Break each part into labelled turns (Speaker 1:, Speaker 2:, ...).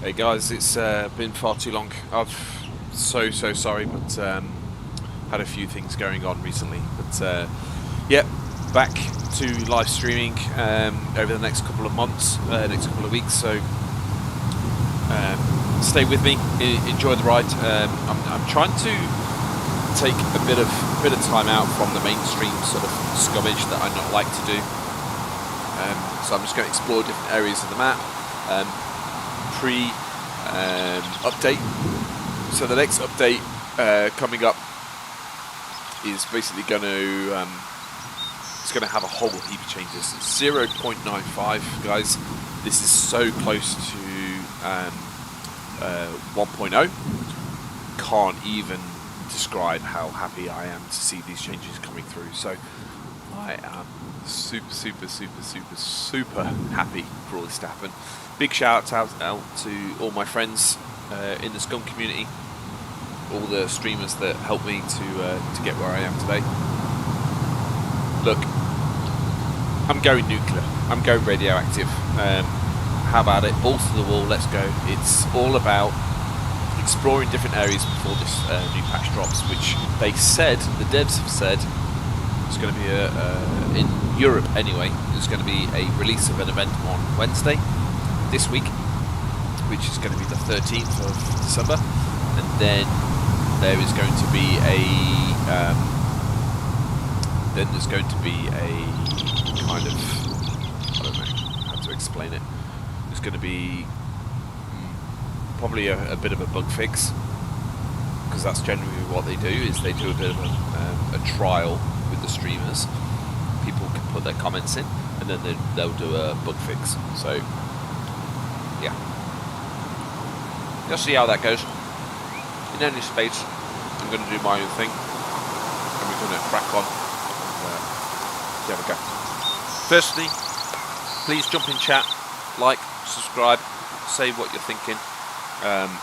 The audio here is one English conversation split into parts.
Speaker 1: Hey guys, it's been far too long. I've so sorry, but had a few things going on recently. But yeah, back to live streaming over the next couple of months, next couple of weeks. So stay with me, enjoy the ride. I'm trying to take a bit of time out from the mainstream sort of scummage that I not like to do. So I'm just going to explore different areas of the map. Update. So the next update coming up is basically going to it's going to have a whole heap of changes. It's 0.95, guys. This is so close to 1.0. Can't even describe how happy I am to see these changes coming through. So I am super happy for all this to happen. Big shout out to all my friends in the Scum community, all the streamers that helped me to get where I am today. Look, I'm going nuclear. I'm going radioactive. How about it? Balls to the wall. Let's go. It's all about exploring different areas before this new patch drops, which they said, the devs have said, it's going to be in Europe anyway. There's going to be a release of an event on Wednesday this week, which is going to be the 13th of December, and then there is going to be a kind of, I don't know how to explain it. There's going to be probably a bit of a bug fix, because that's generally what they do. Is they do a bit of a trial with the streamers. People can put their comments in, and then they'll do a bug fix. So yeah, let's see how that goes. In any space, I'm going to do my own thing, and we're going to crack on and see how we go. Firstly, please jump in chat, like, subscribe, say what you're thinking. I'm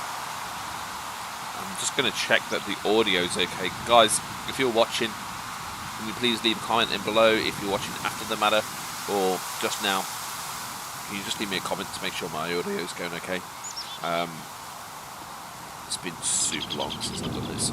Speaker 1: just going to check that the audio is okay. Guys, if you're watching, can you please leave a comment in below if you're watching after the matter or just now. Can you just leave me a comment to make sure my audio is going okay? It's been super long since I've done this.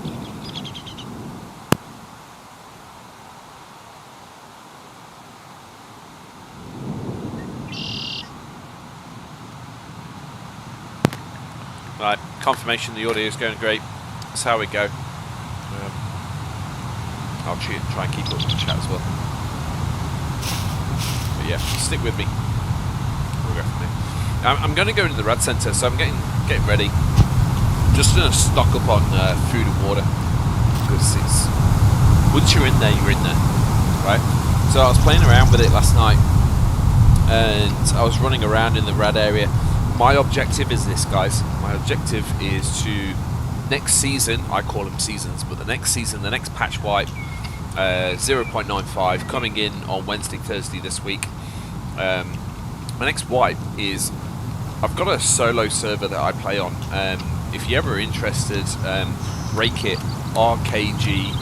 Speaker 1: Right, confirmation the audio is going great. That's how we go. I'll try and keep up with the chat as well. But yeah, stick with me. I'm going to go into the rad center, so I'm getting ready. Just going to stock up on food and water, because it's, once you're in there, right? So I was playing around with it last night, and I was running around in the rad area. My objective is this, guys. My objective is to, next season, I call them seasons, but the next season, the next patch wipe, 0.95, coming in on Wednesday, Thursday this week. My next wipe is, I've got a solo server that I play on. If you're ever interested, Break It, RKG,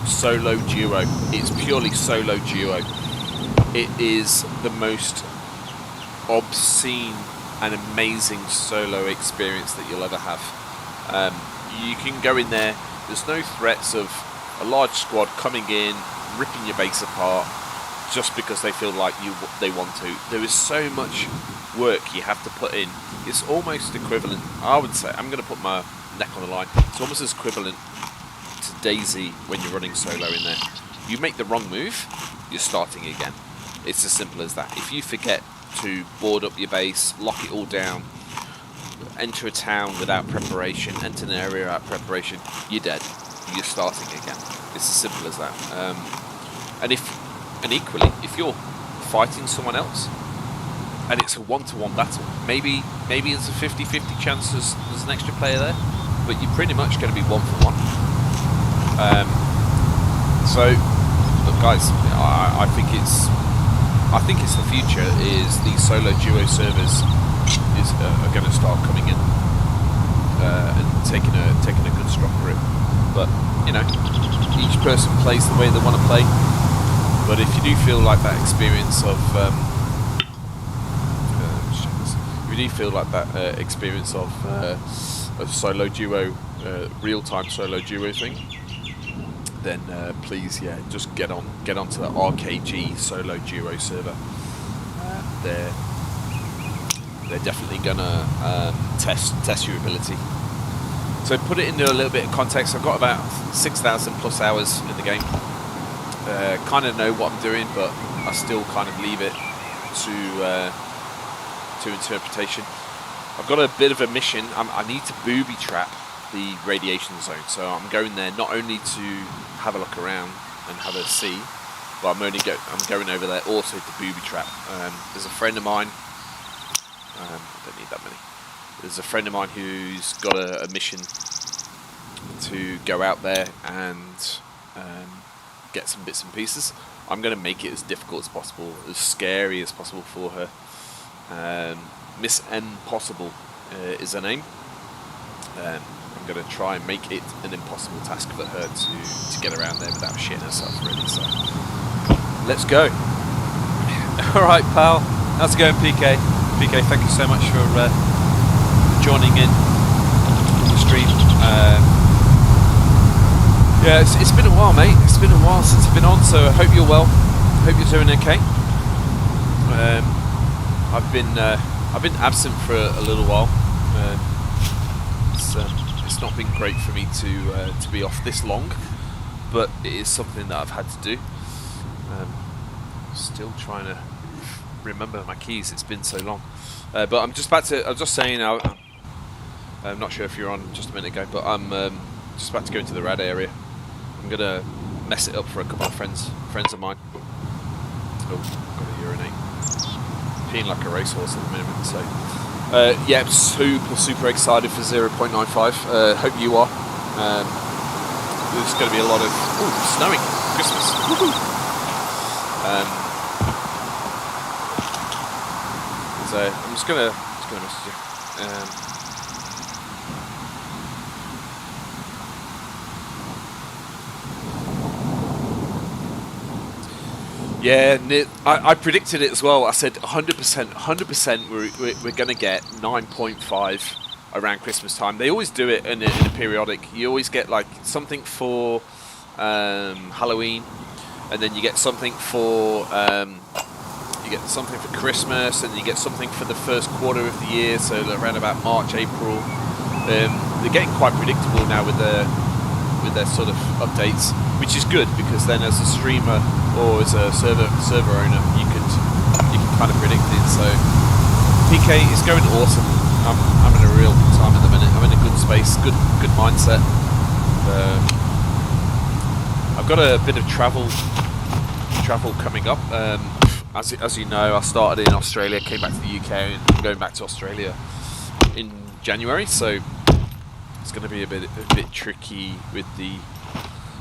Speaker 1: solo duo. It's purely solo duo. It is the most obscene and amazing solo experience that you'll ever have. You can go in there, there's no threats of a large squad coming in, ripping your base apart, just because they feel like they want to. There is so much work you have to put in. It's almost equivalent, I would say, I'm going to put my neck on the line, it's almost as equivalent to DayZ when you're running solo in there. You make the wrong move, you're starting again. It's as simple as that. If you forget to board up your base, lock it all down, enter a town without preparation, enter an area without preparation, you're dead. You're starting again. It's as simple as that. And equally, if you're fighting someone else and it's a one-to-one battle, maybe there's a 50-50 chance there's an extra player there, but you're pretty much going to be one-for-one. So, look, guys, I think it's the future. Is these solo duo servers are going to start coming in and taking a good strong grip. But you know, each person plays the way they want to play. But if you do feel like that experience of if you really feel like that experience of a solo duo, real-time solo duo thing, then please, yeah, just get onto the RKG solo duo server. They're definitely gonna test your ability. So put it into a little bit of context. I've got about 6,000 plus hours in the game. Kind of know what I'm doing, but I still kind of leave it to interpretation. I've got a bit of a mission. I need to booby trap the radiation zone, so I'm going there not only to have a look around and have a see, but I'm going over there also to booby trap. There's a friend of mine. I don't need that many. There's a friend of mine who's got a mission to go out there and get some bits and pieces. I'm going to make it as difficult as possible, as scary as possible for her. Miss M Possible is her name. I'm going to try and make it an impossible task for her to get around there without shitting herself, really. So let's go. All right, pal. How's it going, PK? PK, thank you so much for joining in the stream. Yeah, it's been a while, mate. It's been a while since I've been on, so I hope you're well. Hope you're doing okay. I've been absent for a little while. It's not been great for me to be off this long, but it is something that I've had to do. Still trying to remember my keys. It's been so long. But I'm just about to. I was just saying. I'm not sure if you're on just a minute ago, but I'm just about to go into the rad area. I'm gonna mess it up for a couple of friends of mine. Oh, got to urinate. Peeing like a racehorse at the moment. So yeah, super excited for 0.95. Hope you are. There's going to be a lot of snowing. Christmas. Woohoo! I'm just gonna message you. Yeah, I predicted it as well. I said 100%, we're going to get 9.5 around Christmas time. They always do it in a periodic. You always get like something for Halloween, and then you get something for Christmas, and you get something for the first quarter of the year. So around about March, April. They're getting quite predictable now with their sort of updates, which is good, because then as a streamer or as a server owner, you can kind of predict it. So PK is going awesome. I'm having a real good time at the minute. I'm in a good space, good mindset. I've got a bit of travel coming up. As you know, I started in Australia, came back to the UK, and I'm going back to Australia in January. So it's going to be a bit tricky with the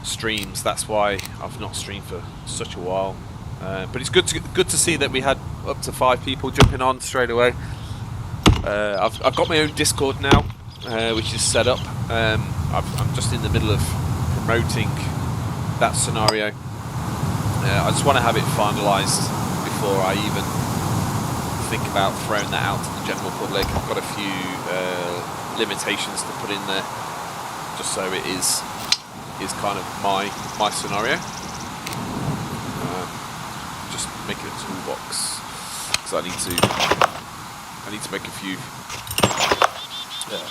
Speaker 1: streams. That's why I've not streamed for such a while. But it's good to see that we had up to 5 people jumping on straight away. I've got my own Discord now, which is set up. I'm just in the middle of promoting that scenario. I just want to have it finalised before I even think about throwing that out to the general public. I've got a few limitations to put in there, just so it is kind of my scenario. Just making a toolbox, because I need to make a few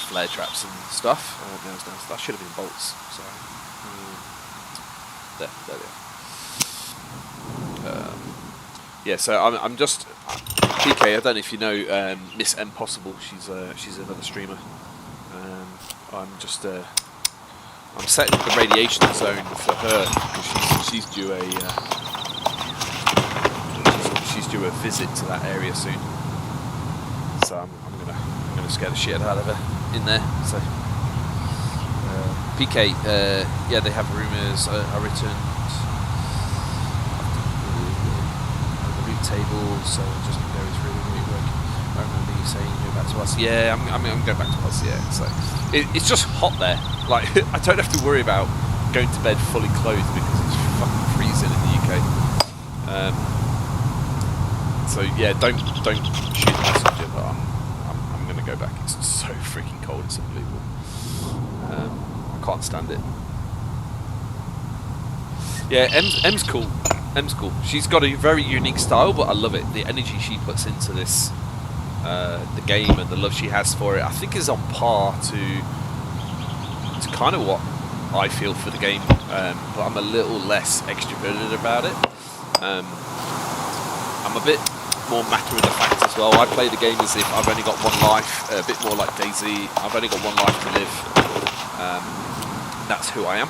Speaker 1: flare traps and stuff. That should have been bolts. Sorry. There they are. Yeah, so I'm just PK. I don't know if you know Miss M Possible. She's another streamer. I'm setting the radiation zone for her, because she's due a visit to that area soon. So I'm gonna scare the shit out of her in there. So PK, yeah, they have rumours. I returned the route table, so just goes really work. I remember you saying you're back to us. Yeah, I'm going back to us. Yeah, so it's just hot there. Like, I don't have to worry about going to bed fully clothed, because it's fucking freezing in the UK. So yeah, don't shoot the messenger, but I'm go back. It's so freaking cold. It's unbelievable. I can't stand it. Yeah, M's cool. M's cool. She's got a very unique style, but I love it. The energy she puts into this, the game, and the love she has for it, I think is on par to kind of what I feel for the game. But I'm a little less extroverted about it. I'm a bit more matter of the fact as well. I play the game as if I've only got one life, a bit more like Daisy. I've only got one life to live. That's who I am.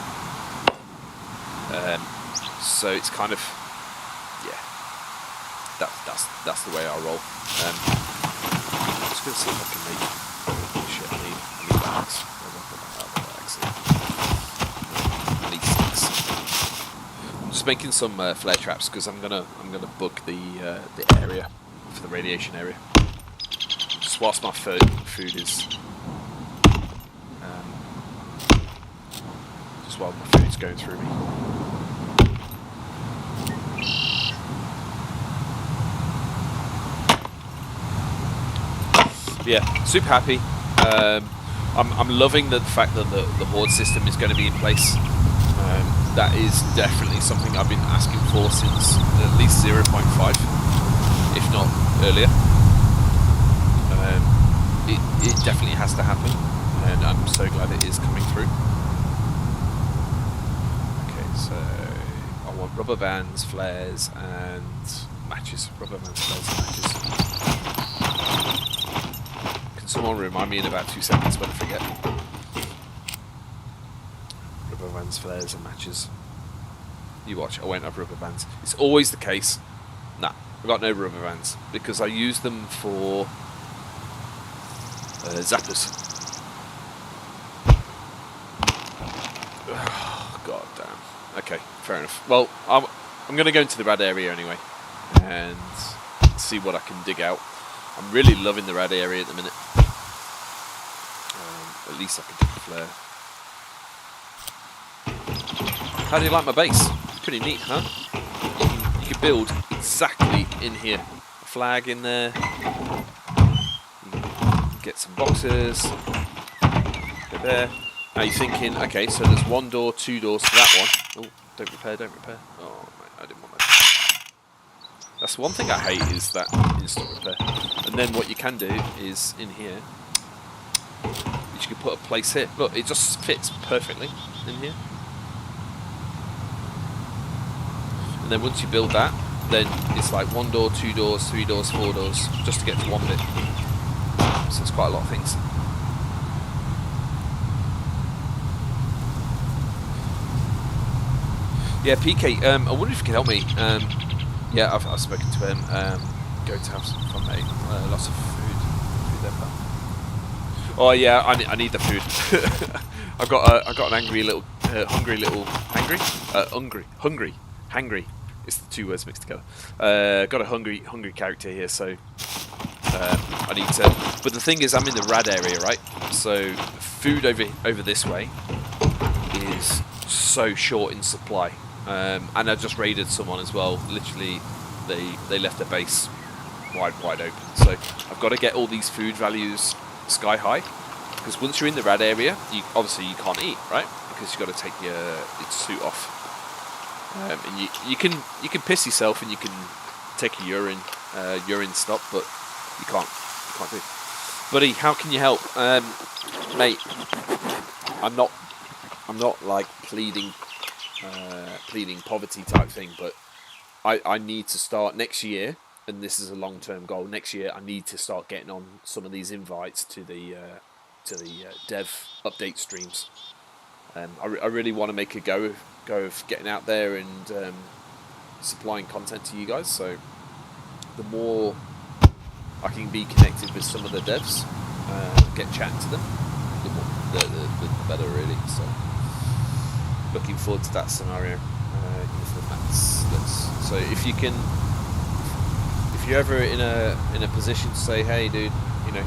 Speaker 1: So it's kind of, yeah, that's the way I roll. I'm just going to see if I can make, shit, I need bags. I need sticks. I'm just making some flare traps because I'm gonna book the area for the radiation area. Just whilst my food is, just while my food's going through me. Yeah, super happy. I'm loving the fact that the horde system is going to be in place. That is definitely something I've been asking for since at least 0.5, if not earlier. It definitely has to happen, and I'm so glad it is coming through. Okay, so I want rubber bands, flares, and matches. Rubber bands, flares, and matches. Someone remind me in about 2 seconds when I forget. Rubber bands, flares and matches. You watch, I won't have rubber bands. It's always the case. Nah, I've got no rubber bands because I use them for zappers. Oh, god damn. Okay, fair enough. Well, I'm going to go into the rad area anyway and see what I can dig out. I'm really loving the rad area at the minute. At least I can take the flare. How do you like my base? Pretty neat, huh? You can build exactly in here. A flag in there. Get some boxes. Go there. Now you're thinking, okay, so there's 1 door, 2 doors to that one. Oh, don't repair, don't repair. Oh, mate, I didn't want that. That's one thing I hate is that instant repair. And then what you can do is in here, you can put a place here. Look, it just fits perfectly in here. And then once you build that, then it's like 1 door, 2 doors, 3 doors, 4 doors, just to get to one bit. So it's quite a lot of things. Yeah, PK, I wonder if you can help me. Yeah, I've spoken to him. Going to have some fun, mate. Lots of food there, pal. Oh yeah, I need the food. I got an angry little, hungry little, hungry. It's the 2 words mixed together. Got a hungry character here, so I need to. But the thing is, I'm in the rad area, right? So food over this way is so short in supply, and I just raided someone as well. Literally, they left their base wide open. So I've got to get all these food values sky high, because once you're in the rad area, obviously you can't eat, right? Because you've got to take your suit off, and you can piss yourself and you can take a urine stop, but you can't do it. Buddy, how can you help? Mate, I'm not like pleading poverty type thing, but I need to start next year, and this is a long-term goal. Next year, I need to start getting on some of these invites to the dev update streams. I really want to make a go of getting out there and supplying content to you guys. So the more I can be connected with some of the devs, get chatting to them, the better, really. So looking forward to that scenario. So if you're ever in a position to say, hey dude, you know,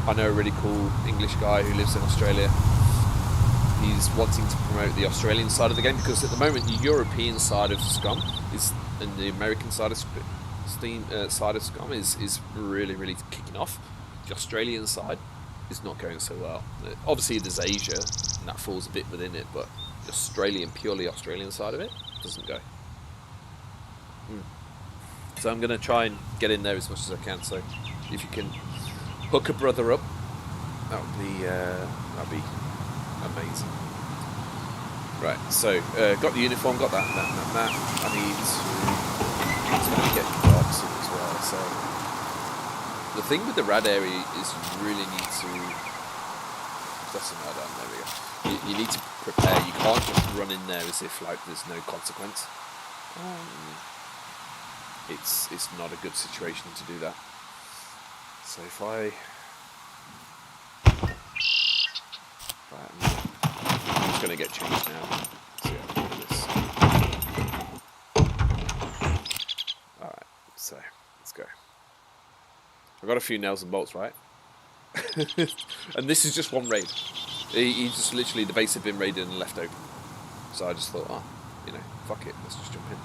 Speaker 1: I know a really cool English guy who lives in Australia. He's wanting to promote the Australian side of the game, because at the moment the European side of Scum is, and the American side of Scum is really kicking off. The Australian side is not going so well. Obviously, there's Asia, and that falls a bit within it, but the Australian, purely Australian side of it doesn't go. So I'm going to try and get in there as much as I can. So if you can hook a brother up, that'd be amazing. Right, so got the uniform, got that. I need to get dark suit as well. So the thing with the rad area is you really need to. That's another down. There we go. You need to prepare. You can't just run in there as if like there's no consequence. It's not a good situation to do that. So if I I'm just going to get changed now. See how I do this. Alright, so let's go. I've got a few nails and bolts, right? And this is just one raid. He just literally, the base had been raided and left open. So I just thought, oh, you know, fuck it, let's just jump in.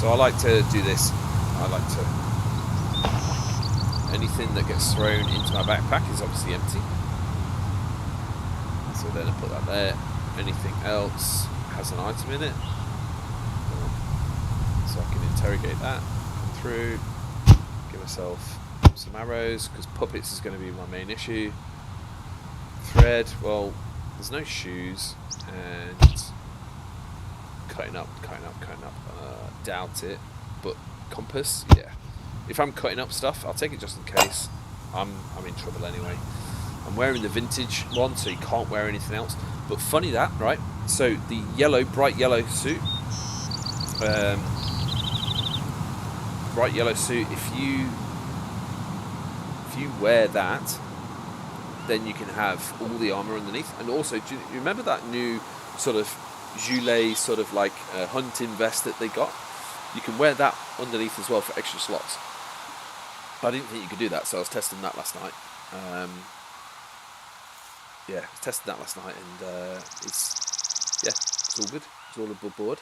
Speaker 1: So I like to do this. I like to... Anything that gets thrown into my backpack is obviously empty. So then I put that there. Anything else has an item in it. So I can interrogate that. Come through. Give myself some arrows, because puppets is going to be my main issue. Thread, well, there's no shoes. And cutting up. Doubt it. But compass, yeah. If I'm cutting up stuff, I'll take it just in case. I'm in trouble anyway. I'm wearing the vintage one, so you can't wear anything else. But funny that, right? So the yellow, bright yellow suit, if you wear that, then you can have all the armor underneath. And also, do you remember that new sort of gilet, sort of like hunting vest that they got? You can wear that underneath as well for extra slots. But I didn't think you could do that, so I was testing that last night. And it's all good. It's all above board.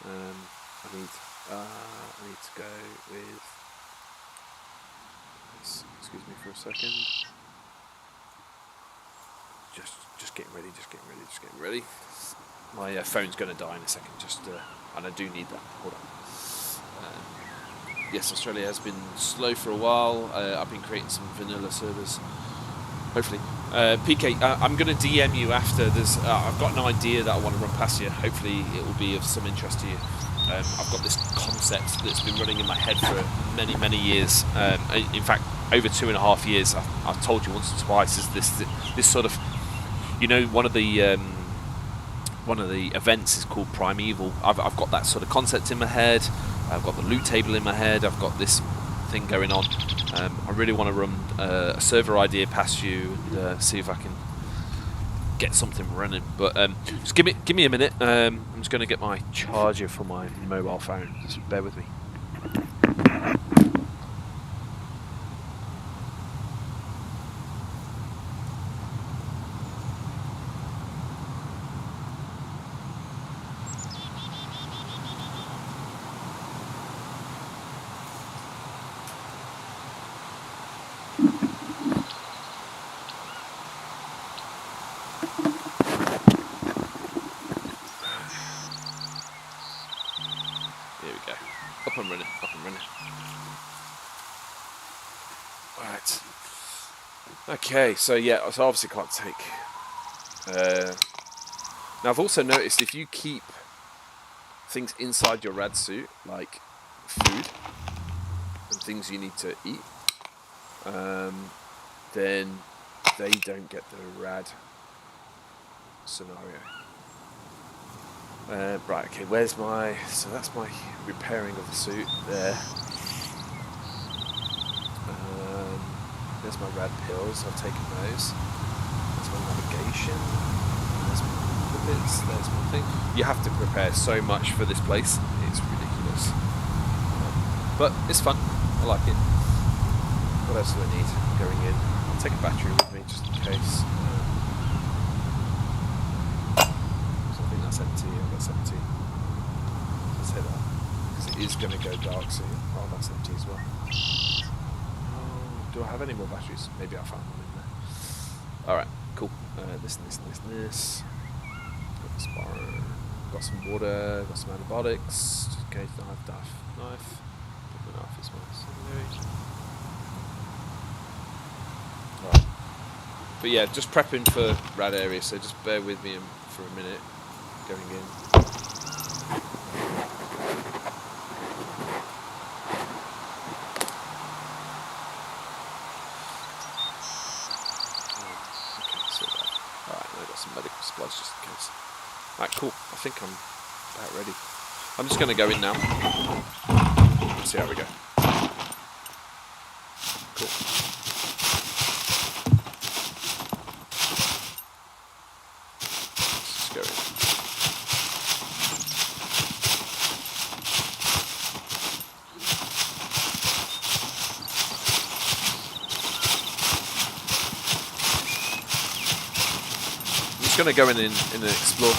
Speaker 1: I need to go with. Excuse me for a second. Just getting ready. My phone's going to die in a second. And I do need that. Hold on. Yes, Australia has been slow for a while. I've been creating some vanilla servers. Hopefully. PK, I'm going to DM you after. I've got an idea that I want to run past you. Hopefully it will be of some interest to you. I've got this concept that's been running in my head for many, many years. In fact, over 2.5 years. I've told you once or twice. Is this sort of, you know, one of the events is called Primeval. I've got that sort of concept in my head. I've got the loot table in my head. I've got this thing going on. I really want to run a server idea past you and see if I can get something running. But just give me a minute. I'm just going to get my charger for my mobile phone. Just bear with me. Up and running. Right. Okay, so yeah, so obviously can't take. Now I've also noticed if you keep things inside your rad suit, like food and things you need to eat, then they don't get the rad scenario. Right, okay, so that's my repairing of the suit there. There's my rad pills, I've taken those. There's my navigation. There's my puppets, there's my thing. You have to prepare so much for this place, it's ridiculous. But it's fun, I like it. What else do I need going in? I'll take a battery with me just in case. That's empty, that's empty. Let's hit that. Because it is going to go dark soon. Oh, that's empty as well. do I have any more batteries? Maybe I found one in there. Alright, cool. This. Got this bar. Got some water, got some antibiotics. Just in case knife. Put the knife as well. Alright. But yeah, just prepping for rad area, so just bear with me for a minute. Going in. Medical supplies just in case. Alright, cool. I think I'm about ready. I'm just going to go in now. Let's see how we go. Cool. Let's just go in. I'm going to go in and explore.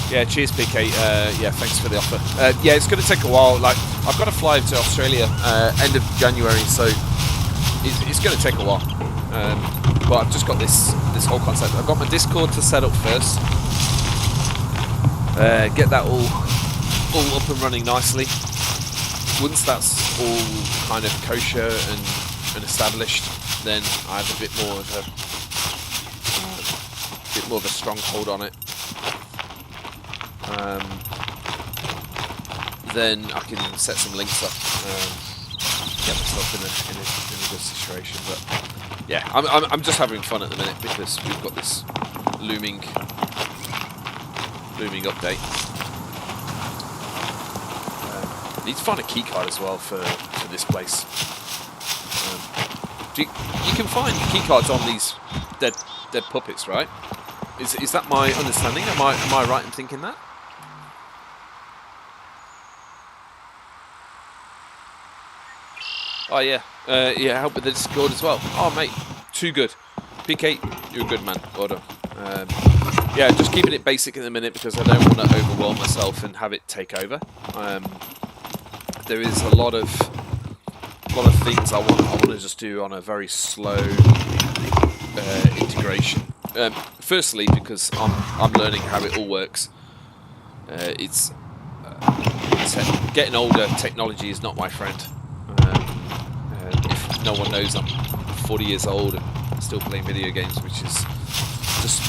Speaker 1: Yeah, cheers PK, yeah, thanks for the offer. Yeah, it's going to take a while. Like, I've got to fly to Australia end of January, so it's going to take a while. But I've just got this whole concept. I've got my Discord to set up first. Get that all up and running nicely. Once that's all kind of kosher and established, then I have a bit more of a stronghold on it. Then I can set some links up, get myself in a good situation. But yeah, I'm just having fun at the minute because we've got this looming update. Need to find a keycard as well for this place. You can find keycards on these dead puppets, right? Is that my understanding? Am I right in thinking that? Oh yeah, yeah. Help with the Discord as well. Oh mate, too good. PK, you're a good man. Well done. Yeah, just keeping it basic in the minute because I don't want to overwhelm myself and have it take over. There is a lot of things I want to just do on a very slow integration. Firstly, because I'm learning how it all works. It's getting older. Technology is not my friend. If no one knows, I'm 40 years old and still playing video games, which is just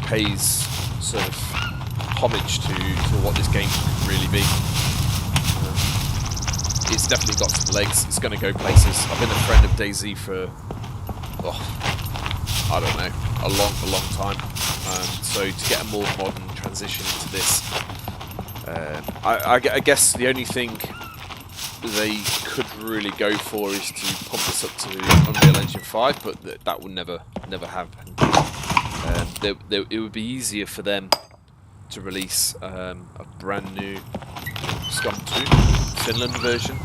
Speaker 1: pays sort of homage to what this game can really be. It's definitely got some legs. It's going to go places. I've been a friend of DayZ for, I don't know, a long time. So to get a more modern transition into this, I guess the only thing they could really go for is to pump this up to Unreal Engine 5, but that will never happen. It would be easier for them to release a brand new Scum 2 Finland version.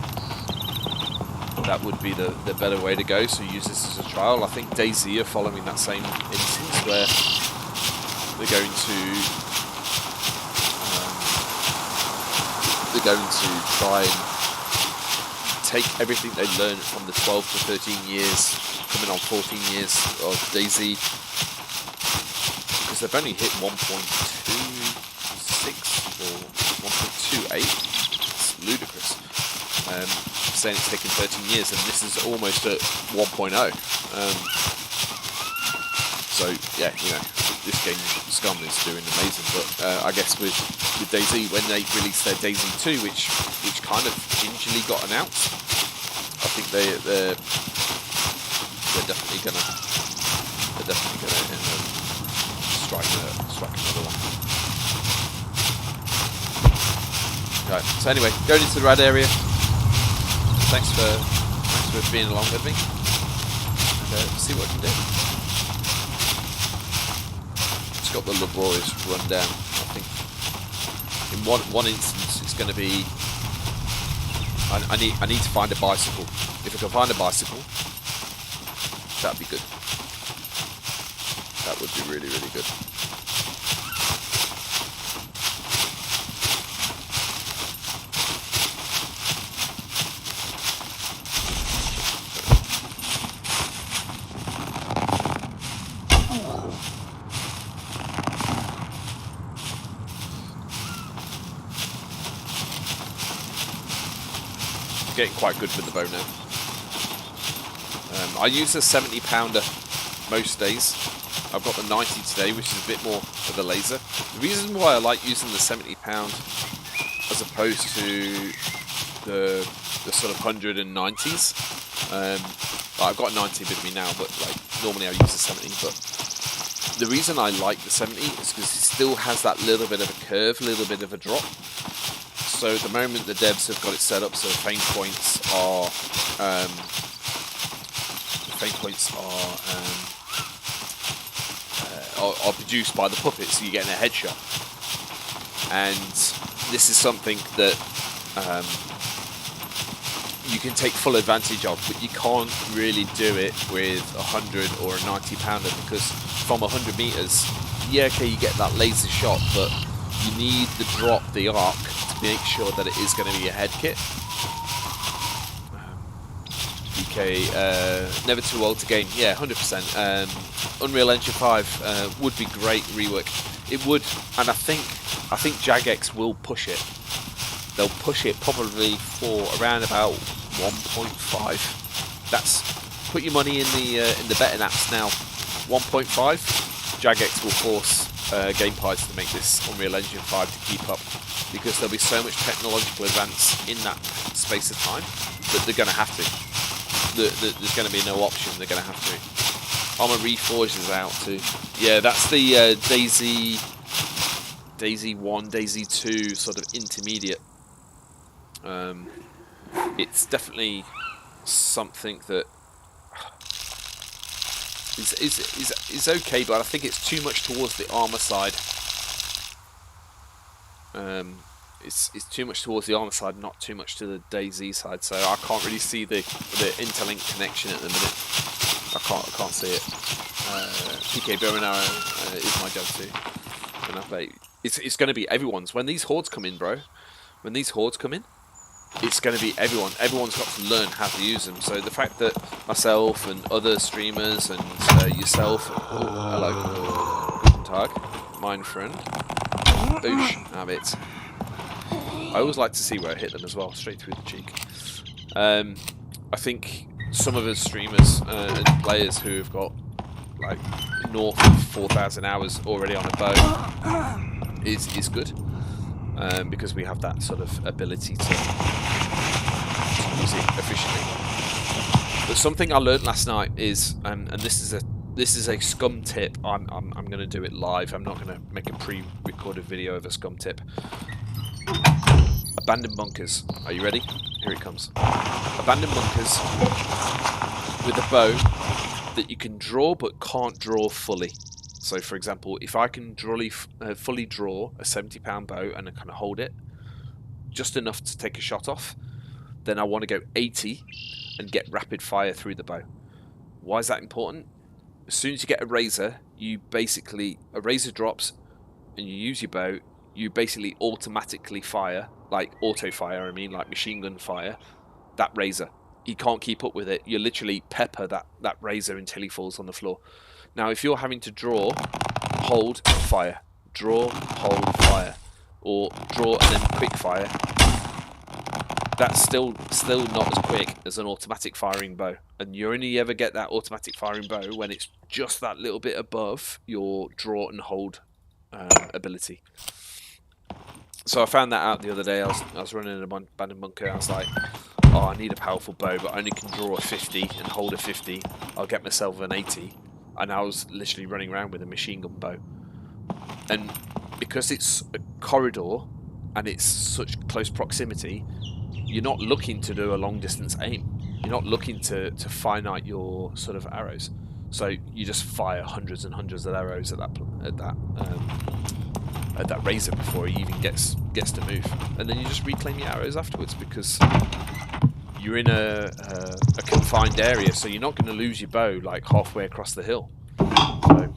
Speaker 1: That would be the better way to go. So use this as a trial. I think DayZ are following that same instance where they're going to try and take everything they learned from the 12 to 13 years, coming on 14 years of DayZ, because they've only hit 1.26 or 1.28. It's ludicrous. Saying it's taken 13 years, and this is almost at 1.0. So yeah, you know, this game Scum is doing amazing. But I guess with DayZ, when they released their DayZ 2, which kind of gingerly got announced, I think they're definitely gonna strike another one. Right. So anyway, going into the rad area. Thanks for being along with me. And see what I can do. Just got the laborious rundown. I think in one instance it's going to be. I need to find a bicycle. If I can find a bicycle, that'd be good. That would be really good. getting quite good with the bow now. I use a 70 pounder most days. I've got the 90 today, which is a bit more of a laser. The reason why I like using the 70 pound as opposed to the sort of 190s. I've got a 90 with me now, but like normally I use the 70. But the reason I like the 70 is because it still has that little bit of a curve, a little bit of a drop. So at the moment the devs have got it set up so faint points are are produced by the puppet, so you're getting a headshot. And this is something that you can take full advantage of, but you can't really do it with a 100 or a 90 pounder, because from 100 meters, yeah, okay, you get that laser shot, but you need the drop, the arc, to make sure that it is going to be a head kit. Okay, never too old to game. Yeah, 100%. Unreal Engine 5 would be great rework. It would, and I think Jagex will push it. They'll push it probably for around about 1.5. That's, put your money in the betting apps now. 1.5. Jagex will force Game Pies to make this Unreal Engine 5 to keep up, because there'll be so much technological advance in that space of time that they're going to have to. There's going to be no option. They're going to have to. Armor Reforged is out too. Yeah, that's the Daisy 1, Daisy 2 sort of intermediate. It's definitely something that is okay, but I think it's too much towards the armor side. It's too much towards the armor side, not too much to the DayZ side. So I can't really see the interlink connection at the minute. I can't see it. PK Bow and Arrow is my go-to. And I play. It's going to be everyone's when these hordes come in, bro. When these hordes come in, it's going to be everyone. Everyone's got to learn how to use them. So the fact that myself and other streamers and yourself, hello, guten Tag, mein friend, boosh, have it. I always like to see where I hit them as well, straight through the cheek. I think some of us streamers and players who have got like north of 4,000 hours already on a bow is good, because we have that sort of ability to use it efficiently. But something I learned last night is, and this is a Scum tip. I'm going to do it live. I'm not going to make a pre-recorded video of a Scum tip. Abandoned bunkers. Are you ready? Here it comes. Abandoned bunkers with a bow that you can draw but can't draw fully. So for example, if I can fully draw a 70 pound bow and I kind of hold it just enough to take a shot off, then I want to go 80 and get rapid fire through the bow. Why is that important? As soon as you get a razor, a razor drops and you use your bow, you basically automatically fire, like auto fire, I mean, like machine gun fire, that razor. He can't keep up with it. You literally pepper that razor until he falls on the floor. Now, if you're having to draw, hold, fire, draw, hold, fire, or draw and then quick fire, that's still not as quick as an automatic firing bow. And you only ever get that automatic firing bow when it's just that little bit above your draw and hold ability. So I found that out the other day. I was running an abandoned bunker. I was like, oh, I need a powerful bow, but I only can draw a 50 and hold a 50. I'll get myself an 80. And I was literally running around with a machine gun bow. And because it's a corridor and it's such close proximity, you're not looking to do a long distance aim. You're not looking to finite your sort of arrows. So you just fire hundreds and hundreds of arrows at that razor before he even gets to move, and then you just reclaim your arrows afterwards, because you're in a confined area, so you're not going to lose your bow like halfway across the hill. So,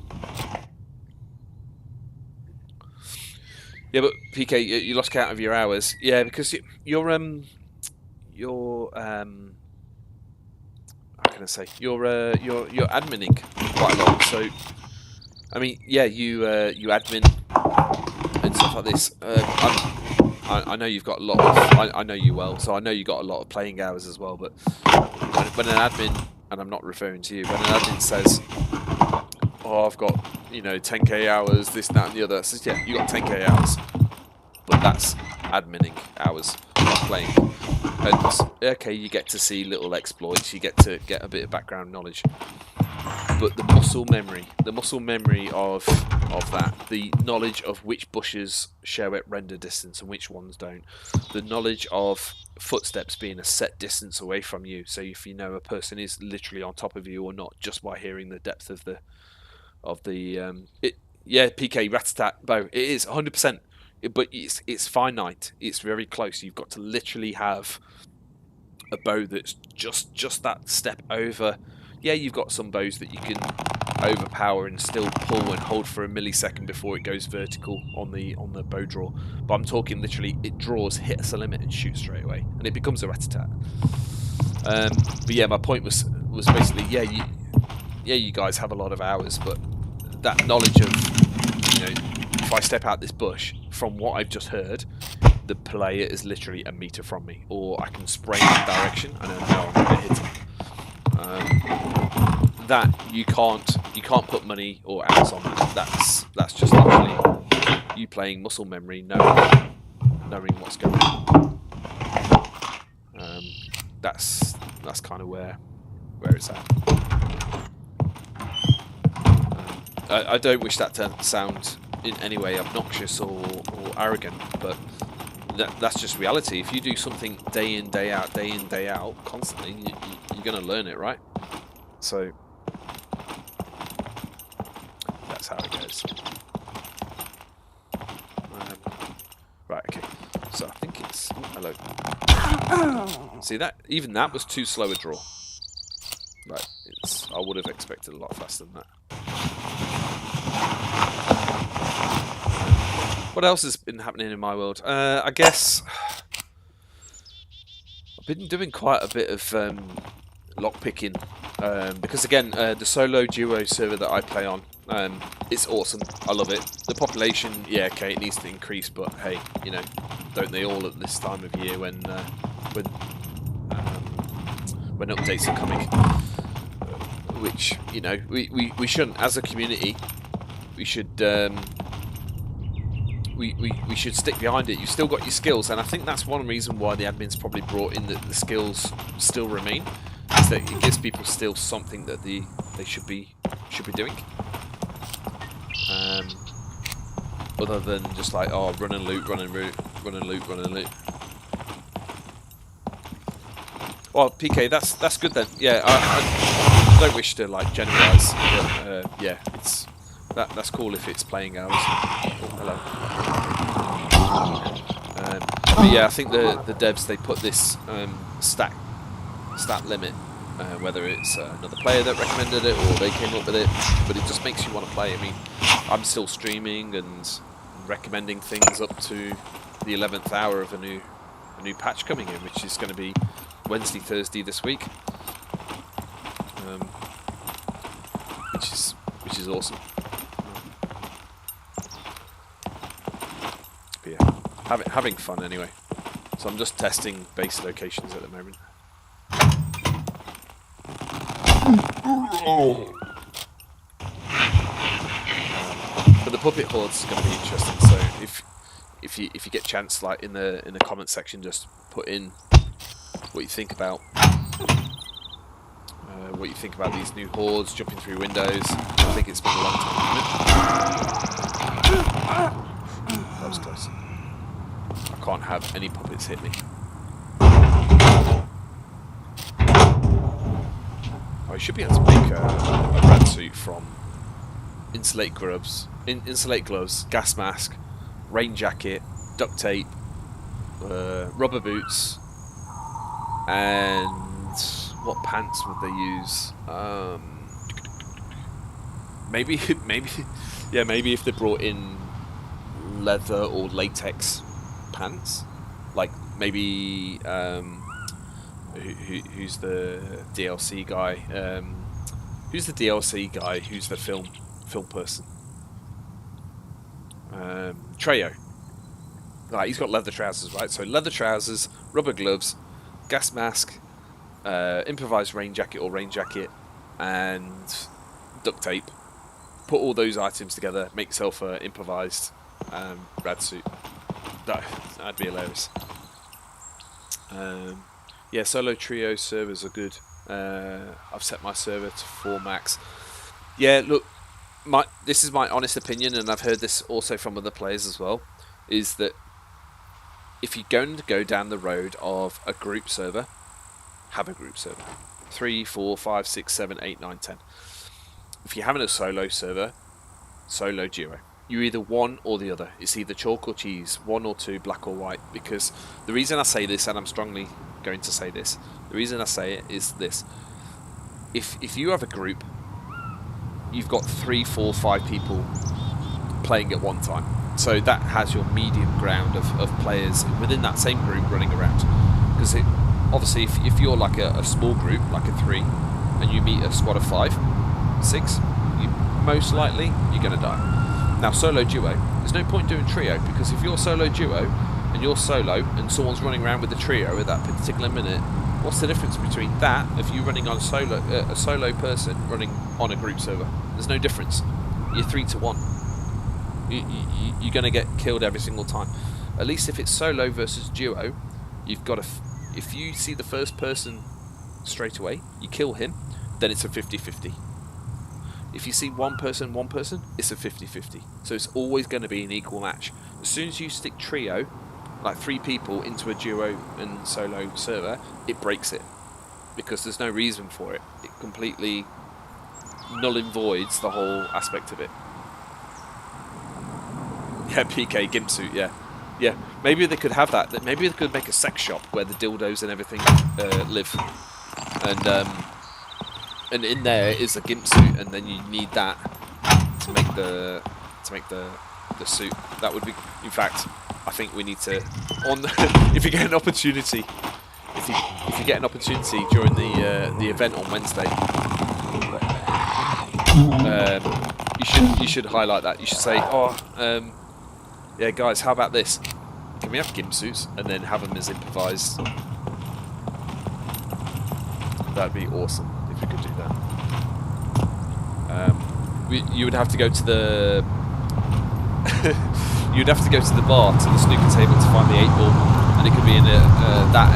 Speaker 1: yeah, but PK, you lost count of your hours. Yeah, because you're how can I say, you're adminning quite a lot. So I mean, yeah, you admin and stuff like this. I know you've got a lot of, I know you well, so I know you got a lot of playing hours as well, but when an admin, and I'm not referring to you, when an admin says, oh, I've got, you know, 10k hours, this, that, and the other, I says, yeah, you got 10k hours, but that's adminning hours, not playing. And okay, you get to see little exploits, you get to get a bit of background knowledge, but the muscle memory of that, the knowledge of which bushes show at render distance and which ones don't, the knowledge of footsteps being a set distance away from you, so if you know a person is literally on top of you or not just by hearing the depth of the yeah, PK Ratatat bow, it is 100%, but it's finite, it's very close. You've got to literally have a bow that's just that step over. Yeah, you've got some bows that you can overpower and still pull and hold for a millisecond before it goes vertical on the bow draw, but I'm talking literally it draws, hits a limit and shoots straight away, and it becomes a rat-a-tat. But yeah, my point was basically, yeah, you guys have a lot of hours, but that knowledge of, you know, if I step out this bush, from what I've just heard, the player is literally a meter from me, or I can spray in that direction and I know I'm going to hit him. That you can't put money or hours on that. That's just literally you playing muscle memory, knowing what's going on. That's kind of where it's at. I don't wish that to sound in any way obnoxious or arrogant, but that's just reality. If you do something day in, day out, constantly, you're going to learn it, right? So that's how it goes. Right, okay. So I think it's... hello. See that? Even that was too slow a draw. Right, I would have expected a lot faster than that. What else has been happening in my world? I guess I've been doing quite a bit of lockpicking because again, the solo duo server that I play on, it's awesome. I love it. The population, yeah, okay, it needs to increase, but hey, you know, don't they all at this time of year when updates are coming? Which, you know, we shouldn't, as a community, we should. We should stick behind it. You've still got your skills, and I think that's one reason why the admins probably brought in the skills still remain, is that it gives people still something that they should be doing, other than just like, oh, run and loot. Well, PK, that's good then. Yeah, I don't wish to like generalise, but yeah, that's cool if it's playing hours. Oh, hello. But yeah, I think the devs, they put this stat limit, whether it's another player that recommended it or they came up with it, but it just makes you want to play. I mean, I'm still streaming and recommending things up to the 11th hour of a new patch coming in, which is going to be Wednesday, Thursday this week, which is awesome. But yeah, having fun anyway. So I'm just testing base locations at the moment. But the puppet hordes is going to be interesting. So if you get a chance, like in the comment section, just put in what you think about these new hordes jumping through windows. I think it's been a long time. That was close. I can't have any puppets hit me. I should be able to make a rat suit from insulate gloves, gas mask, rain jacket, duct tape, rubber boots, and what pants would they use? Maybe if they brought in leather or latex pants, like maybe who's the DLC guy? Who's the DLC guy? Who's the film person? Treyo. like he's got leather trousers, right? So leather trousers, rubber gloves, gas mask, improvised rain jacket or rain jacket, and duct tape. Put all those items together, make yourself an improvised rad suit. That'd be hilarious. Yeah, solo trio servers are good. I've set my server to 4 max. Yeah, look, this is my honest opinion, and I've heard this also from other players as well, is that if you're going to go down the road of a group server, have a group server. 3, 4, 5, 6, 7, 8, 9, 10. If you're having a solo server, solo duo. You're either one or the other. It's either chalk or cheese, 1 or 2, black or white. Because the reason I say this, and I'm strongly going to say this, the reason I say it is this. If you have a group, you've got 3, 4, 5 people playing at one time. So that has your medium ground of players within that same group running around. Because obviously if you're like a small group, like a 3, and you meet a squad of 5, 6, most likely you're going to die. Now solo duo, there's no point doing trio, because if you're solo duo and you're solo and someone's running around with the trio at that particular minute, what's the difference between that if you running on a solo person running on a group server? There's no difference. You're 3 to 1. You're going to get killed every single time. At least if it's solo versus duo, you've got to. If you see the first person straight away, you kill him, then it's a 50-50. If you see one person, it's a 50-50. So it's always going to be an equal match. As soon as you stick trio, like 3 people into a duo and solo server, it breaks it. Because there's no reason for it. It completely null and voids the whole aspect of it. Yeah, PK, gimp suit, yeah. Yeah, maybe they could have that. Maybe they could make a sex shop where the dildos and everything live. And in there is a gimp suit, and then you need that to make the suit. That would be, in fact, I think we need to if you get an opportunity, if you get an opportunity during the event on Wednesday, you should highlight that. You should say, yeah, guys, how about this? Can we have gimp suits and then have them as improvised? That'd be awesome if we could do that. You would have to go to the you'd have to go to the bar, to the snooker table, to find the 8-ball, and it could be in that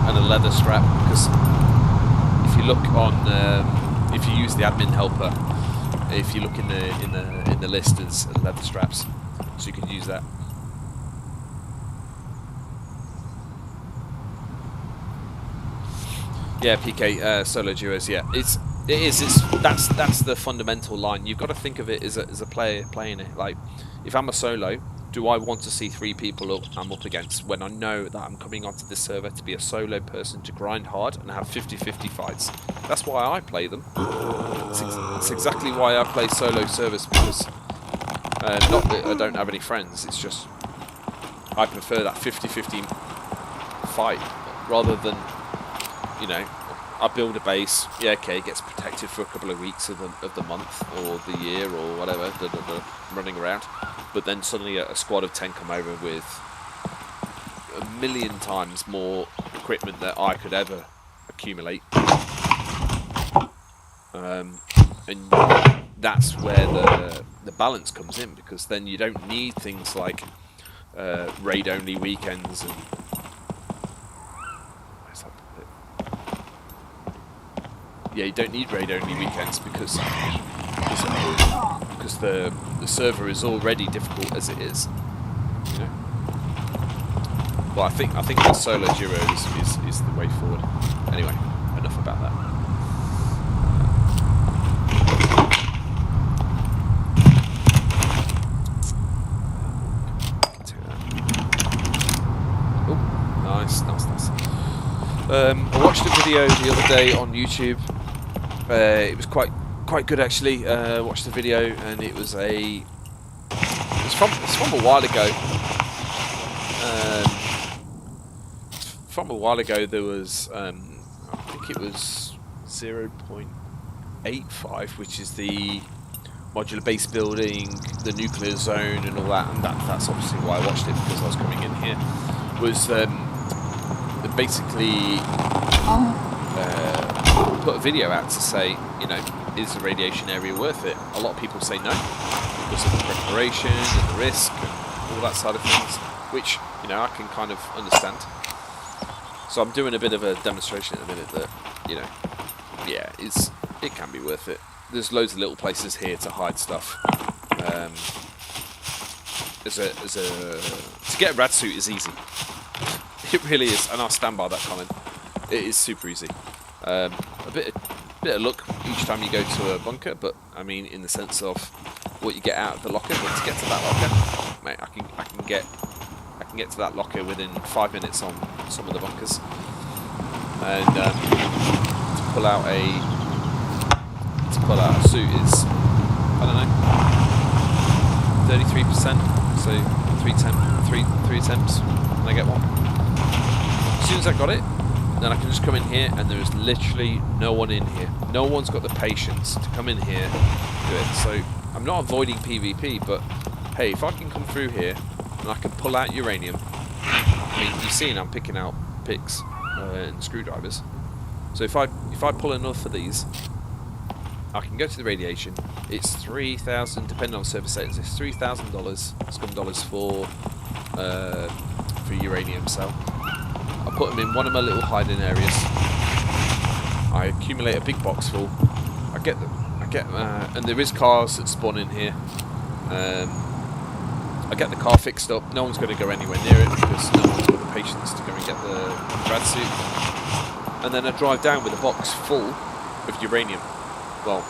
Speaker 1: and a leather strap. Because if you look on, if you use the admin helper, if you look in the list, there's leather straps, so you can use that. Yeah, PK, solo duos. Yeah, that's the fundamental line. You've got to think of it as a player playing it. Like, if I'm a solo, do I want to see 3 people I'm up against when I know that I'm coming onto this server to be a solo person, to grind hard and have 50-50 fights? That's why I play them. It's exactly why I play solo servers, because not that I don't have any friends. It's just I prefer that 50-50 fight rather than, you know, I build a base, yeah, okay, it gets protected for a couple of weeks of the month or the year or whatever, running around, but then suddenly a squad of 10 come over with 1,000,000 times more equipment that I could ever accumulate, and that's where the balance comes in, because then you don't need things like raid only weekends and you don't need raid only weekends because the server is already difficult as it is, you know. Well, I think the solo duo is the way forward. Anyway, enough about that. Oh, nice. I watched a video the other day on YouTube. It was quite good actually. Watched the video, and it's from a while ago. From a while ago, there was I think it was 0.85, which is the modular base building, the nuclear zone, and all that. And that's obviously why I watched it, because I was coming in here. Was basically put a video out to say, you know, is the radiation area worth it? A lot of people say no, because of the preparation and the risk and all that side of things, which, you know, I can kind of understand. So I'm doing a bit of a demonstration at the minute that, you know, yeah, it can be worth it. There's loads of little places here to hide stuff. To get a rad suit is easy. It really is, and I'll stand by that comment. It is super easy. A bit of luck each time you go to a bunker, but I mean, in the sense of what you get out of the locker. But to get to that locker, mate, I can get to that locker within 5 minutes on some of the bunkers, and to pull out a suit is, I don't know, 33%. So three attempts, and I get one. As soon as I got it, then I can just come in here, and there is literally no one in here. No one's got the patience to come in here and do it. So I'm not avoiding PvP, but hey, if I can come through here and I can pull out uranium, I mean, you've seen I'm picking out picks and screwdrivers. So if I pull enough of these, I can go to the radiation. It's 3,000, depending on server settings. It's $3,000 Scum dollars for uranium cell. I put them in one of my little hiding areas. I accumulate a big box full. I get them. And there is cars that spawn in here. I get the car fixed up. No one's going to go anywhere near it because no one's got the patience to go and get the rad suit. And then I drive down with a box full of uranium. Well,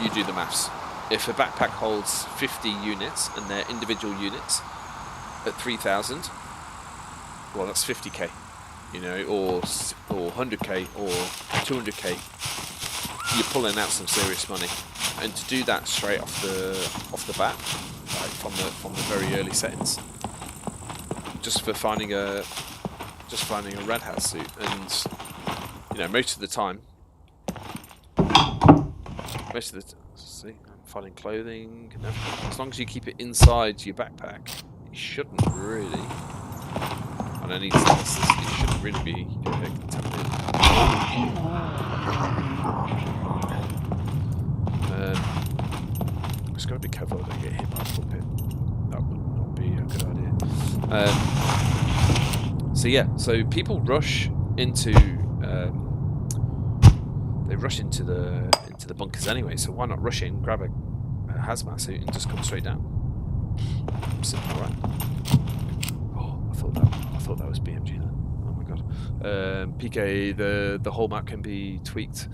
Speaker 1: you do the maths. If a backpack holds 50 units and they're individual units at 3,000, well, that's 50k, you know, or 100k or 200k. You're pulling out some serious money, and to do that straight off the bat, like from the very early settings, just finding a red hat suit, and you know, most of the time. See, I'm finding clothing and everything. As long as you keep it inside your backpack, it shouldn't really. And I need to test this. It shouldn't really be contaminated. I'm just got to be careful I don't get hit by a foot pit. That would not be a good idea. So yeah, so people rush into. They rush into the bunkers anyway, so why not rush in, grab a hazmat suit, and just come straight down? Simple, right? Oh, I thought that was BMG then. Oh my god. PK, the whole map can be tweaked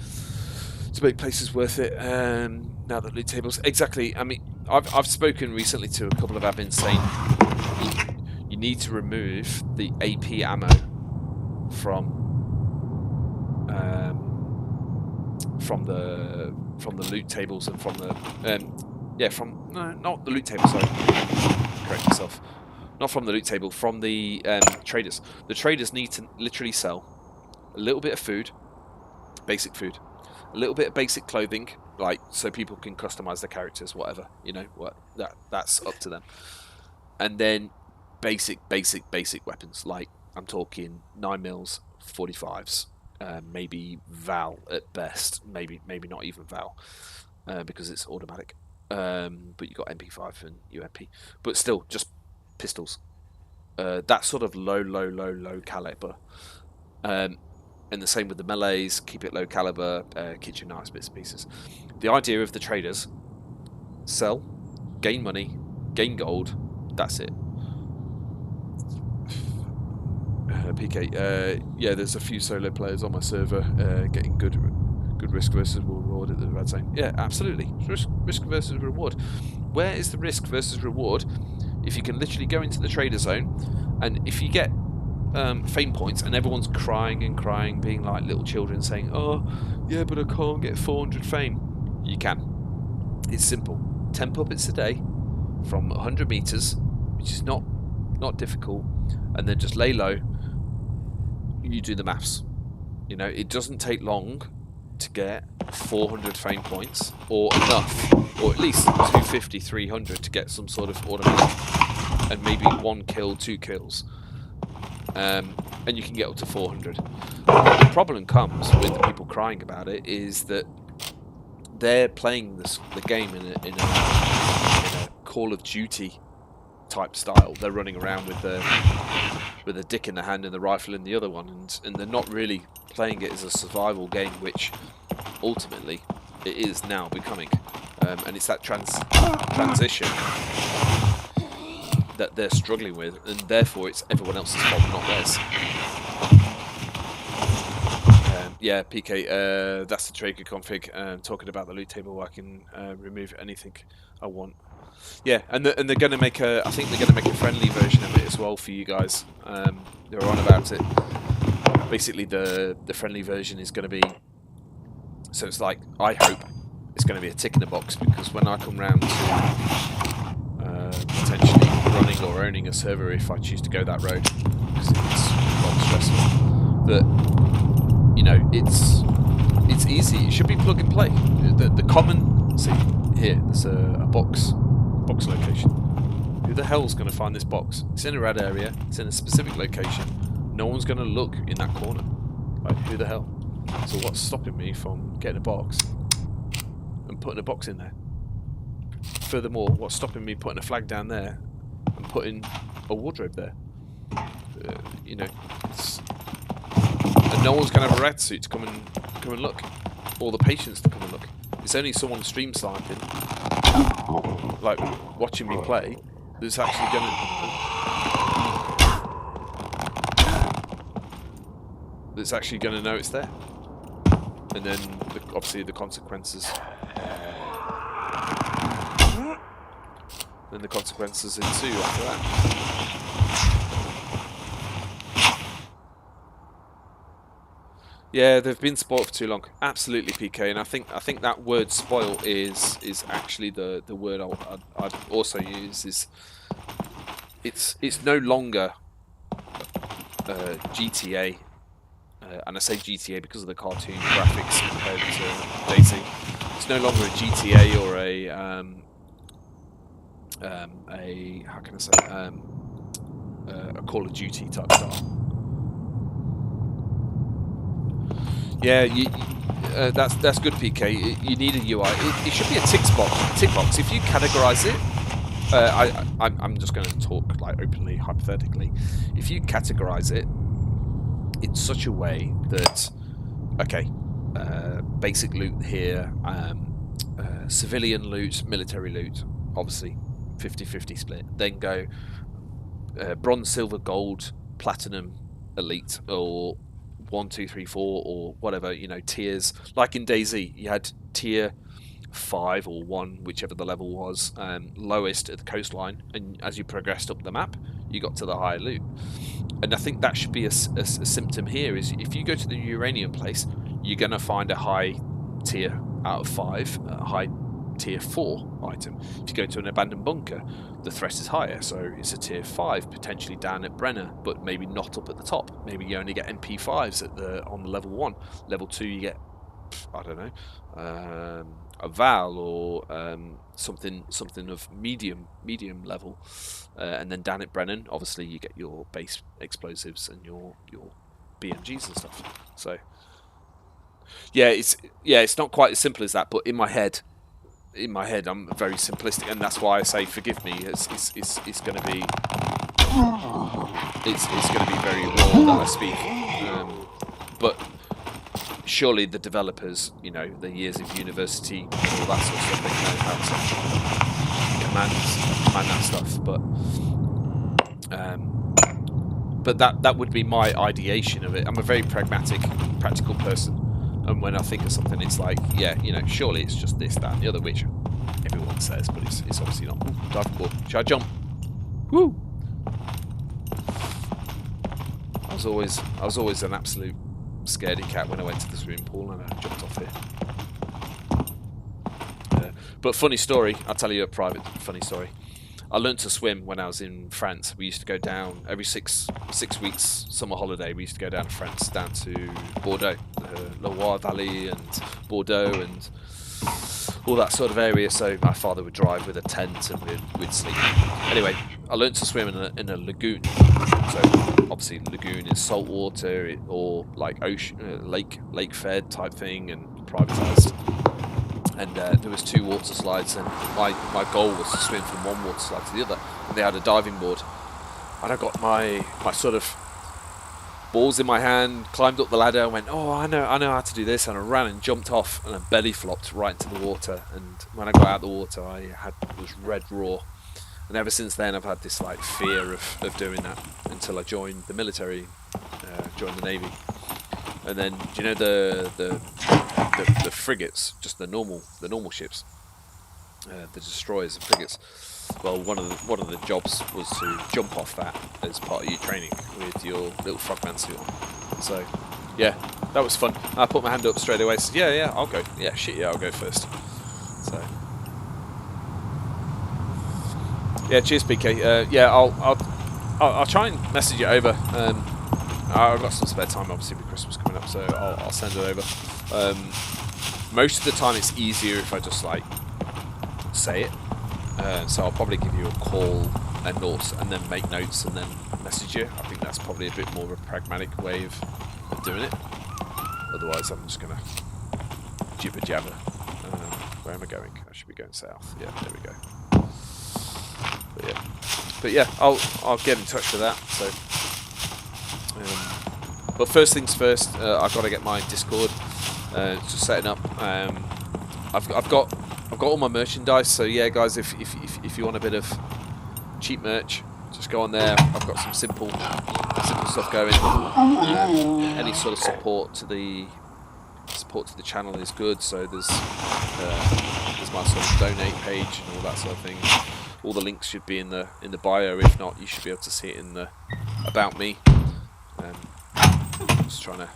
Speaker 1: to make places worth it. Now that loot tables, exactly. I mean, I've spoken recently to a couple of admins saying you need to remove the AP ammo from the loot tables and from the not the loot table, sorry, correct myself, not from the loot table, from the traders. The traders need to literally sell a little bit of food, basic food, a little bit of basic clothing, like so people can customize their characters, whatever, you know, what that's up to them, and then basic weapons, like I'm talking 9mm, 45s. Maybe Val at best, maybe not even Val, because it's automatic. But you got MP5 and UMP, but still just pistols. That sort of low caliber. And the same with the melees. Keep it low caliber. Kitchen knives, bits and pieces. The idea of the traders: sell, gain money, gain gold. That's it. PK, yeah, there's a few solo players on my server getting good risk versus reward at the red zone. Yeah, absolutely. Risk versus reward. Where is the risk versus reward if you can literally go into the trader zone, and if you get fame points and everyone's crying and crying, being like little children saying, oh, yeah, but I can't get 400 fame. You can. It's simple. 10 puppets a day from 100 meters, which is not difficult, and then just lay low. You do the maths. You know, it doesn't take long to get 400 fame points, or enough, or at least 250, 300 to get some sort of automatic, and maybe 1 kill, 2 kills. And you can get up to 400. The problem comes with the people crying about it is that they're playing the game in a Call of Duty type style. They're running around with a dick in the hand and the rifle in the other one, and they're not really playing it as a survival game, which ultimately it is now becoming. And it's that transition that they're struggling with, and therefore it's everyone else's fault, not theirs. Yeah, PK, that's the Traeger config. Talking about the loot table where I can remove anything I want. Yeah, and they're going to make I think they're going to make a friendly version of it as well for you guys. They're on about it. Basically, the friendly version is going to be, so it's like, I hope it's going to be a tick in the box, because when I come round to potentially running or owning a server, if I choose to go that road, because it's quite stressful, that, you know, it's easy. It should be plug and play. The common, see here, there's a box location. Who the hell's going to find this box? It's in a red area. It's in a specific location. No one's going to look in that corner. Like, who the hell? So what's stopping me from getting a box and putting a box in there? Furthermore, what's stopping me putting a flag down there and putting a wardrobe there? You know, and no one's going to have a red suit to come and look, or the patience to come and look. It's only someone stream sniping, like watching me play, that's actually going to know it's there. And then obviously the consequences. Then the consequences ensue after that. Yeah, they've been spoiled for too long. Absolutely, PK, and I think that word "spoil" is actually the word I'd also use. Is it's no longer GTA, and I say GTA because of the cartoon graphics compared to DayZ. It's no longer a GTA or a how can I say a Call of Duty type style. Yeah, that's good, PK. You need a UI. It should be a tick box. If you categorize it, I'm just going to talk like openly, hypothetically. If you categorize it in such a way that, okay, basic loot here, civilian loot, military loot, obviously 50-50 split. Then go bronze, silver, gold, platinum, elite, or 1, 2, 3, 4, or whatever, you know, tiers. Like in DayZ, you had tier 5 or 1, whichever the level was, lowest at the coastline, and as you progressed up the map, you got to the higher loot. And I think that should be a symptom here, is if you go to the uranium place, you're going to find a high tier out of 5, a high tier 4 item. If you go to an abandoned bunker, the threat is higher, so it's a tier 5 potentially down at Brenner, but maybe not up at the top. Maybe you only get MP5s on the level 1. Level 2 you get, I don't know, a Val or something of medium level, and then down at Brennan, obviously you get your base explosives and your BMGs and stuff. So yeah, it's not quite as simple as that, but in my head I'm very simplistic, and that's why I say forgive me. It's going to be very raw that I speak, but surely the developers, you know, the years of university and all that sort of stuff, they know how to command that stuff. But that would be my ideation of it. I'm a very pragmatic, practical person, and when I think of something, it's like, yeah, you know, surely it's just this, that, and the other, which everyone says, but it's obviously not. Diving board. Should I jump? Woo! I was always an absolute scaredy cat when I went to the swimming pool and I jumped off here. But funny story, I'll tell you a private funny story. I learned to swim when I was in France. We used to go down every six weeks summer holiday. We used to go down to France, down to Bordeaux, the Loire Valley and Bordeaux and all that sort of area. So my father would drive with a tent and we'd sleep. Anyway, I learned to swim in a lagoon. So obviously lagoon is salt water or like ocean, lake fed type thing and privatized. And there was 2 water slides, and my goal was to swim from one water slide to the other. And they had a diving board, and I got my sort of balls in my hand, climbed up the ladder, and went, oh, I know how to do this, and I ran and jumped off, and I belly flopped right into the water. And when I got out of the water, I was red raw. And ever since then, I've had this like fear of doing that until I joined the military, joined the Navy. And then, do you know the frigates, just the normal ships, the destroyers and frigates? Well, one of the jobs was to jump off that as part of your training with your little frogman suit on. So, yeah, that was fun. I put my hand up straight away. Said, yeah, I'll go. Yeah, shit, yeah, I'll go first. So, yeah, cheers, PK. Yeah, I'll try and message it over. I've got some spare time, obviously, with Christmas coming up, so I'll send it over. Most of the time, it's easier if I just like say it. So I'll probably give you a call and then make notes and then message you. I think that's probably a bit more of a pragmatic way of doing it. Otherwise, I'm just gonna jibber jabber. Where am I going? I should be going south. Yeah, there we go. But yeah, I'll get in touch with that. So. But first things first, I've got to get my Discord just setting up. I've got all my merchandise, so yeah, guys, if you want a bit of cheap merch, just go on there. I've got some simple stuff going. Any sort of support to the channel is good. So there's my sort of donate page and all that sort of thing. All the links should be in the bio. If not, you should be able to see it in the about me. Just trying to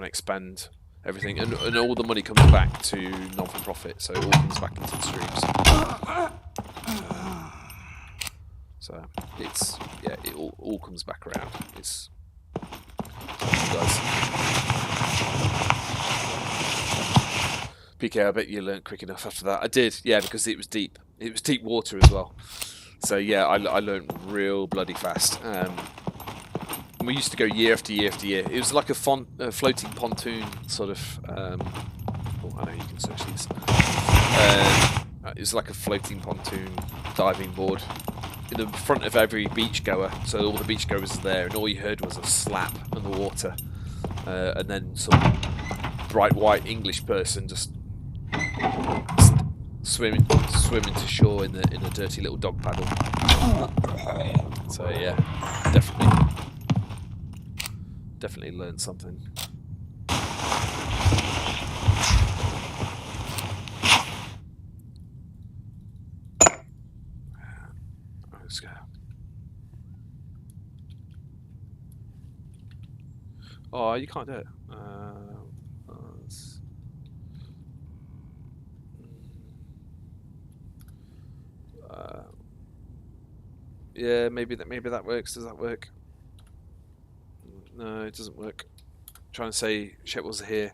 Speaker 1: expand everything, and all the money comes back to non-for-profit, so it all comes back into the streams. So it's it all comes back around. It's guys. PK, I bet you learned quick enough after that. I did, yeah, because it was deep. It was deep water as well. So yeah, I learned real bloody fast. We used to go year after year after year. It was like a floating pontoon sort of. Oh, I know you can search these. It was like a floating pontoon diving board in the front of every beachgoer. So all the beachgoers are there, and all you heard was a slap in the water, and then some bright white English person just swimming to shore in a dirty little dog paddle. So yeah, definitely learned something. Let's go. Oh, you can't do it. Yeah, maybe that works. Does that work? No, it doesn't work. I'm trying to say Shepwells are here.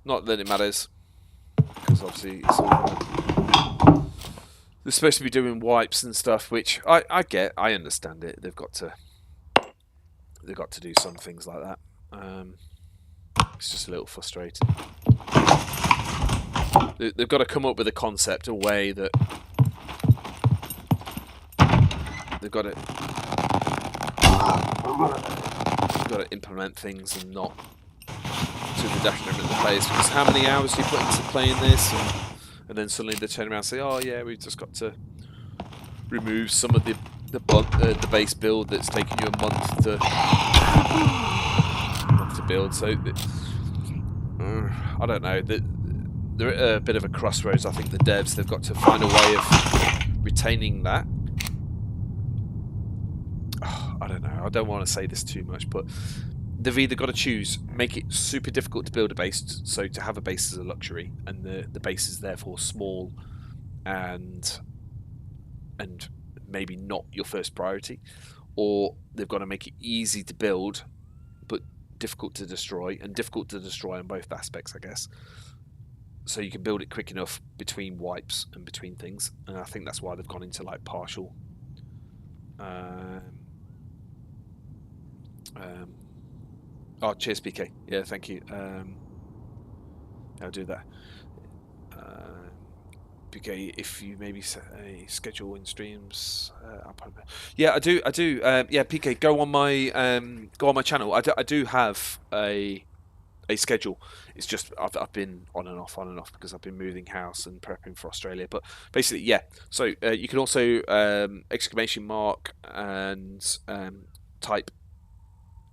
Speaker 1: Not that it matters, because obviously it's all, they're supposed to be doing wipes and stuff, which I get. I understand it. They've got to do some things like that. It's just a little frustrating. They've got to come up with a concept, a way that they've got to implement things and not to the detriment of the players. Because how many hours do you put into playing this, and then suddenly they turn around and say, "Oh yeah, we've just got to remove some of the base build that's taken you a month to build." So I don't know. They're at a bit of a crossroads. I think the devs, they've got to find a way of retaining that. I don't know. I don't want to say this too much, but they've either got to choose, make it super difficult to build a base, so to have a base is a luxury, and the base is therefore small and maybe not your first priority, or they've got to make it easy to build but difficult to destroy, and difficult to destroy on both aspects, I guess. So you can build it quick enough between wipes and between things, and I think that's why they've gone into like partial. Oh, cheers, PK. Yeah, thank you. I'll do that. PK, if you maybe set a schedule in streams, yeah, I do. Yeah, PK, go on my channel. I do have a schedule. It's just I've been on and off because I've been moving house and prepping for Australia. But basically, yeah. So you can also exclamation mark and type.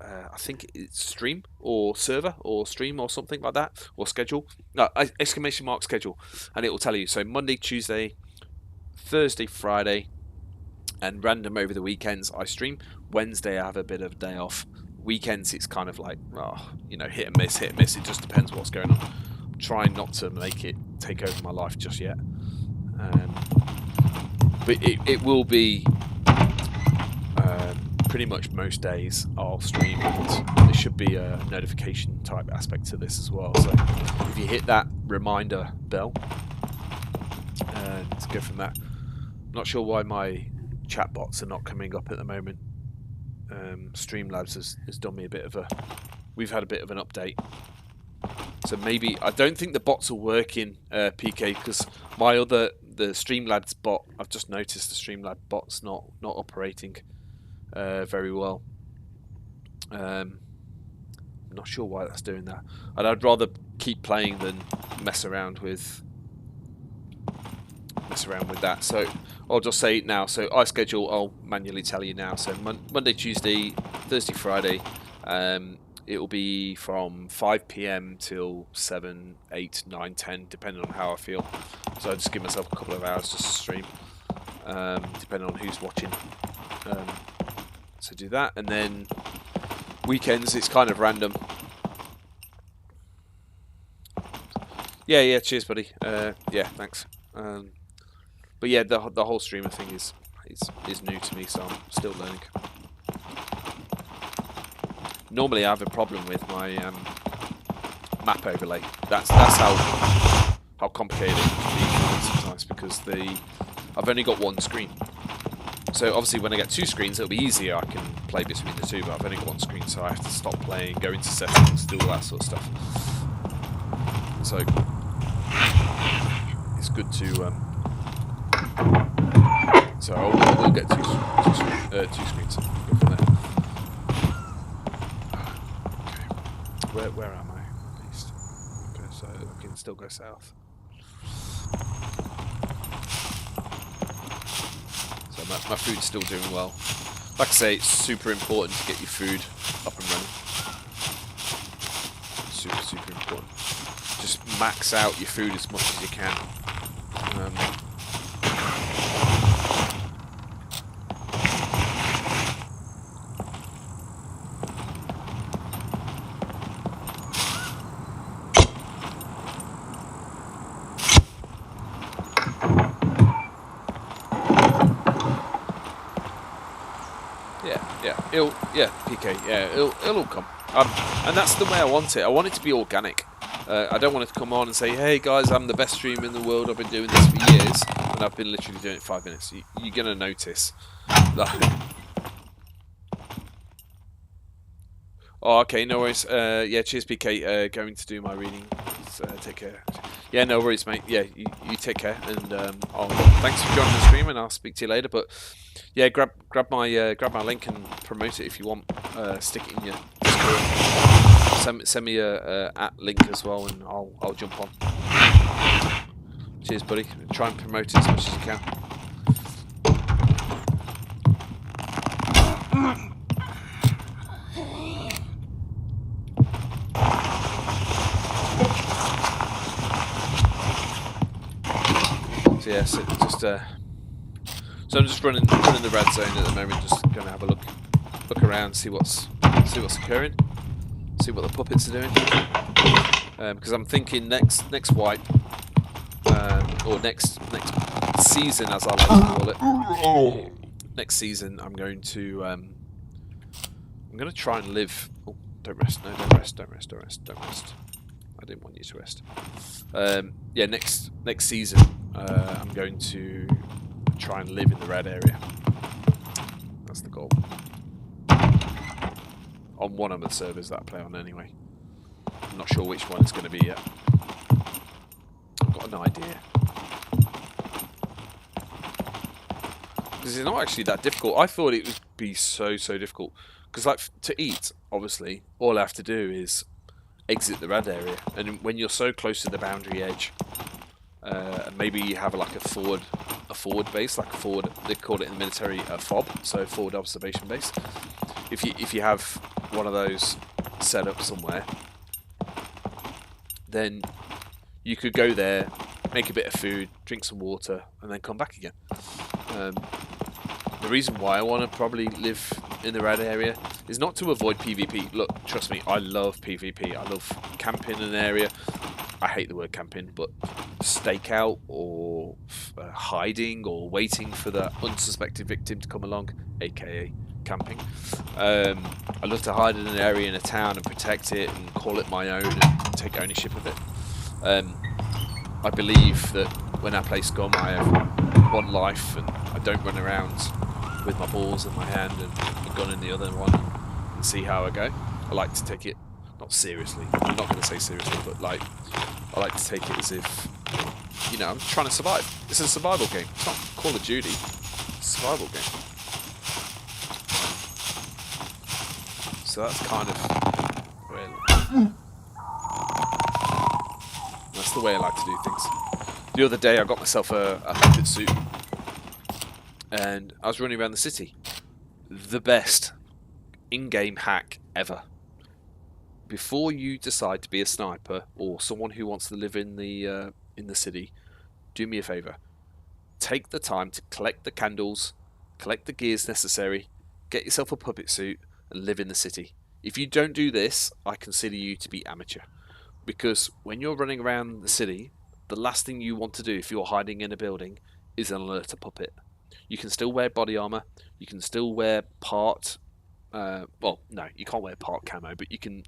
Speaker 1: I think it's stream or server or stream or something like that, or schedule. No, exclamation mark schedule, and it will tell you. So Monday, Tuesday, Thursday, Friday, and random over the weekends I stream. Wednesday I have a bit of a day off. Weekends it's kind of like, hit and miss, hit and miss. It just depends what's going on. I'm trying not to make it take over my life just yet. But it will be pretty much most days I'll stream, and there should be a notification type aspect to this as well. So if you hit that reminder bell and go from that. I'm not sure why my chat bots are not coming up at the moment. Streamlabs has done me a bit of a... We've had a bit of an update. So maybe... I don't think the bots are working, PK, because the Streamlabs bot... I've just noticed the Streamlabs bot's not operating very well. I'm not sure why that's doing that. And I'd rather keep playing than mess around with that. So I'll just say it now. So I schedule, I'll manually tell you now. So Monday, Tuesday, Thursday, Friday, it will be from 5 PM till 7, 8, 9, 10, depending on how I feel. So I just give myself a couple of hours just to stream, depending on who's watching. So do that, and then weekends it's kind of random. Yeah, cheers, buddy. Yeah, thanks. But yeah, the whole streamer thing is new to me, so I'm still learning. Normally, I have a problem with my map overlay. That's how complicated it can be sometimes, because I've only got one screen. So obviously when I get two screens it'll be easier, I can play between the two, but I've only got one screen, so I have to stop playing, go into settings, do all that sort of stuff. So it's good to so we'll get two screens. Go from there. Okay. Where am I at least? Okay, so I can still go south. My food's still doing well. Like I say, it's super important to get your food up and running. Super important. Just max out your food as much as you can. PK, yeah, it'll all come. And that's the way I want it. I want it to be organic. I don't want it to come on and say, hey guys, I'm the best streamer in the world, I've been doing this for years, and I've been literally doing it 5 minutes. You're going to notice. Oh, okay, no worries. Yeah, cheers, PK. Going to do my reading. Take care. Yeah, no worries, mate. Yeah, you take care, and thanks for joining the stream, and I'll speak to you later. But yeah, grab my link and promote it if you want. Stick it in your Discord. Send me a @link as well, and I'll jump on. Cheers, buddy. Try and promote it as much as you can. So yeah, so I'm just running the red zone at the moment, just going to have a look around, see what's occurring. See what the puppets are doing. Because I'm thinking next wipe, or next season, as I like to call it. Next season, I'm going to try and live. Oh, don't rest! No, don't rest! Don't rest! Don't rest! Don't rest! I didn't want you to rest. Yeah, next season, I'm going to try and live in the red area. That's the goal. On one of the servers that I play on, anyway. I'm not sure which one it's going to be yet. I've got an idea. Because it's not actually that difficult. I thought it would be so difficult. Because like to eat, obviously, all I have to do is exit the red area. And when you're so close to the boundary edge, maybe you have like a forward base, like a forward. They call it in the military a FOB, so forward observation base. If you have one of those set up somewhere, then you could go there, make a bit of food, drink some water, and then come back again. The reason why I want to probably live in the red area is not to avoid PvP. Look, trust me, I love PvP. I love camping in an area. I hate the word camping, but stakeout or hiding or waiting for the unsuspected victim to come along, aka camping. I love to hide in an area in a town and protect it and call it my own and take ownership of it. I believe that when I play Scum, I have one life and I don't run around with my balls in my hand and a gun in the other one and see how I go. I like to take it, not seriously, I'm not going to say seriously, but like, I like to take it as if, you know, I'm trying to survive. It's a survival game. It's not Call of Duty. It's a survival game. So that's kind of that's the way I like to do things. The other day I got myself a puppet suit and I was running around the city. The best in-game hack ever. Before you decide to be a sniper or someone who wants to live in the city, do me a favour. Take the time to collect the candles, collect the gears necessary, get yourself a puppet suit, and live in the city. If you don't do this, I consider you to be amateur. Because when you're running around the city, the last thing you want to do if you're hiding in a building is alert a puppet. You can still wear body armour, you can still wear part... well, no, you can't wear part camo, but you can.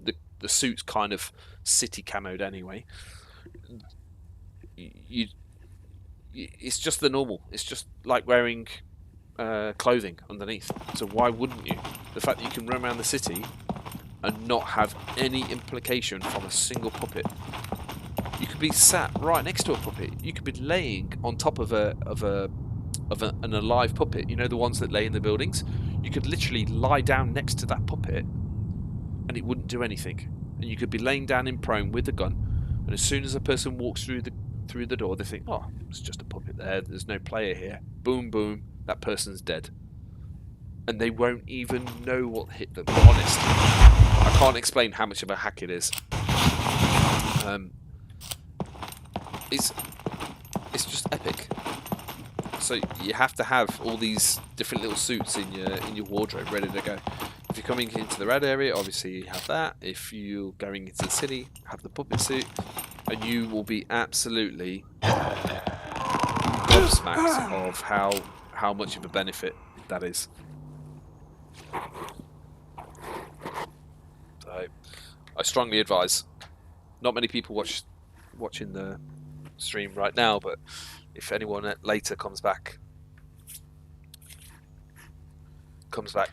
Speaker 1: The suit's kind of city camoed anyway. It's just the normal. It's just like wearing clothing underneath. So why wouldn't you? The fact that you can run around the city and not have any implication from a single puppet. You could be sat right next to a puppet. You could be laying on top of an alive puppet. You know, the ones that lay in the buildings. You could literally lie down next to that puppet and it wouldn't do anything. And you could be laying down in prone with a gun, and as soon as a person walks through the door, they think, oh, it's just a puppet there, there's no player here. Boom, boom, that person's dead. And they won't even know what hit them. Honest. I can't explain how much of a hack it is. It's just epic. So you have to have all these different little suits in your wardrobe ready to go. If you're coming into the red area, obviously you have that. If you're going into the city, have the puppet suit, and you will be absolutely gobsmacked of how much of a benefit that is. So I strongly advise. Not many people watching the stream right now, but if anyone later comes back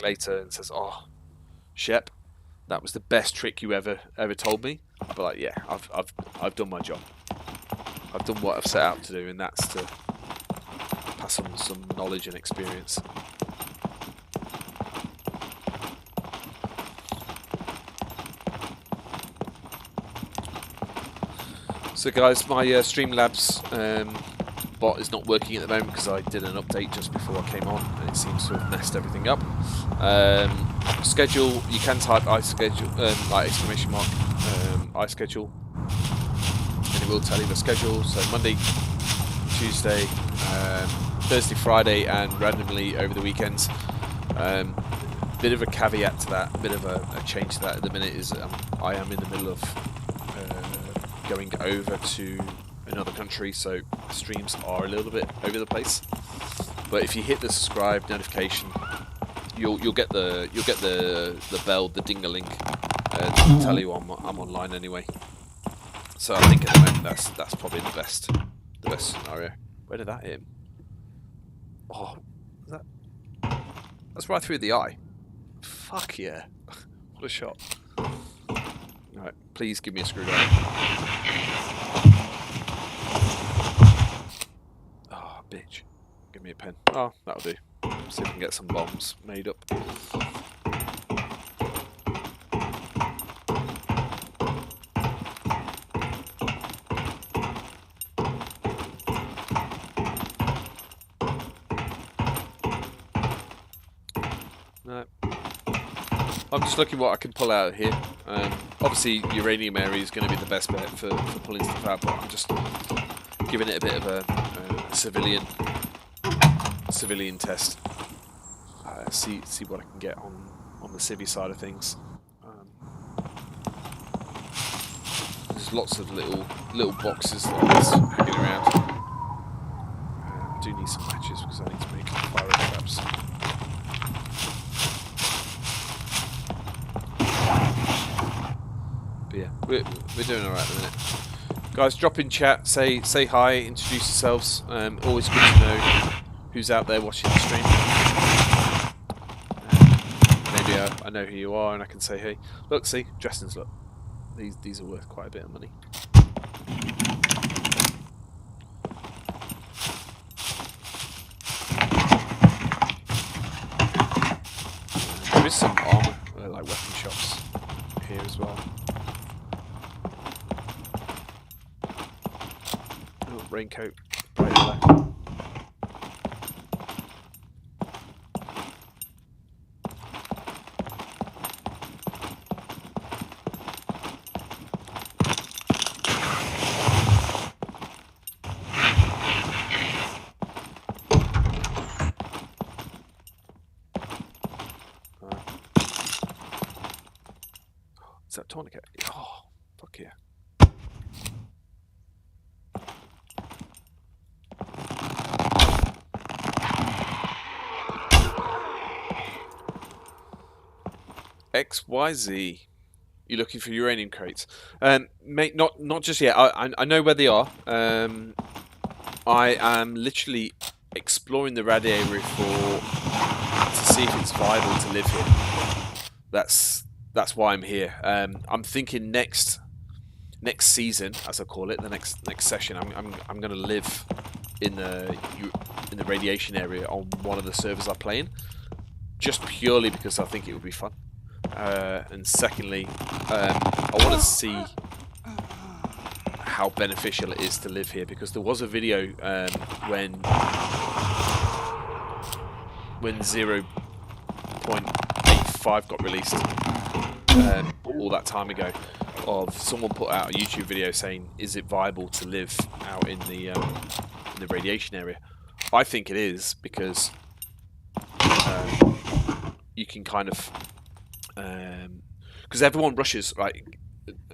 Speaker 1: later and says, "Oh, Shep, that was the best trick you ever told me," I'll be like, "Yeah, I've done my job. I've done what I've set out to do, and that's to pass on some knowledge and experience." So, guys, my Streamlabs bot is not working at the moment because I did an update just before I came on and it seems to have messed everything up. Schedule, you can type iSchedule, like exclamation mark, iSchedule, and it will tell you the schedule. So Monday, Tuesday, Thursday, Friday, and randomly over the weekends. bit of a caveat to that, a bit of a change to that at the minute is I am in the middle of going over to another country, so streams are a little bit over the place. But if you hit the subscribe notification, you'll get the bell, the ding-a-ling, to tell you I'm online anyway. So I think at the moment that's probably the best scenario. Where did that hit him? Oh, that's right through the eye. Fuck yeah! What a shot! All right, please give me a screwdriver. Oh, bitch! Give me a pen. Oh, that'll do. See if we can get some bombs made up. No. I'm just looking what I can pull out here. Obviously, uranium area is going to be the best bet for pulling stuff out, but I'm just giving it a bit of a civilian test. See what I can get on the civvy side of things. There's lots of little boxes like this hanging around. I do need some matches because I need to make fire traps. But yeah, we're doing alright at the minute. Guys, drop in chat, say hi, introduce yourselves. Always good to know who's out there watching the stream. Maybe I know who you are and I can say hey. Look, see, Justin's look. These are worth quite a bit of money. There is some armor, like weapon shops here as well. Oh, raincoat right there. Is that tourniquet? Oh, fuck yeah. XYZ. You're looking for uranium crates. Mate, not just yet. I know where they are. I am literally exploring the rad area to see if it's viable to live here. That's why I'm here. I'm thinking next season, as I call it, the next session, I'm going to live in the radiation area on one of the servers I play in, just purely because I think it would be fun. And secondly, I want to see how beneficial it is to live here, because there was a video when 0.85 got released all that time ago, of someone put out a YouTube video saying, is it viable to live out in the radiation area? I think it is, because you can kind of because everyone rushes, right?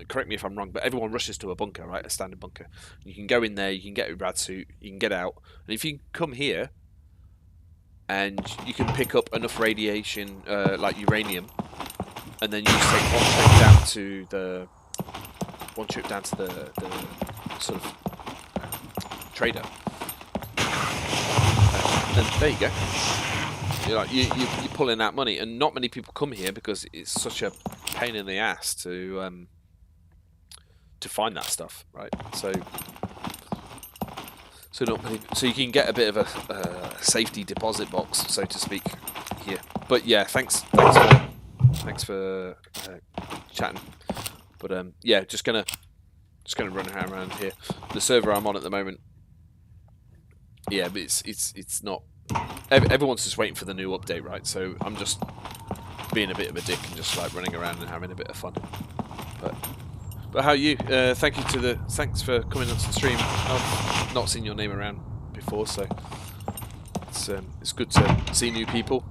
Speaker 1: Correct me if I'm wrong, but everyone rushes to a bunker, right? A standard bunker. You can go in there, you can get a rad suit, you can get out, and if you come here and you can pick up enough radiation, like uranium, and then you just take one trip down to the sort of trader. And there you go. You're pulling out money, and not many people come here because it's such a pain in the ass to find that stuff, right? So not many. So you can get a bit of a safety deposit box, so to speak, here. But yeah, thanks for chatting. But yeah, just gonna run around here. The server I'm on at the moment, yeah, but it's not. Everyone's just waiting for the new update, right? So I'm just being a bit of a dick and just like running around and having a bit of fun. But how are you? Thanks for coming onto the stream. I've not seen your name around before, so it's good to see new people.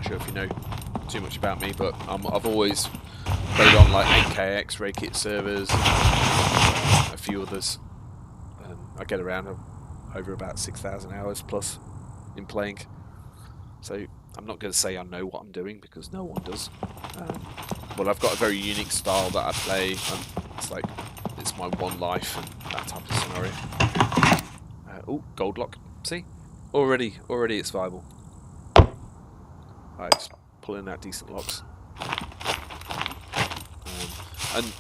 Speaker 1: sure if you know too much about me, but I've always played on like 8KX, Rakit servers, a few others. I get around over about 6,000 hours plus in playing. So I'm not going to say I know what I'm doing, because no one does. But I've got a very unique style that I play. It's like, it's my one life and that type of scenario. Oh, gold lock. See? Already it's viable. Alright, just pulling out decent locks. And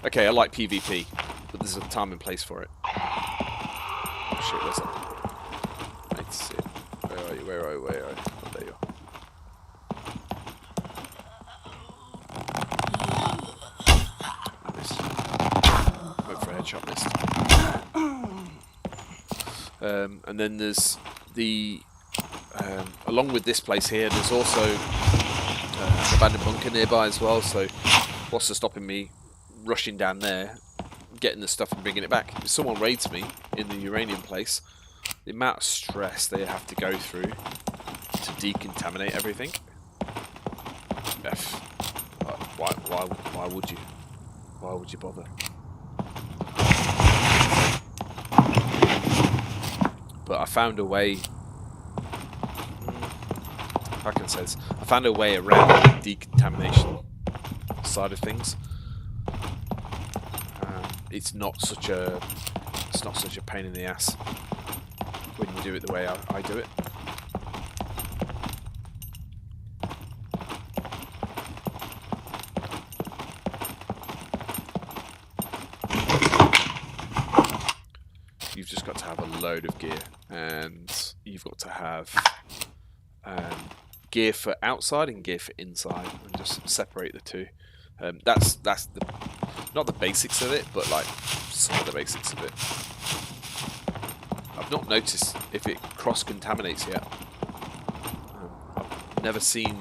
Speaker 1: okay, I like PvP, but there's a time and place for it. Oh shit, where's that? I need to see it. Where are you? Where are you? Where are you? Oh, there you are. I missed. Went for a headshot, missed. And then there's the along with this place here, there's also an abandoned bunker nearby as well. So what's stopping me rushing down there, getting the stuff and bringing it back? If someone raids me in the uranium place, the amount of stress they have to go through to decontaminate everything. Why would you? Why would you bother? But I found a way. How can I say this? I found a way around the decontamination side of things. It's not such a pain in the ass when you do it the way I do it. You've just got to have a load of gear, and you've got to have gear for outside and gear for inside, and just separate the two. That's not the basics of it, but like some of the basics of it. I've not noticed if it cross-contaminates yet. I've never seen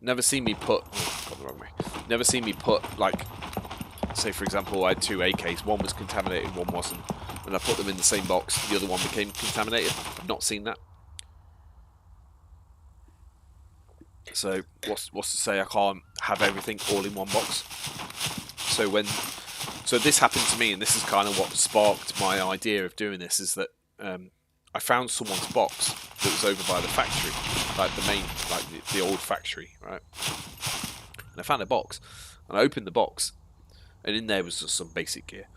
Speaker 1: me put. Oh, got the wrong way. Never seen me put, like, say for example, I had two AKs. One was contaminated, one wasn't. When I put them in the same box, the other one became contaminated. I've not seen that. So what's to say I can't have everything all in one box? So this happened to me, and this is kind of what sparked my idea of doing this, is that I found someone's box that was over by the factory, like the main, like the old factory, right? And I found a box, and I opened the box, and in there was just some basic gear.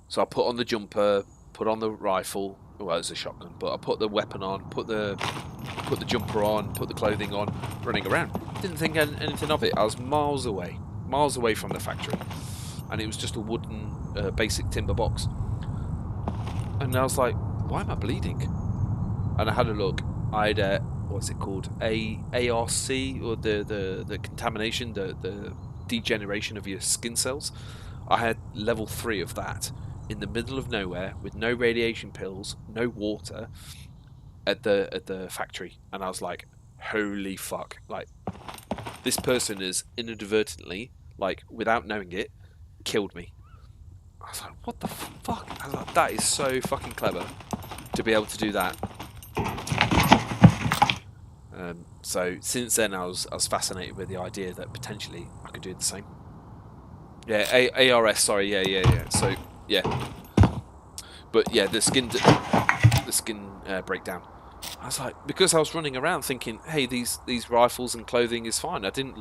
Speaker 1: So I put on the jumper, put on the rifle. Well, it's a shotgun, but I put the weapon on, put the jumper on, put the clothing on, running around. Didn't think anything of it. I was miles away from the factory, and it was just a wooden, basic timber box. And I was like, why am I bleeding? And I had a look. I had what's it called? ARC, or the contamination, the degeneration of your skin cells. I had level 3 of that in the middle of nowhere with no radiation pills, no water at the factory, and I was like, holy fuck! Like, this person is inadvertently, like without knowing it, killed me. I was like, what the fuck? I was like, that is so fucking clever to be able to do that. So since then, I was fascinated with the idea that potentially I could do the same. Yeah, ARS. Sorry, yeah. So yeah, but yeah, the skin breakdown. I was like, because I was running around thinking, hey, these rifles and clothing is fine. I didn't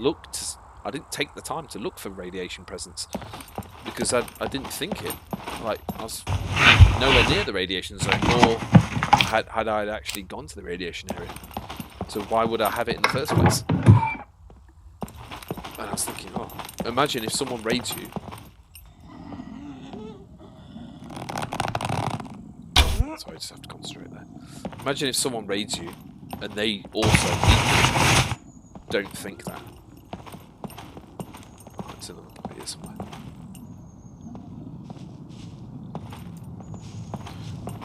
Speaker 1: take the time to look for radiation presence, because I didn't think it. Like, I was nowhere near the radiation zone, nor had I actually gone to the radiation area. So why would I have it in the first place? And I was thinking, oh, imagine if someone raids you. Sorry, I just have to concentrate there. Imagine if someone raids you and they also don't think that. Oh, it's another point here somewhere.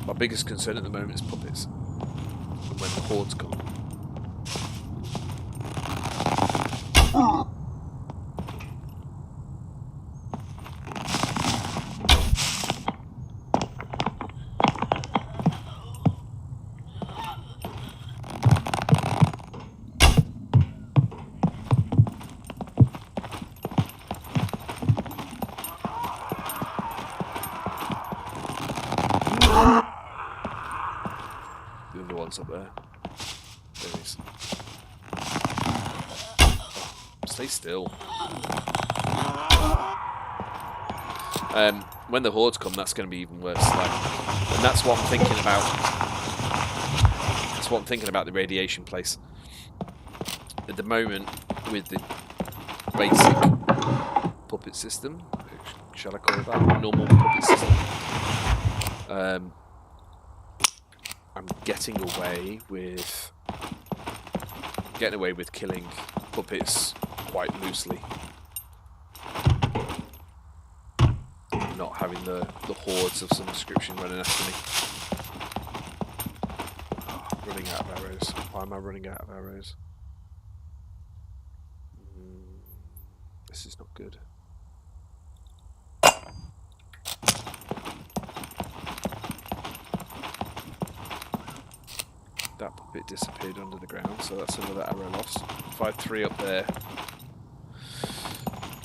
Speaker 1: My biggest concern at the moment is puppets. And when the hordes come. one's up there. There he is. Stay still. When the hordes come, that's going to be even worse. And that's what I'm thinking about. That's what I'm thinking about the radiation place. At the moment, with the basic puppet system, shall I call it that? Normal puppet system. I'm getting away with killing puppets quite loosely. Not having the hordes of some description running after me. Oh, running out of arrows. Why am I running out of arrows? This is not good. That puppet disappeared under the ground, so that's another arrow lost. If I had 3 up there.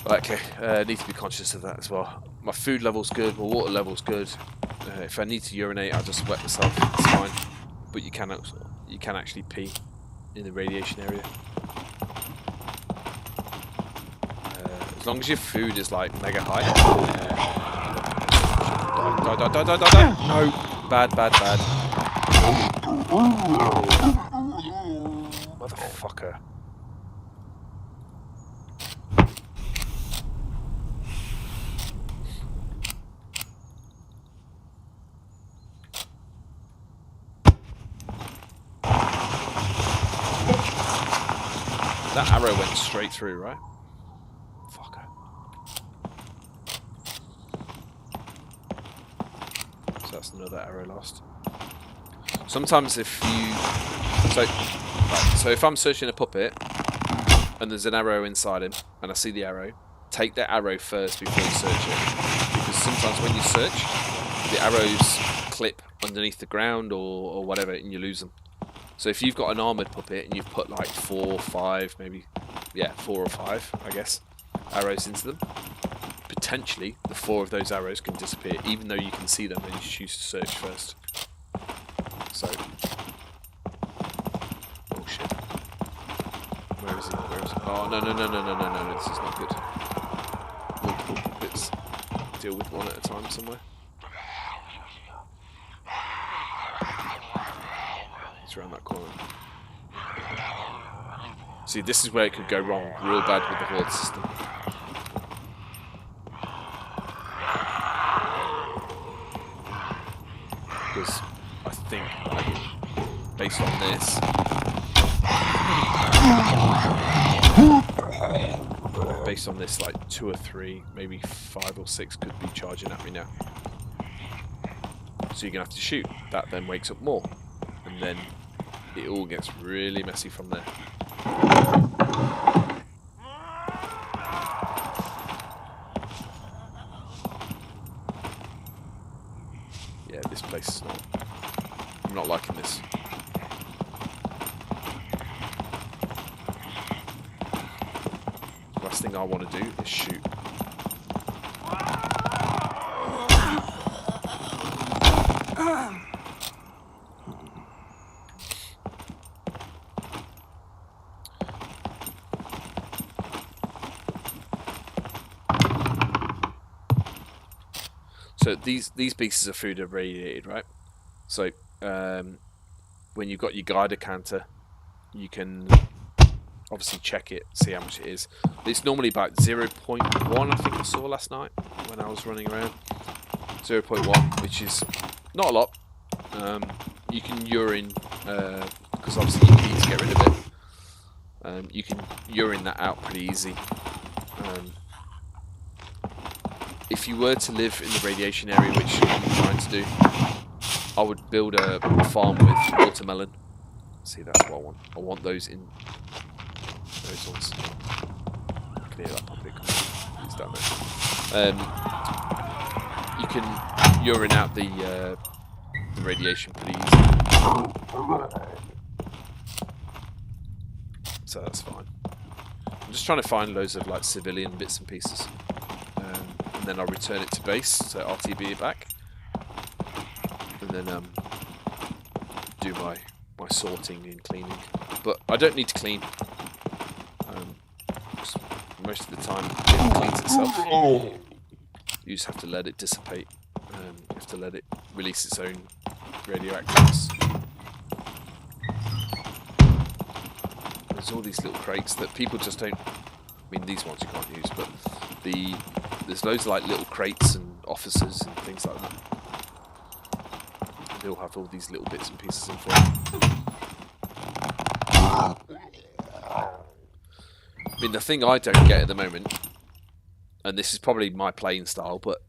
Speaker 1: Okay, need to be conscious of that as well. My food level's good, my water level's good. If I need to urinate, I'll just wet myself, it's fine. But you can actually pee in the radiation area. As long as your food is like mega high. Die. No, bad. Motherfucker. That arrow went straight through, right? Fucker. So that's another arrow lost. Sometimes if you... So if I'm searching a puppet, and there's an arrow inside him, and I see the arrow, take that arrow first before you search it. Because sometimes when you search, the arrows clip underneath the ground or whatever, and you lose them. So if you've got an armoured puppet and you've put like 4 or 5, maybe, yeah, 4 or 5, I guess, arrows into them, potentially the 4 of those arrows can disappear, even though you can see them and you choose to search first. So, oh shit. Where is he? Oh, no, this is not good. Multiple puppets. Deal with one at a time somewhere. Around that corner. See, this is where it could go wrong real bad with the horde system. Because I think, based on this, like 2 or 3, maybe 5 or 6 could be charging at me now. So you're gonna have to shoot. That then wakes up more, and then it all gets really messy from there. Yeah, this place is not... I'm not liking this. Last thing I want to do is shoot. So these pieces of food are radiated, right? So when you've got your guider counter, you can obviously check it, see how much it is. It's normally about 0.1, I think I saw last night when I was running around. 0.1, which is not a lot. You can urine, because obviously you need to get rid of it. You can urine that out pretty easy. If you were to live in the radiation area, which I'm trying to do, I would build a farm with watermelon. See, that's what I want. I want those in those ones. Clear that puppet. He's down there. You can urine out the radiation pretty easily. So that's fine. I'm just trying to find loads of like civilian bits and pieces. And then I'll return it to base, so RTB it back, and then do my my sorting and cleaning. But I don't need to clean. Most of the time it cleans itself. You just have to let it dissipate. You have to let it release its own radioactives. There's all these little crates that people just don't... I mean, these ones you can't use, but there's loads of like little crates and officers and things like that. They all have all these little bits and pieces in for them. I mean, the thing I don't get at the moment, and this is probably my playing style, but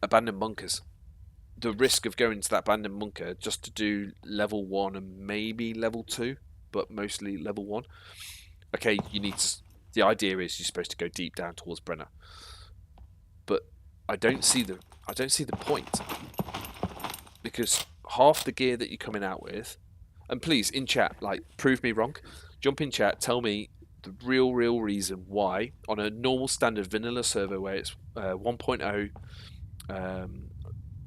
Speaker 1: abandoned bunkers. The risk of going to that abandoned bunker just to do level 1 and maybe level 2, but mostly level 1. Okay, you need to... The idea is you're supposed to go deep down towards Brenner, but I don't see the point, because half the gear that you're coming out with, and please in chat, like, prove me wrong. Jump in chat, tell me the real reason why on a normal standard vanilla server where it's 1.0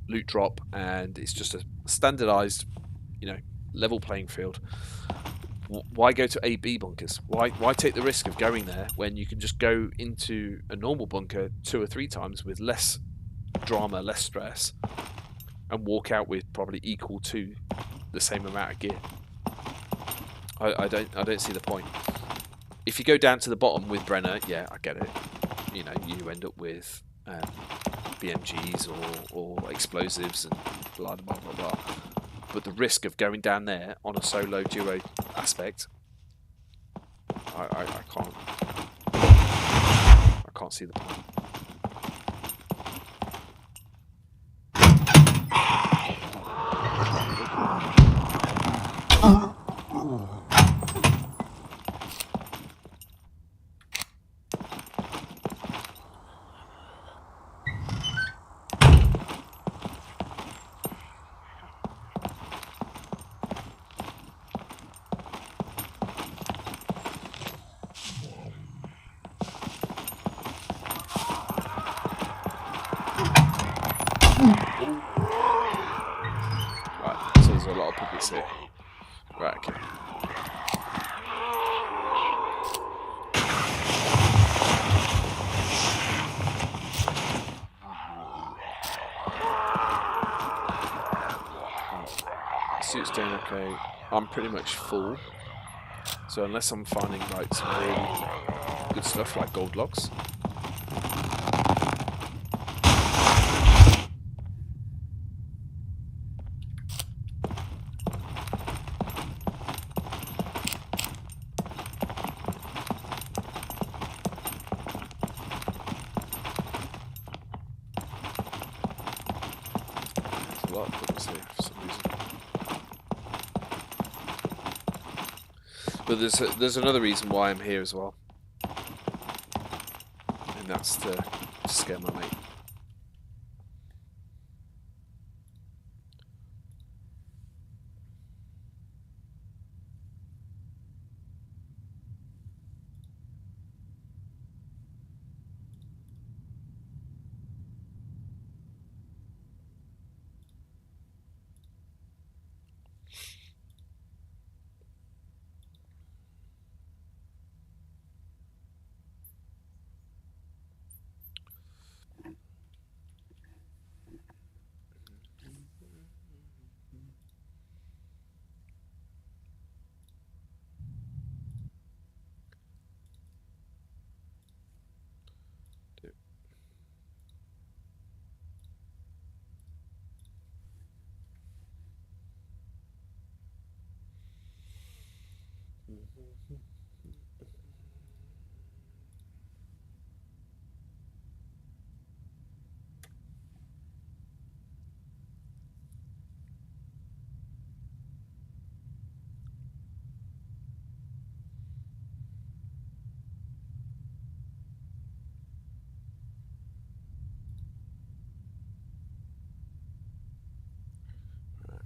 Speaker 1: loot drop and it's just a standardized, level playing field. Why go to AB bunkers? Why take the risk of going there when you can just go into a normal bunker 2 or 3 times with less drama, less stress, and walk out with probably equal to the same amount of gear? I don't see the point. If you go down to the bottom with Brenner, yeah, I get it. You end up with BMGs or explosives and blah blah blah blah. But the risk of going down there on a solo duo aspect, I can't see the point. Here. Right, okay. Suit's doing okay. I'm pretty much full. So unless I'm finding like some really good stuff like gold logs. But there's another reason why I'm here as well, and that's to scare my mate.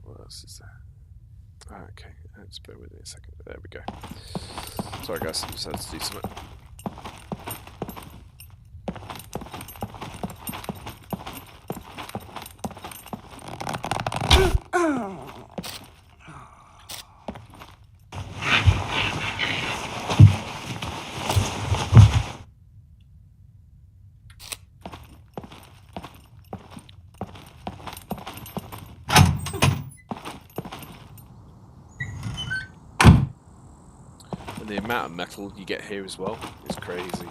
Speaker 1: What else is there? Okay, let's bear with me a second. There we go. Sorry guys, I just had to do something. the amount of metal you get here as well is crazy.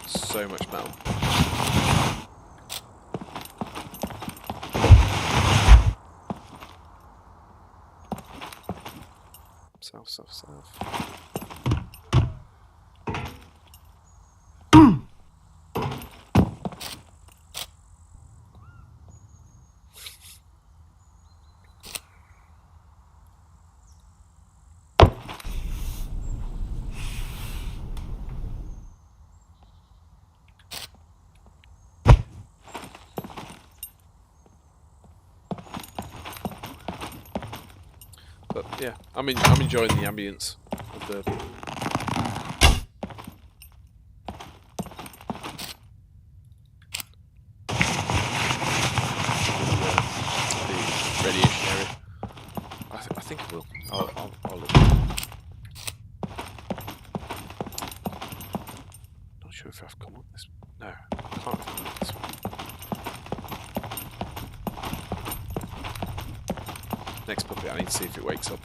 Speaker 1: So much metal. South, south, south. But yeah, I'm enjoying the ambience of the radiation area. I think I will. I'll look. Not sure if I've come on this. No, I can't come on this one. Next puppet, I need to see if it wakes up.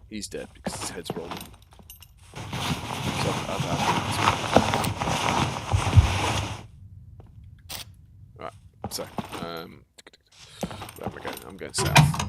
Speaker 1: He's dead because his head's rolling. So right, so where am I going? I'm going south.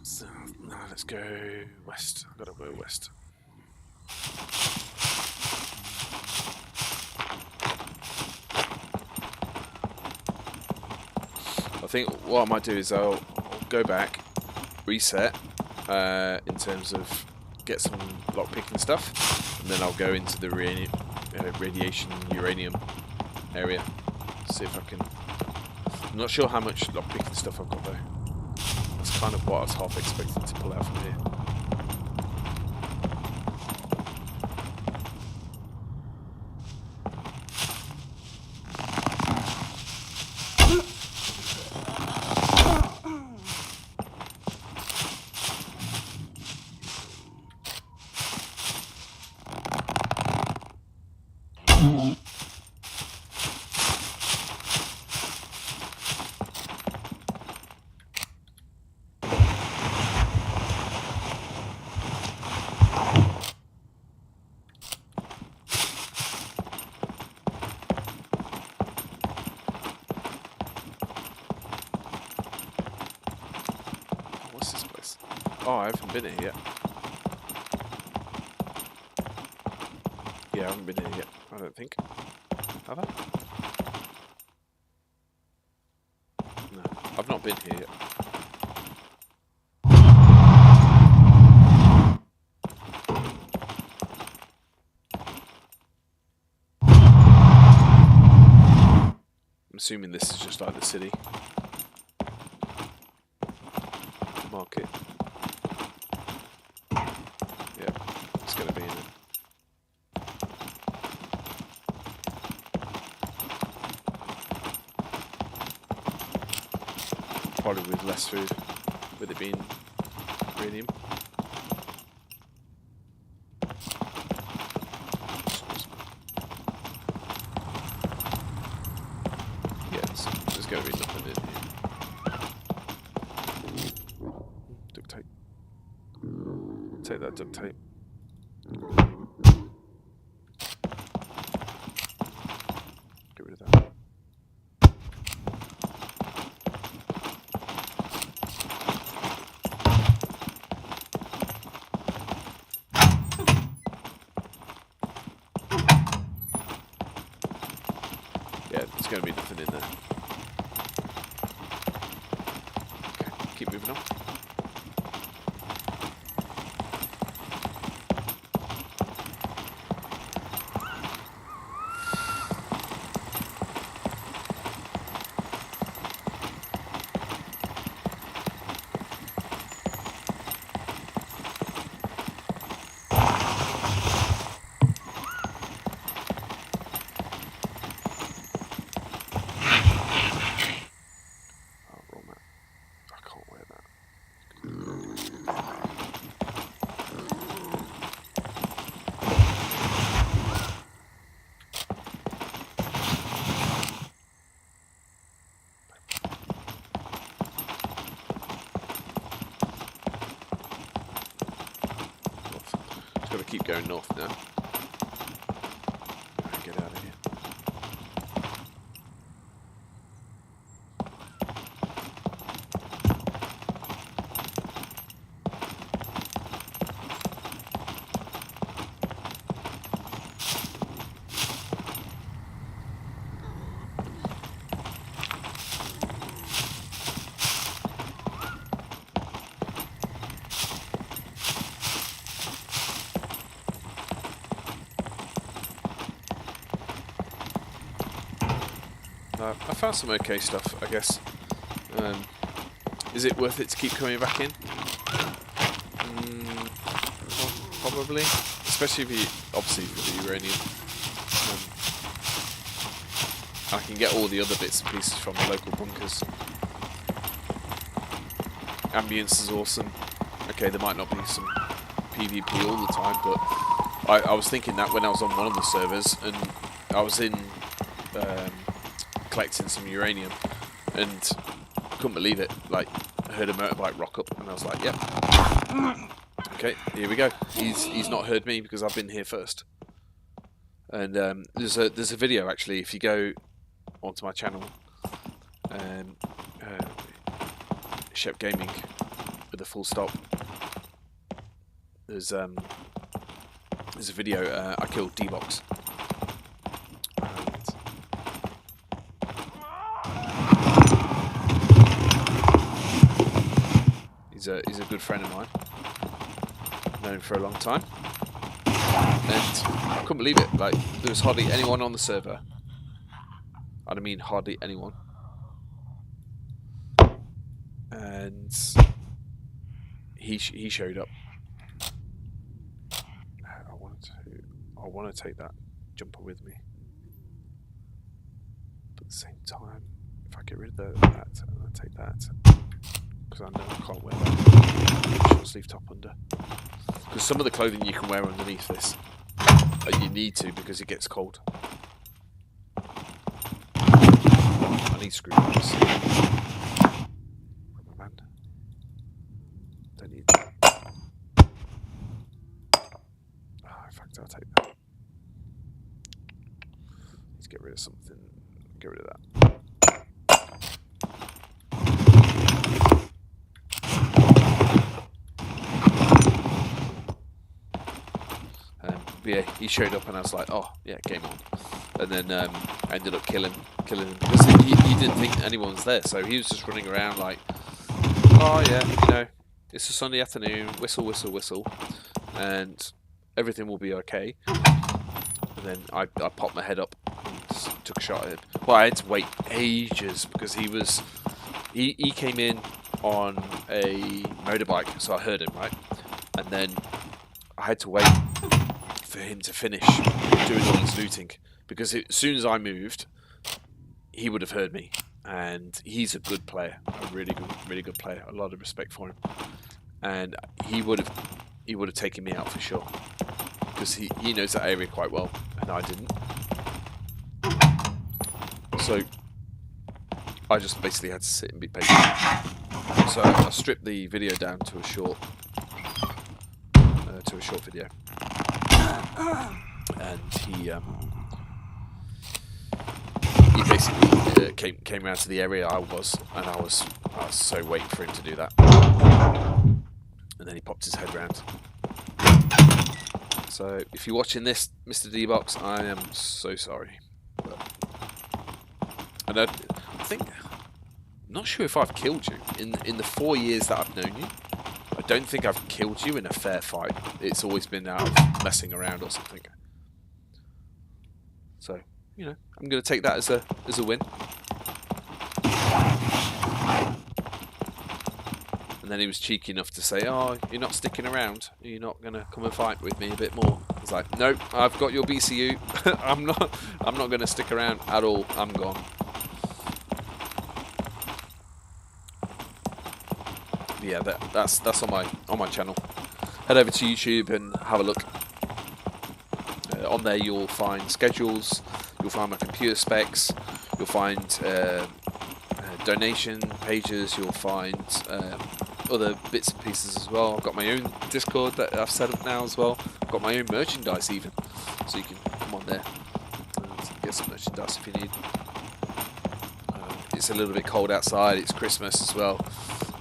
Speaker 1: So now let's go west. I've got to go west. I think what I might do is I'll go back, reset in terms of get some lockpicking stuff, and then I'll go into the radiation uranium area. See if I can. I'm not sure how much lockpicking stuff I've got though. That's kind of what I was half expecting to pull out from here. Oh, I haven't been here yet. Yeah, I haven't been here yet, I don't think. Have I? No, I've not been here yet. I'm assuming this is just like the city. Market. It's going to be in it. Probably with less food, with it being uranium. Yeah, there's going to be nothing in here. Duct tape. Take that duct tape. Get rid of that. Yeah, there's going to be nothing in there. Okay, keep moving on. I found some okay stuff, I guess. Is it worth it to keep coming back in? Probably, especially if you, obviously for the uranium. I can get all the other bits and pieces from the local bunkers. Ambience is awesome. Okay, there might not be some PvP all the time, but I was thinking that when I was on one of the servers and I was in collecting some uranium and I couldn't believe it. Like, I heard a motorbike rock up and I was like, yep. Okay, here we go. He's not heard me because I've been here first. And there's a video actually. If you go onto my channel, Shep Gaming with a full stop. There's a video. I killed D-Box. He's a good friend of mine. Known him for a long time, and I couldn't believe it. Like, there was hardly anyone on the server. I don't mean hardly anyone, and he showed up. I want to take that jumper with me, but at the same time, if I get rid of that, and I take that, because I know I can't wear that short sleeve top under. Because some of the clothing you can wear underneath this, you need to because it gets cold. I need screwdrivers. Rubber band. Don't need that. In fact, I'll take that. Let's get rid of something. Get rid of that. Yeah, he showed up and I was like, oh yeah, game on. And then I ended up killing him because he didn't think anyone was there, so he was just running around like, oh yeah, you know, it's a Sunday afternoon, whistle, whistle, whistle, and everything will be okay. And then I popped my head up and took a shot at him. Well, I had to wait ages because he came in on a motorbike, so I heard him, right? And then I had to wait for him to finish doing all his looting, because as soon as I moved, he would have heard me. And he's a good player, a really good player. A lot of respect for him, and he would have taken me out for sure, because he knows that area quite well, and I didn't. So I just basically had to sit and be patient. So I stripped the video down to a short video. And he basically came around to the area I was, and I was so waiting for him to do that, and then he popped his head round. So if you're watching this, Mr. D-Box, I am so sorry. And I think, I'm not sure if I've killed you in the 4 years that I've known you. I don't think I've killed you in a fair fight. It's always been out of messing around or something. So, you know, I'm going to take that as a win. And then he was cheeky enough to say, "Oh, you're not sticking around. You're not going to come and fight with me a bit more." I was like, "Nope, I've got your BCU. I'm not going to stick around at all. I'm gone." Yeah, that's on my channel. Head over to YouTube and have a look. On there you'll find schedules, you'll find my computer specs, you'll find donation pages, you'll find other bits and pieces as well. I've got my own Discord that I've set up now as well. I've got my own merchandise even, so you can come on there and get some merchandise if you need. It's a little bit cold outside, it's Christmas as well.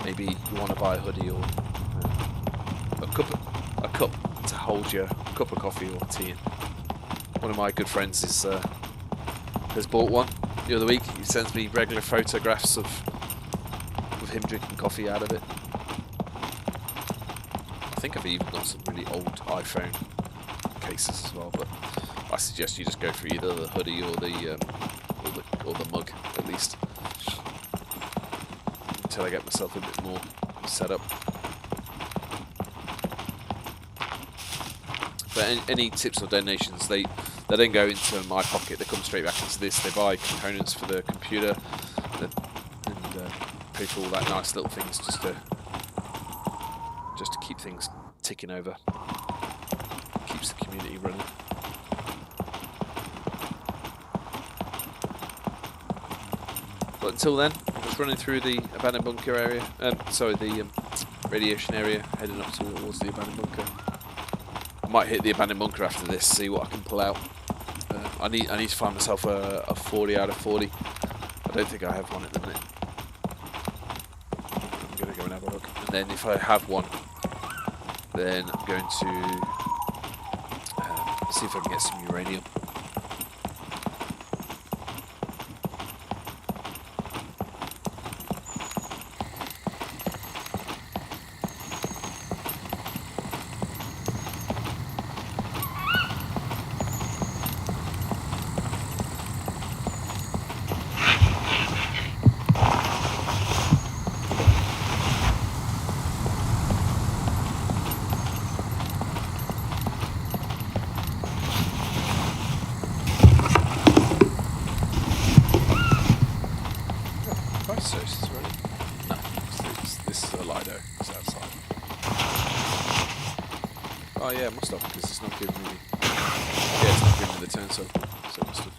Speaker 1: Maybe you want to buy a hoodie or a cup to hold your cup of coffee or tea in. One of my good friends has bought one the other week. He sends me regular photographs of him drinking coffee out of it. I think I've even got some really old iPhone cases as well, but I suggest you just go for either the hoodie or or the mug at least, until I get myself a bit more set up. But any tips or donations, they don't go into my pocket. They come straight back into this. They buy components for the computer and pay for all that nice little things just to keep things ticking over. Keeps the community running. But until then, I'm just running through the abandoned bunker area. The radiation area, heading up towards the abandoned bunker. I might hit the abandoned bunker after this, see what I can pull out. I need to find myself a 40 out of 40. I don't think I have one at the minute. I'm going to go and have a look. And then if I have one, then I'm going to see if I can get some uranium. Oh yeah, it must have, because it's not giving me. Yeah, it's not giving me the turn circle, so it must have.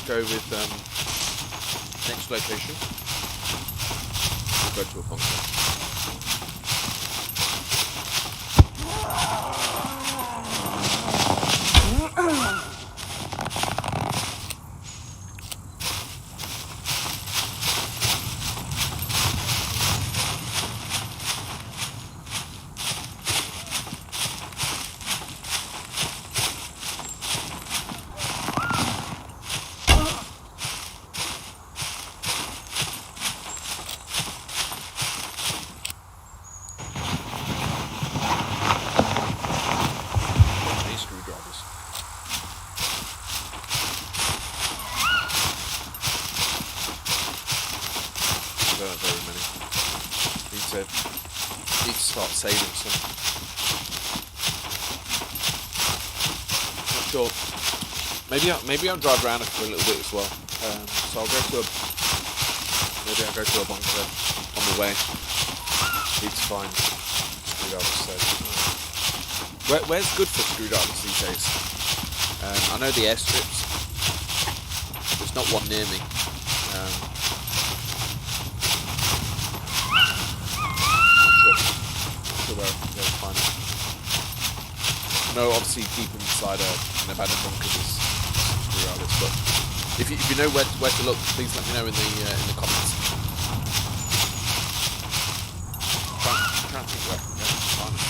Speaker 1: Go with next location. We'll go to a bunker. need to start saving some. Not sure. Maybe I'll drive around for a little bit as well. So I'll go to a bunker on the way. Need to find screwdrivers. So, where's good for screwdrivers these days? I know the airstrips. There's not one near me. Not sure where to find it. No, obviously deep inside an abandoned bunker there's screwdrivers, but if you know where to look, please let me know in the comments. Can't think where to find it.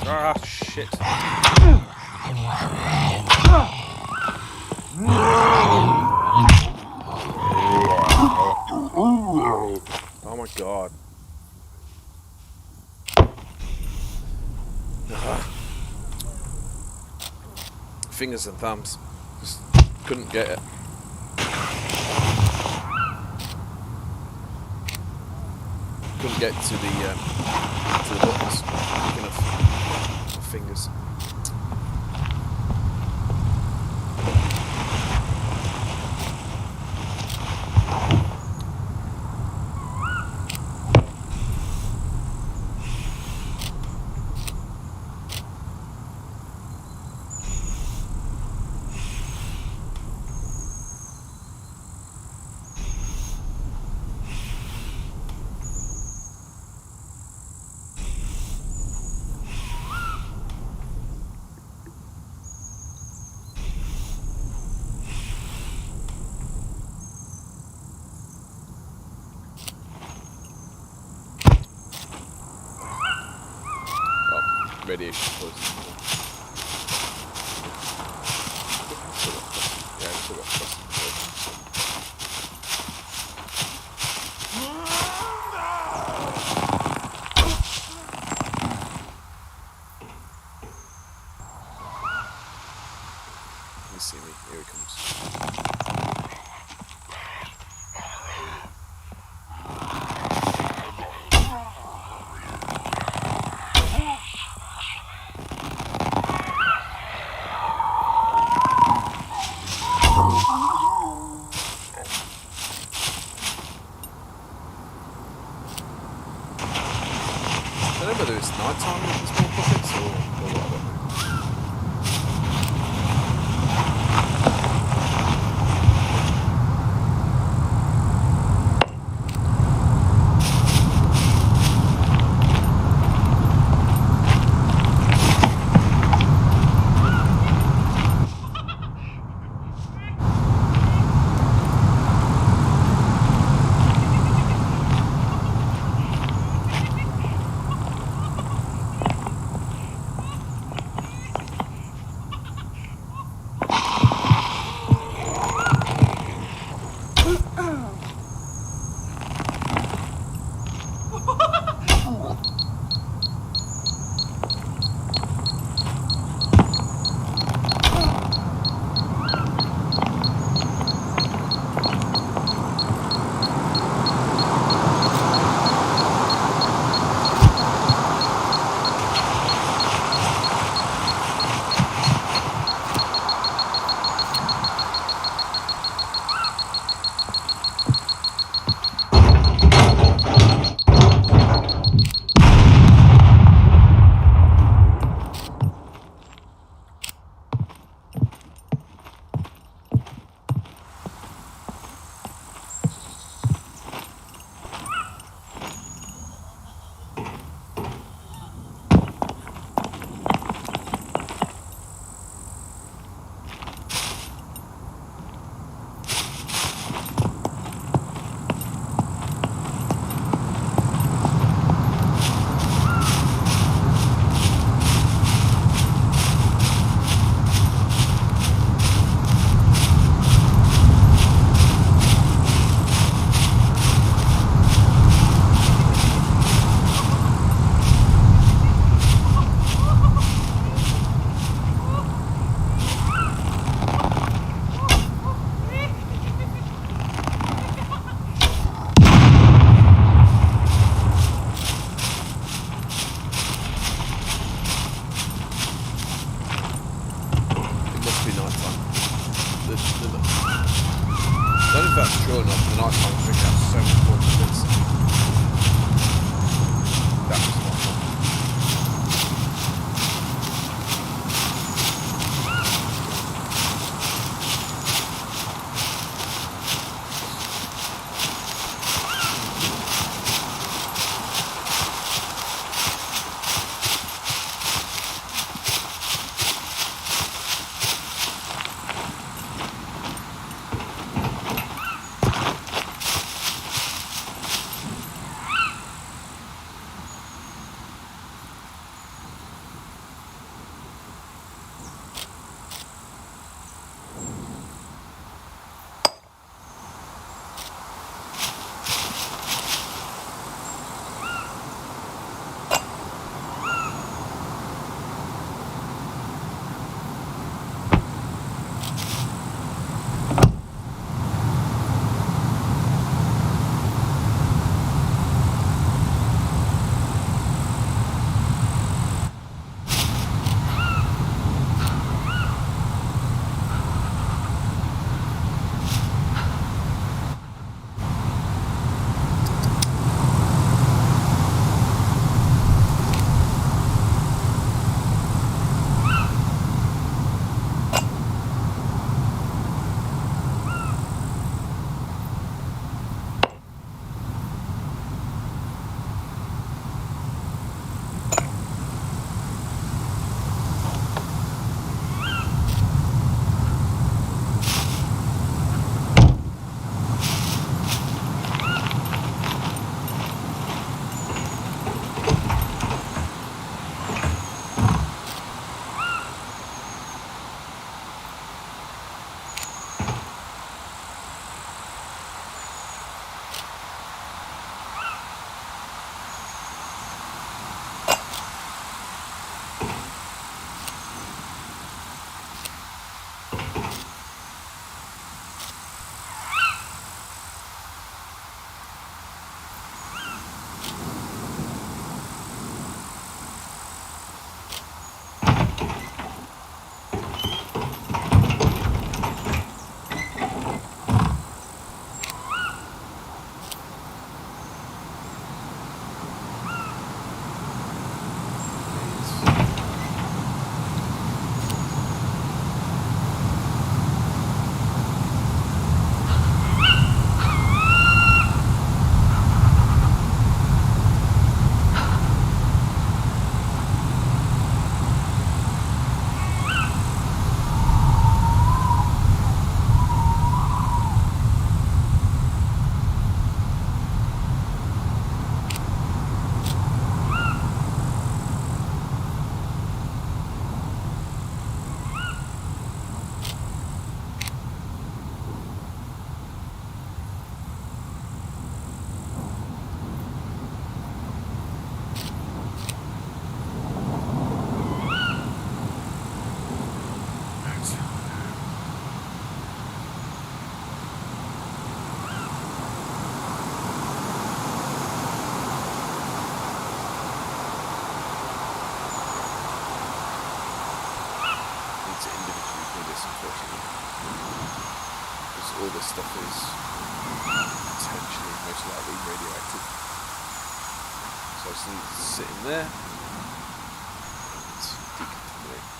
Speaker 1: Ah, shit. Oh my god. Fingers and thumbs. Just couldn't get it. Couldn't get to the buttons. Picking up fingers. Radiation poison. Yeah, it's still got poison. You see me, here he comes. I don't know whether it's night time with the small pockets or what, I don't know. Sure enough, the night time figured out so many more bits. That was not fun. all this stuff is potentially most likely radioactive. So I just need to sit in there and decontaminate.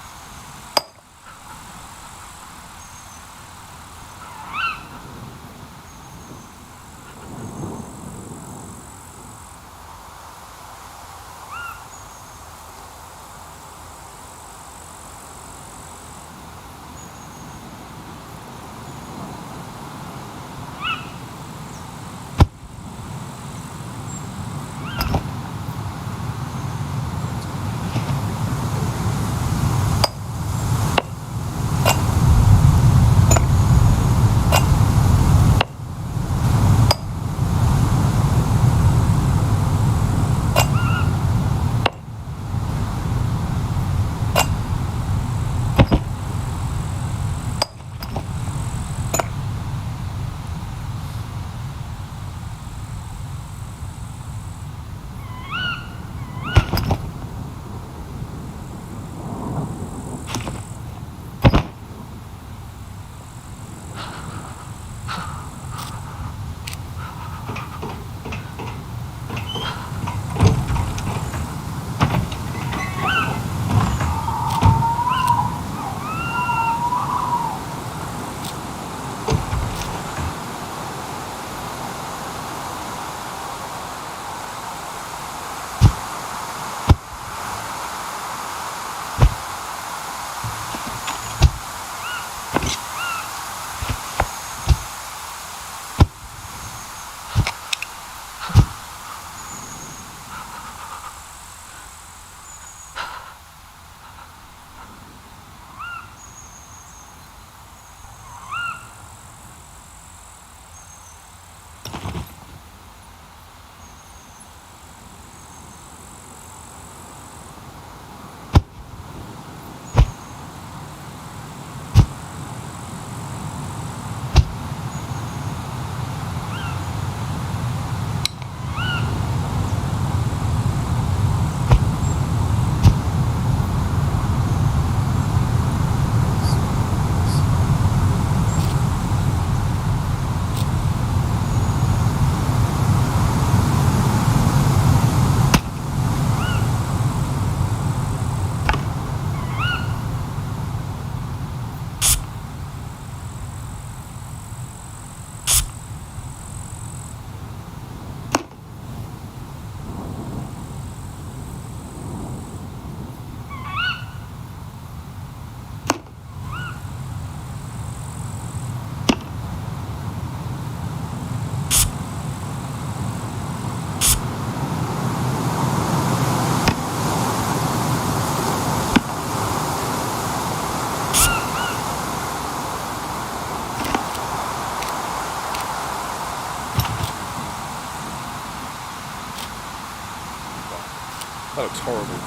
Speaker 1: looks horrible.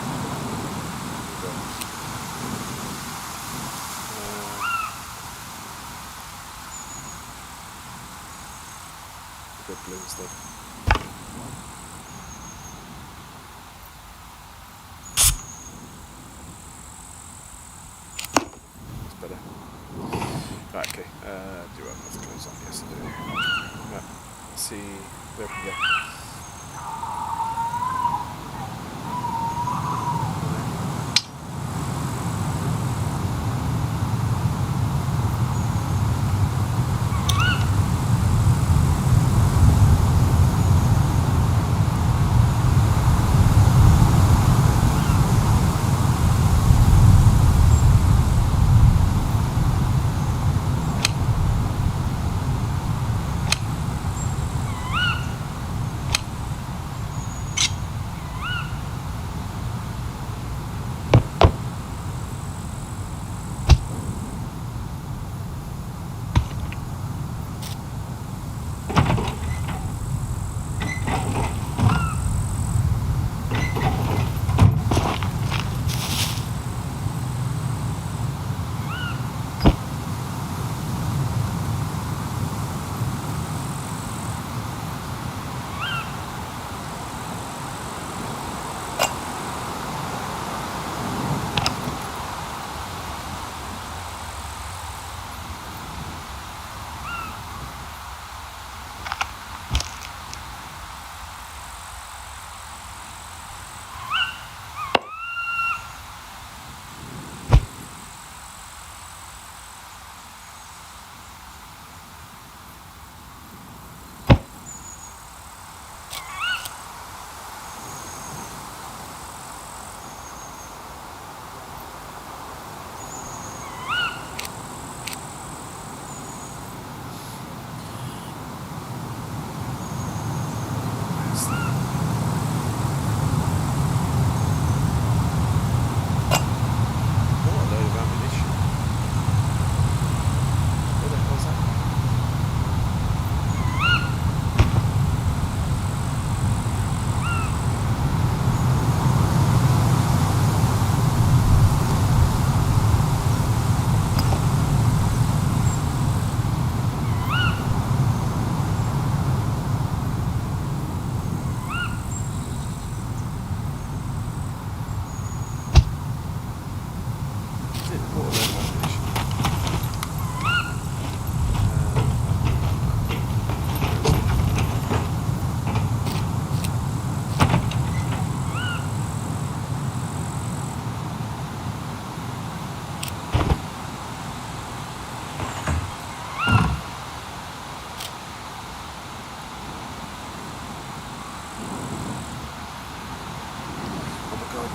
Speaker 1: Go blue instead. That's better. Right, okay. Do I have to close on? Yes, I do. Right. Let's see where we can go.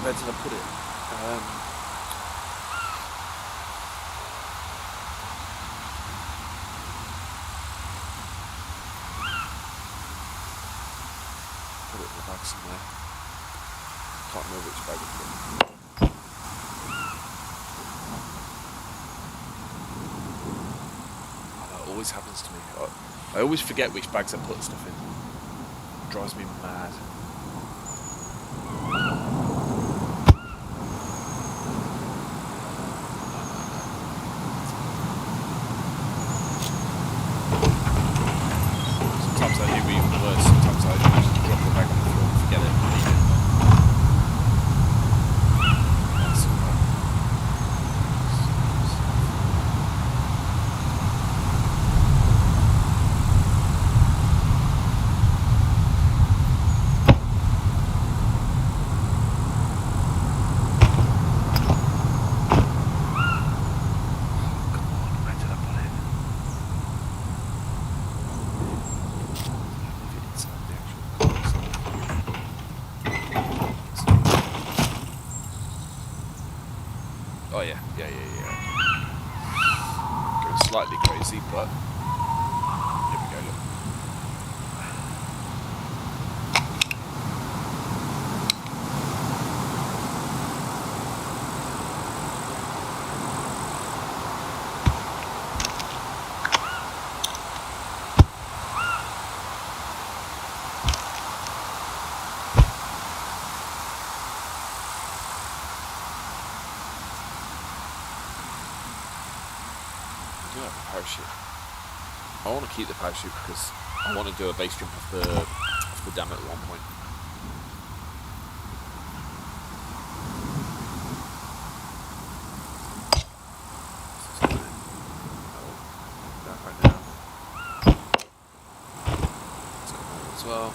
Speaker 1: Where did I put it? Put it in the bag somewhere. Can't remember which bag it's in. Oh, that always happens to me. I always forget which bags I put stuff in. It drives me mad. Oh yeah. Going slightly crazy, but here we go, look. do have a parachute. I want to keep the parachute because I want to do a base jump off the dam at one point. That right now. Let's go there as well.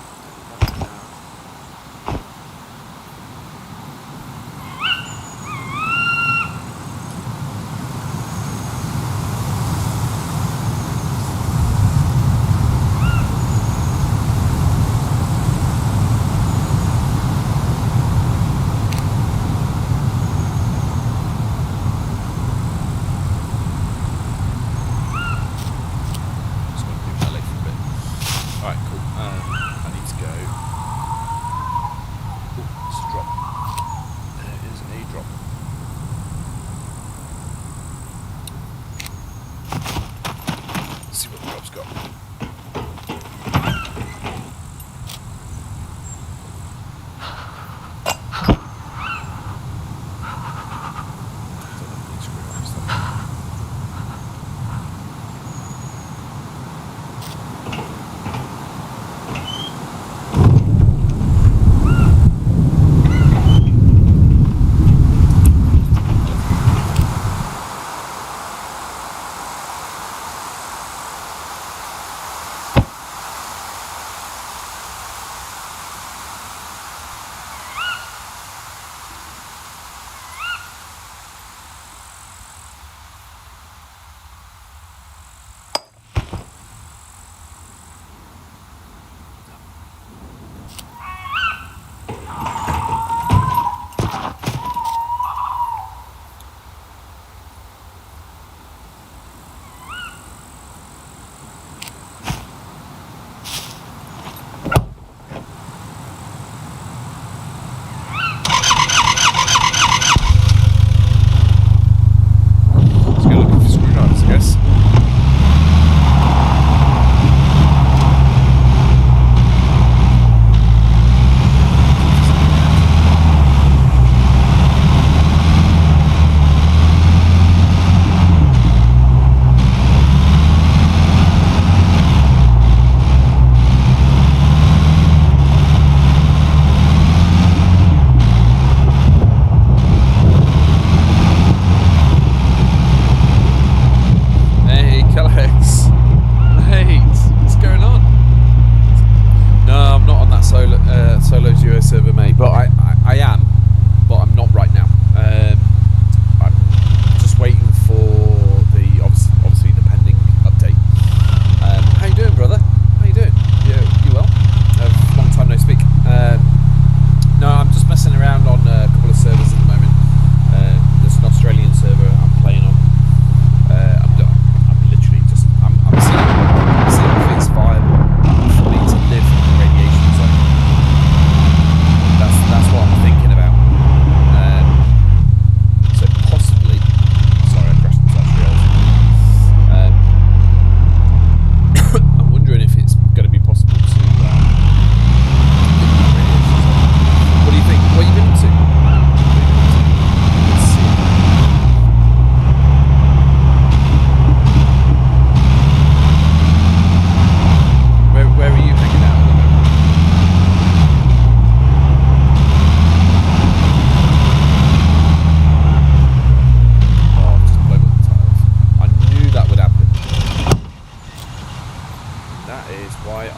Speaker 1: Why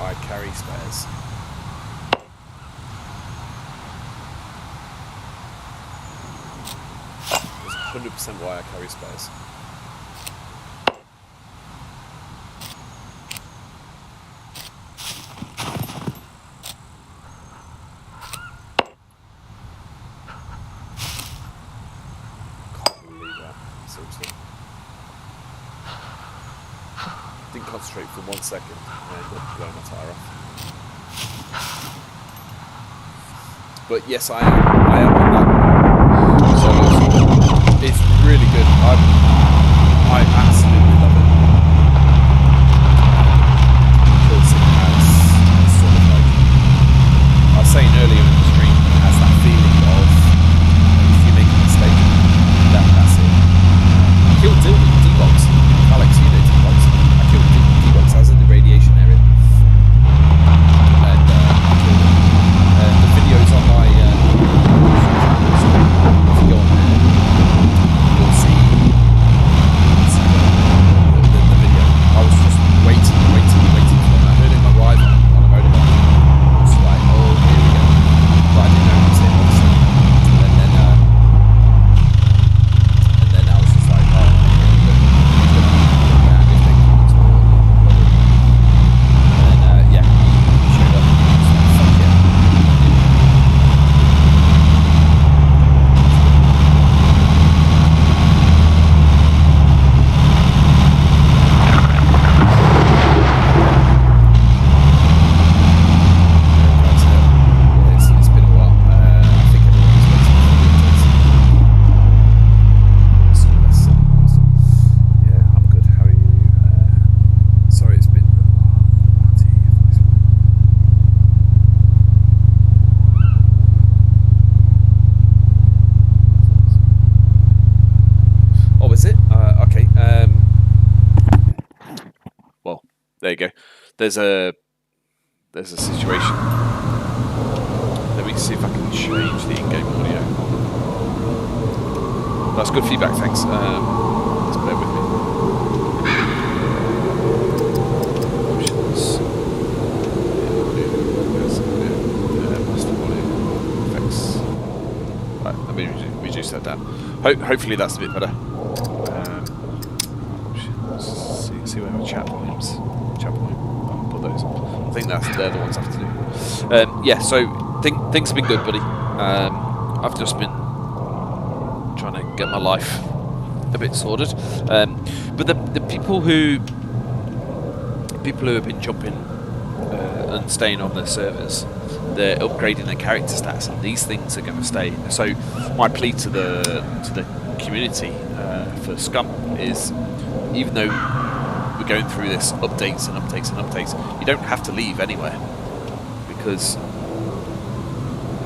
Speaker 1: I carry spares. Can't believe that, seriously. Didn't concentrate for 1 second and I ended up blowing my tyre off. But yes, I am on that. So it's really good. I absolutely love it. Because it has sort of like, I was saying earlier in the stream, it has that feeling of if you make a mistake, that's it. Killed D-Box, Alex, you did. go. There's a situation. Let me see if I can change the in-game audio. That's good feedback, thanks. Just bear with me. Options. Master volume. Effects. Right, let me reduce that down. Hopefully that's a bit better. Options. See where our chat volumes. Chat volume. I'll put those on. I think they're the ones I have to do. Yeah, so things have been good, buddy. I've just been trying to get my life a bit sorted, but the people who have been jumping and staying on their servers, they're upgrading their character stats, and these things are going to stay. So my plea to the community for Scum is, even though we're going through this updates and updates and updates, you don't have to leave anywhere, because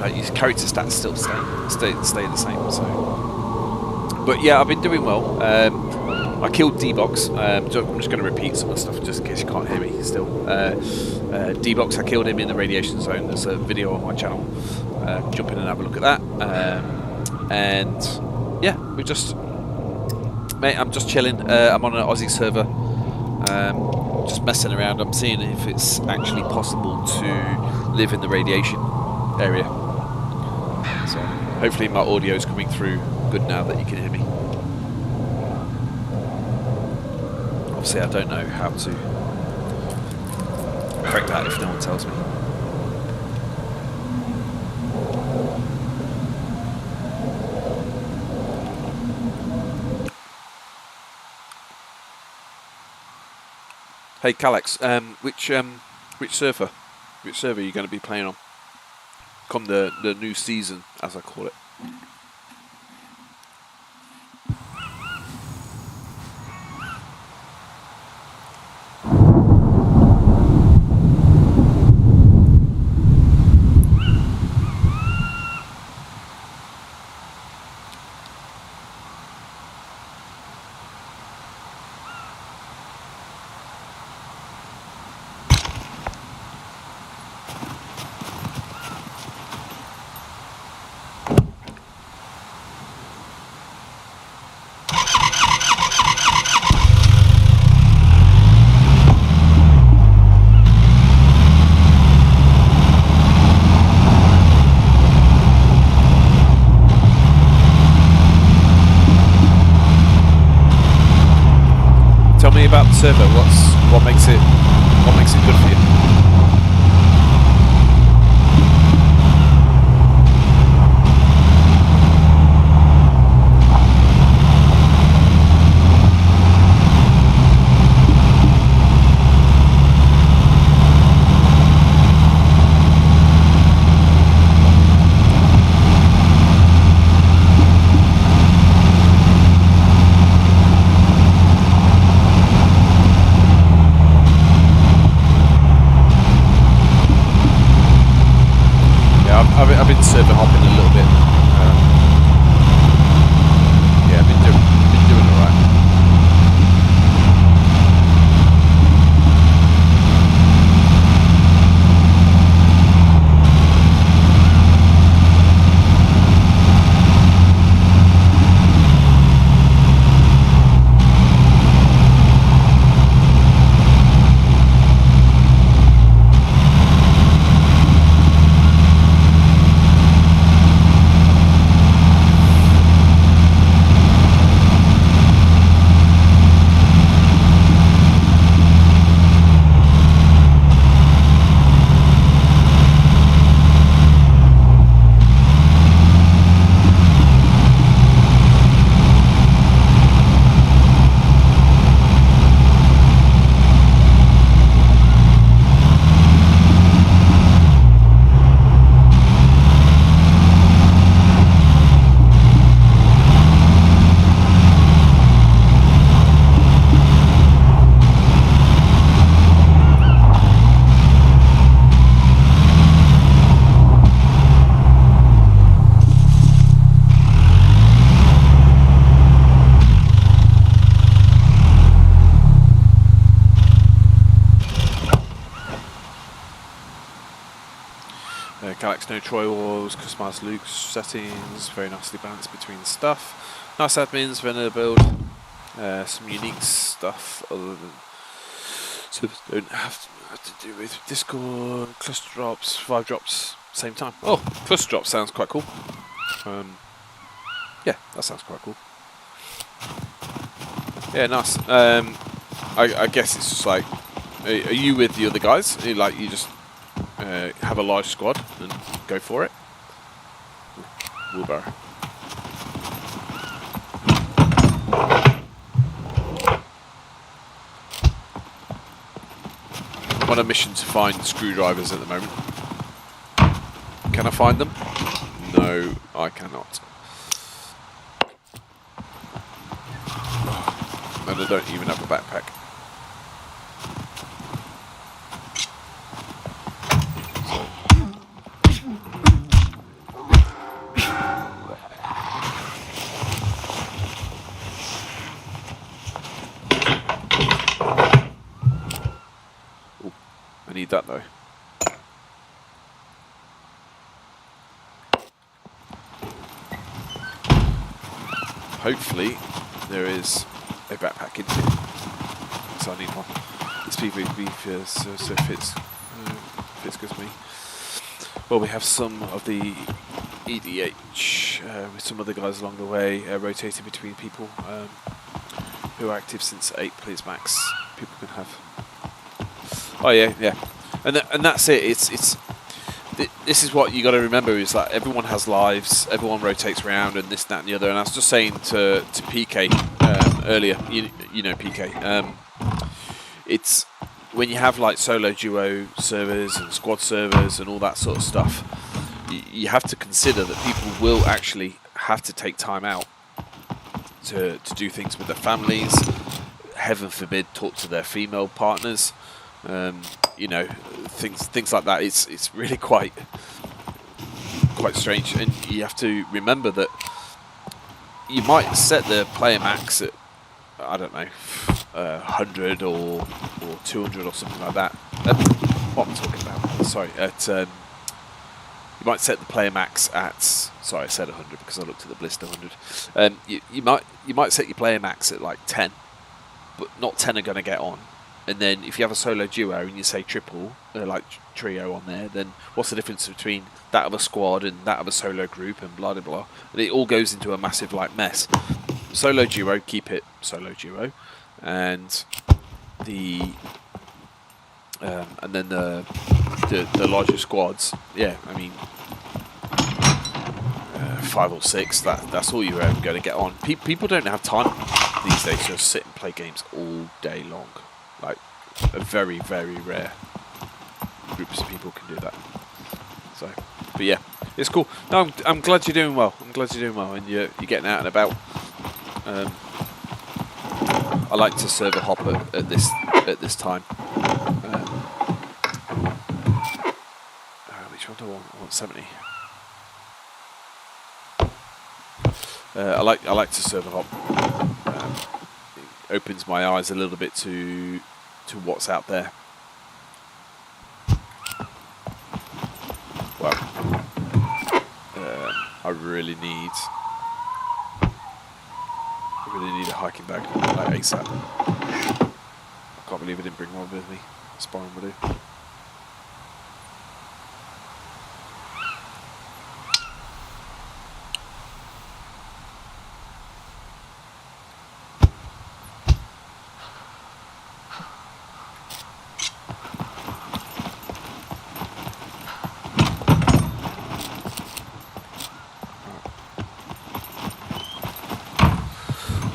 Speaker 1: your character stats still stay the same. So, but yeah, I've been doing well. I killed D-Box. I'm just going to repeat some of the stuff just in case you can't hear me still. D-Box, I killed him in the radiation zone. There's a video on my channel. Jump in and have a look at that. And yeah, I'm just chilling. I'm on an Aussie server. Just messing around. I'm seeing if it's actually possible to live in the radiation area. So hopefully my audio is coming through good now that you can hear me. Obviously I don't know how to correct that if no one tells me. Hey Calex, which server are you going to be playing on? Come the new season, as I call it. About the server, what makes it good for you? Galax no Troy walls, customized Luke's settings, very nicely balanced between the stuff. Nice admins, vanilla build, some unique stuff other than servers don't have to do with Discord, cluster drops, 5 drops, same time. Oh, cluster drops sounds quite cool. Yeah, that sounds quite cool. Yeah, nice. I guess it's just like, are you with the other guys? Like you just have a large squad and go for it. Wheelbarrow. I'm on a mission to find screwdrivers at the moment. Can I find them? No, I cannot. And I don't even have a backpack. I need that though. Hopefully there is a backpack in here, so I need one. This PvP so fits good to me. Well, we have some of the EDH with some other guys along the way, rotating between people who are active since 8 players max. People can have. Oh yeah, yeah, and that's it. This is what you got to remember is that everyone has lives, everyone rotates around, and this, that, and the other. And I was just saying to PK earlier, you know PK. It's when you have like solo duo servers and squad servers and all that sort of stuff. You have to consider that people will actually have to take time out to do things with their families. Heaven forbid, talk to their female partners. You know, things like that. It's really quite strange, and you have to remember that you might set the player max at, I don't know, 100 or 200 or something like that. What am I talking about? Sorry, you might set the player max at. Sorry, I said 100 because I looked at the blister 100. You might set your player max at like 10, but not 10 are going to get on. And then if you have a solo duo and you say triple, like trio on there, then what's the difference between that of a squad and that of a solo group and blah, blah, blah. And it all goes into a massive like mess. Solo duo, keep it solo duo. And then the larger squads, yeah, I mean, 5 or 6, that's all you're ever going to get on. People don't have time these days to just sit and play games all day long. Like a very, very rare groups of people can do that. So, but yeah, it's cool. No, I'm glad you're doing well. I'm glad you're doing well, and you're getting out and about. I like to serve a hop at this time. Which one do I want? I want 70. I like to serve a hop. It opens my eyes a little bit to what's out there. Well, I really need a hiking bag like ASAP. I can't believe I didn't bring one with me. Sparring will do.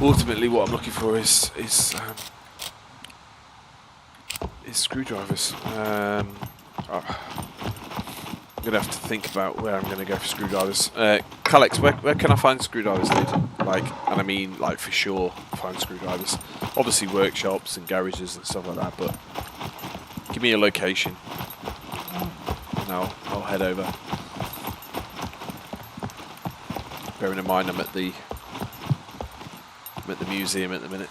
Speaker 1: Ultimately, what I'm looking for is screwdrivers. I'm gonna have to think about where I'm gonna go for screwdrivers. Calix, where can I find screwdrivers, dude? Like, and I mean, like for sure, find screwdrivers. Obviously, workshops and garages and stuff like that. But give me a location, and I'll head over. Bearing in mind, I'm at the museum at the minute.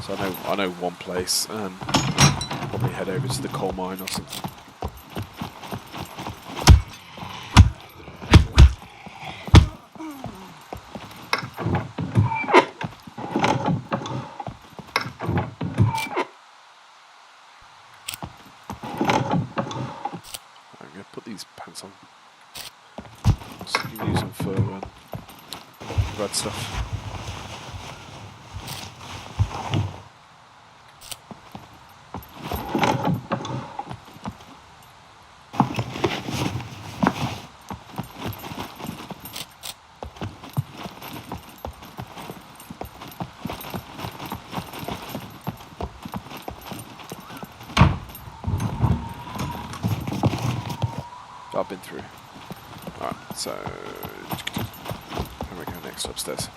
Speaker 1: So I know one place. Probably head over to the coal mine or something. I'm gonna put these pants on. So you can use them for red stuff. I've been through. Alright, so where we go next? Upstairs.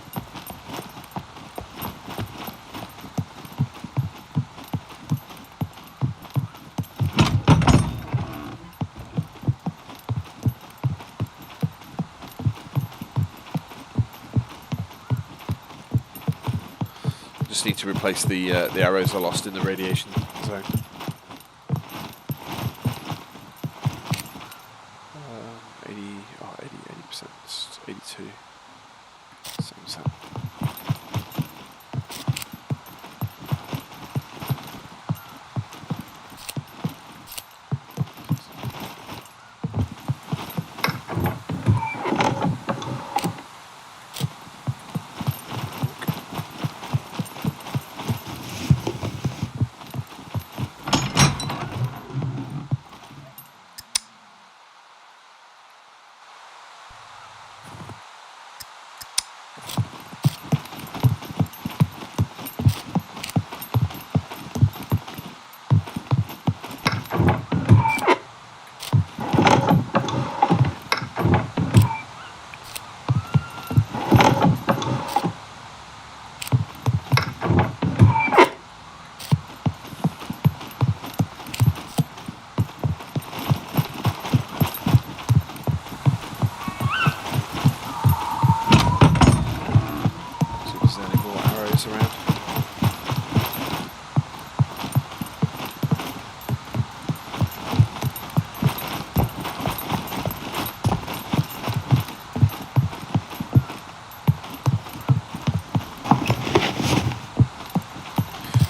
Speaker 1: Just need to replace the arrows I lost in the radiation zone. 80%, 82, 7%.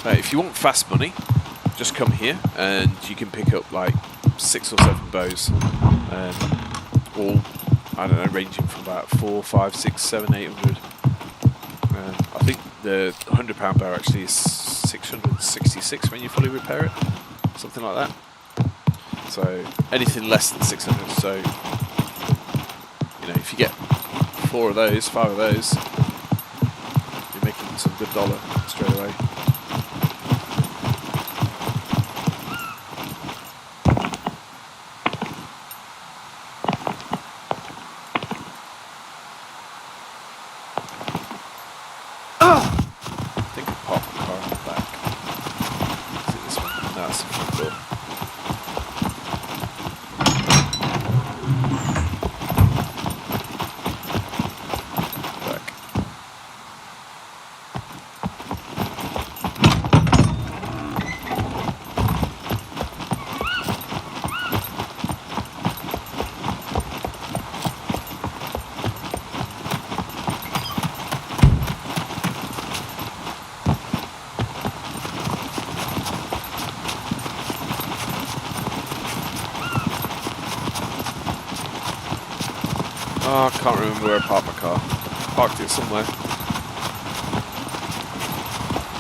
Speaker 1: If you want fast money, just come here and you can pick up like 6 or 7 bows, all, I don't know, ranging from about 4, 5, 6, 7, 800. I think the £100 bow actually is 666 when you fully repair it, something like that. So anything less than 600. So you know, if you get 4 of those, 5 of those, you're making some good dollar straight away. Oh, I can't remember where I parked my car. Parked it somewhere.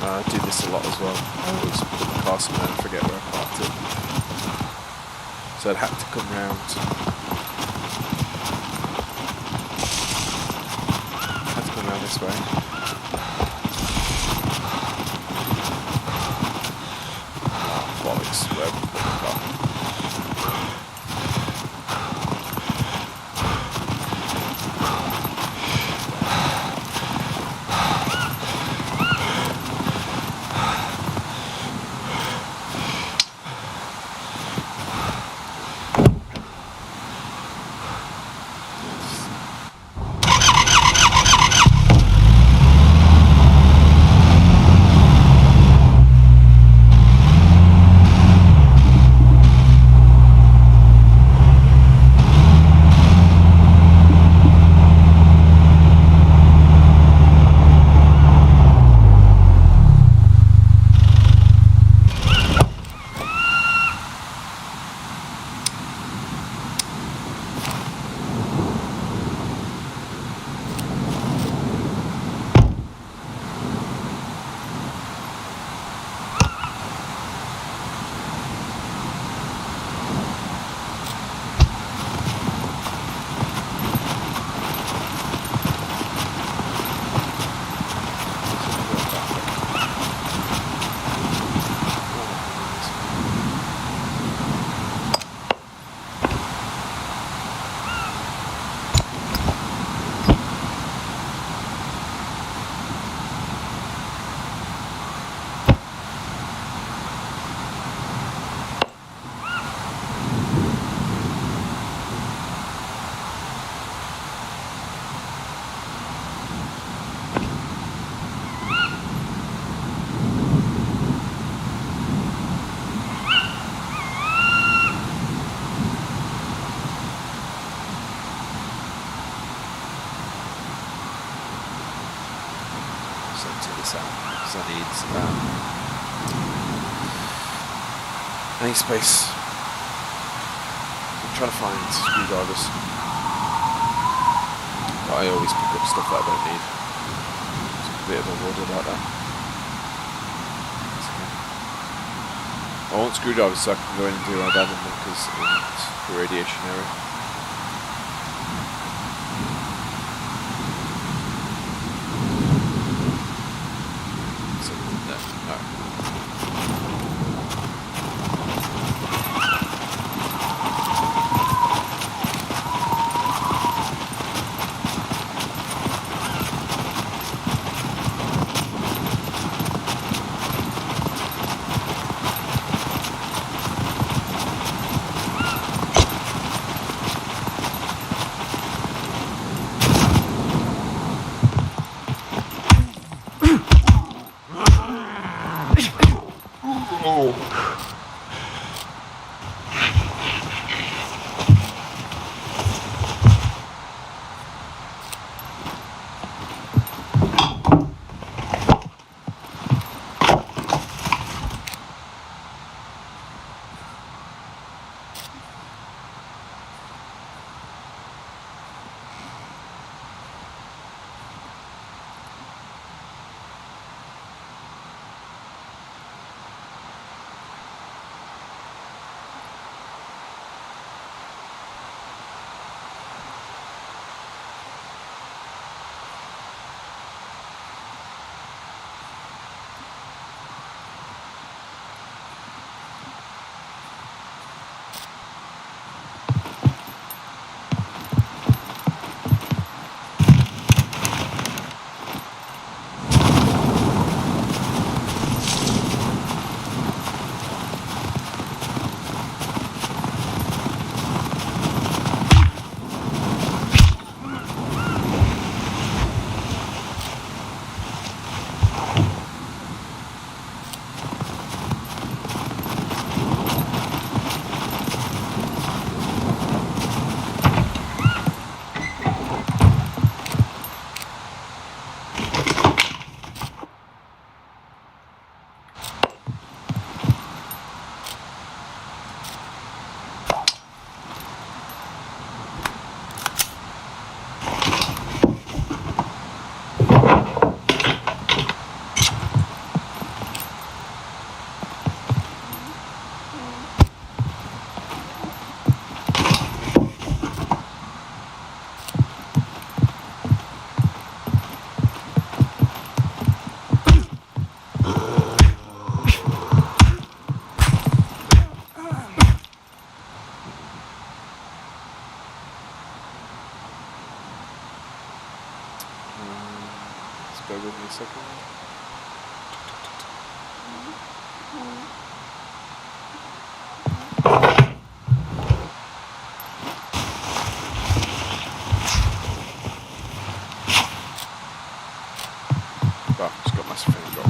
Speaker 1: I do this a lot as well. I always put my car somewhere and forget where I parked it. So I'd have to come round. Had to come round this way. Oh, bollocks, where have I put my car? this out because I need space. I'm trying to find screwdrivers. But I always pick up stuff that I don't need. It's a bit of a word about that. I want screwdrivers so I can go in and do my abandoned bunkers in the radiation area. So, no. Bear with me a second. Wow, it's got massive finger drop.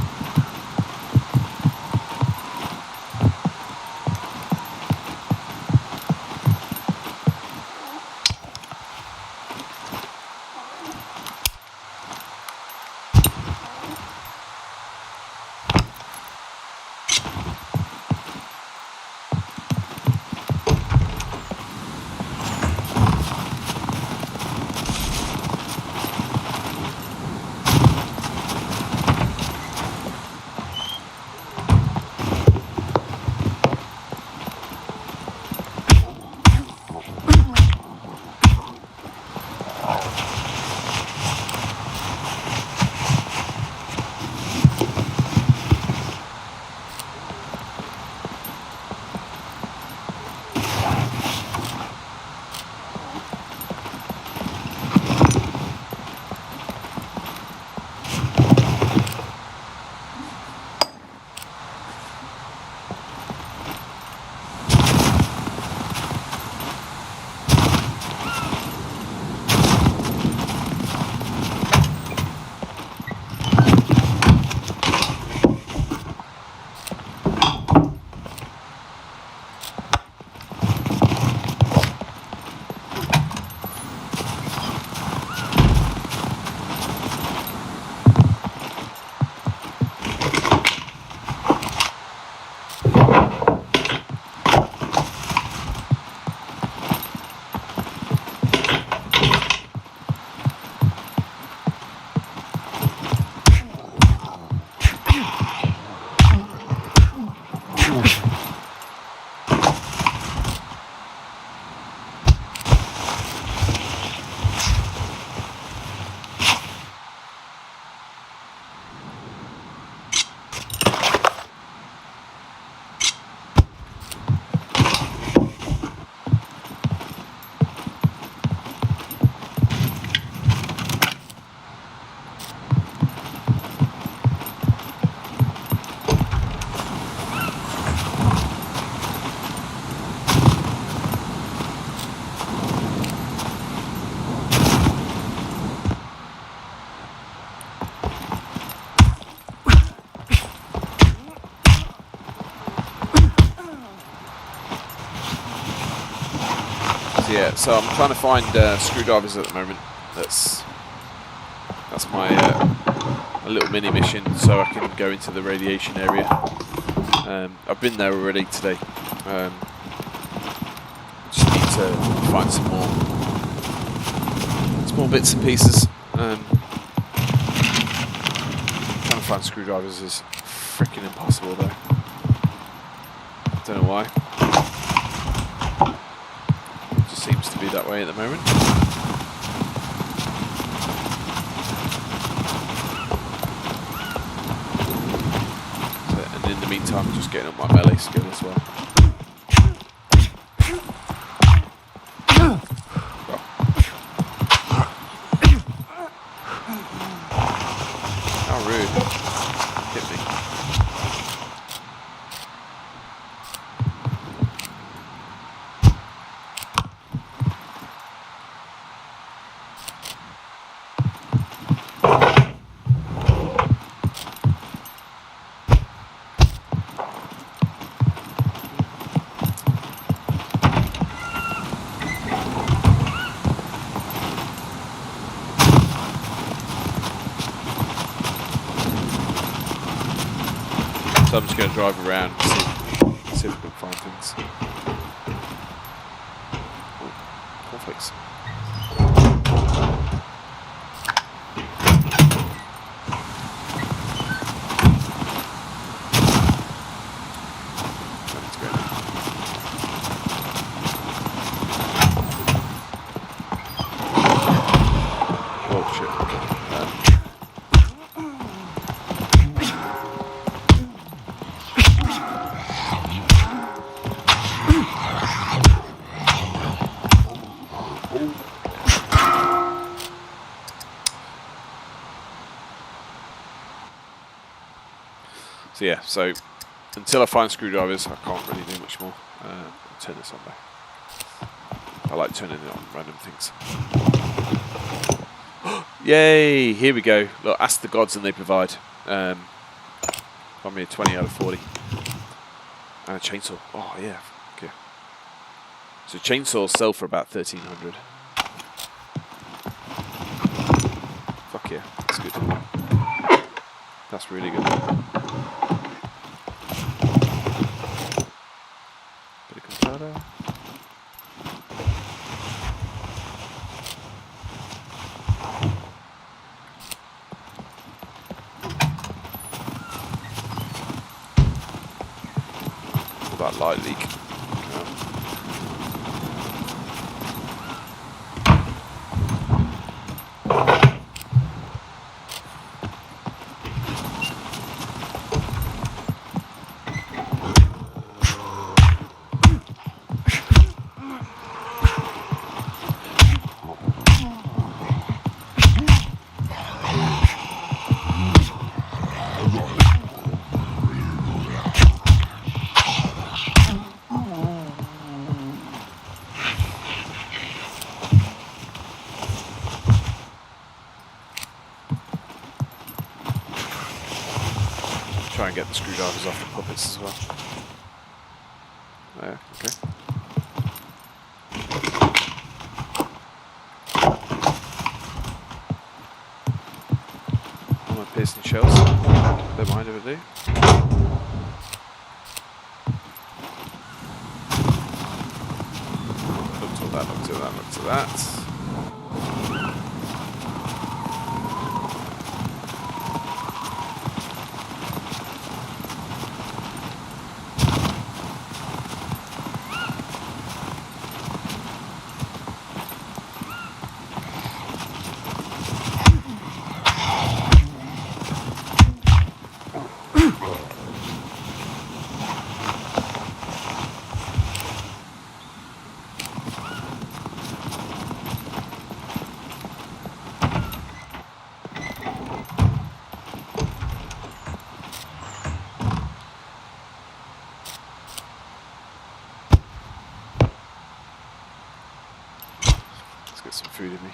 Speaker 1: So I'm trying to find screwdrivers at the moment. That's my little mini mission, so I can go into the radiation area. I've been there already today. Just need to find some more bits and pieces. Trying to find screwdrivers is freaking impossible though. Don't know why. It just seems to be that way at the moment. And in the meantime, I'm just getting up my melee skill as well. How rude. Hit me. So I'm just going to drive around and see if we can find things. Oh, cornflakes. Let's go. Oh shit. So yeah, so until I find screwdrivers, I can't really do much more. I'll turn this on back. I like turning it on random things. Yay! Here we go. Look, ask the gods and they provide. Find me a 20 out of 40. And a chainsaw. Oh yeah. Okay. So chainsaws sell for about 1,300. Fuck yeah, that's good. That's really good. Bit of Contamination. That light leak. Try and get the screwdrivers off the puppets as well. There, okay. All my piercing shells. Don't mind if I do. Look to that, look to that, look to that. Get some food in me.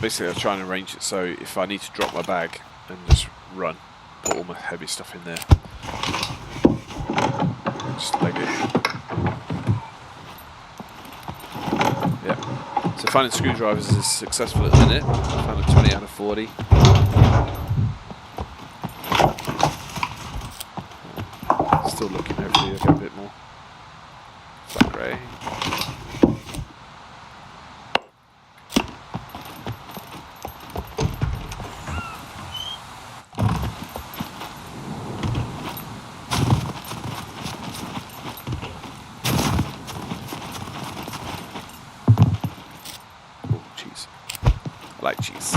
Speaker 1: basically I try and arrange it so if I need to drop my bag and just run, put all my heavy stuff in there. Just leg it. Yeah. So finding screwdrivers is successful at the minute. I found a 20 out of 40. Still looking, hopefully I'll get a bit more. Flat grey. I like cheese.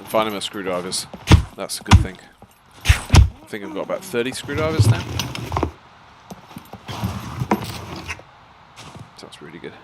Speaker 1: finding my screwdrivers. That's a good thing. I think I've got about 30 screwdrivers now. So that's really good.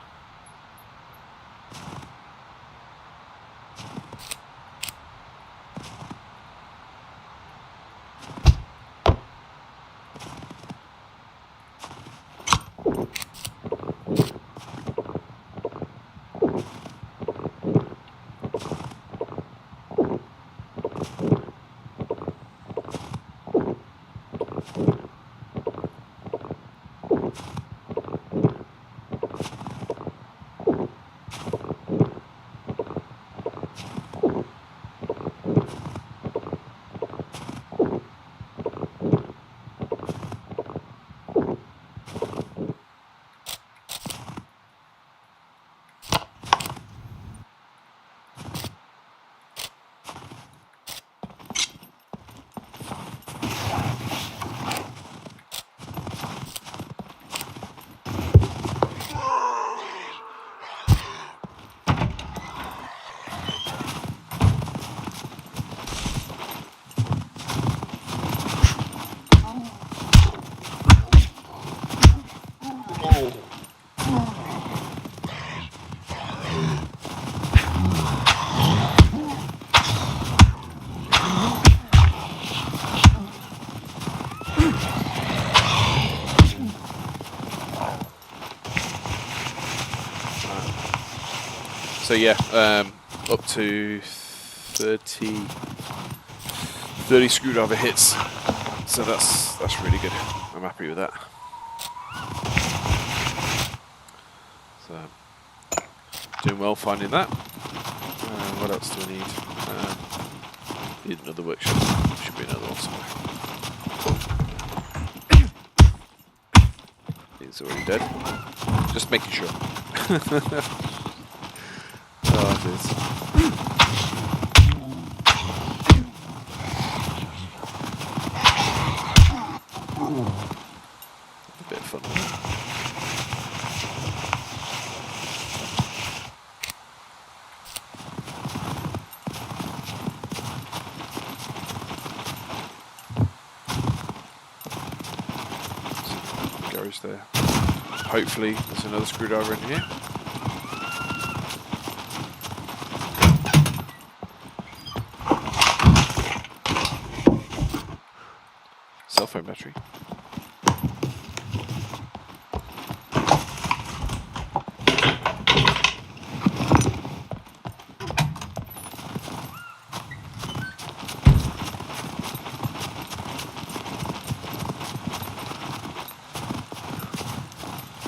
Speaker 1: So yeah, up to 30 screwdriver hits. So that's really good. I'm happy with that. So doing well finding that. What else do I need? Need another workshop. Should be another one somewhere. He's already dead. Just making sure. Oh, it is. A bit of fun. Garage there. Hopefully there's another screwdriver in here. Cell phone battery.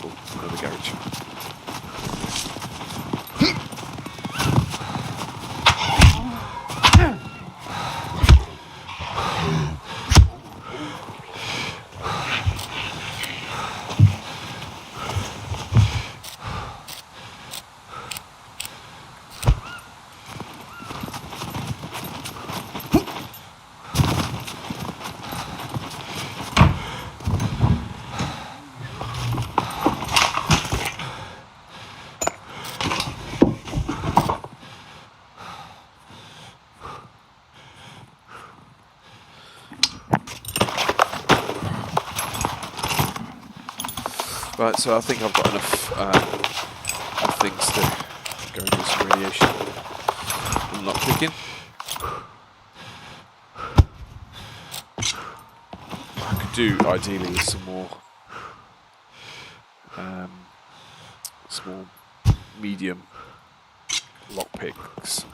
Speaker 1: Oh, another garage. Right, so I think I've got enough things to go and do some radiation and lockpicking. I could do ideally with some more small, medium lockpicks,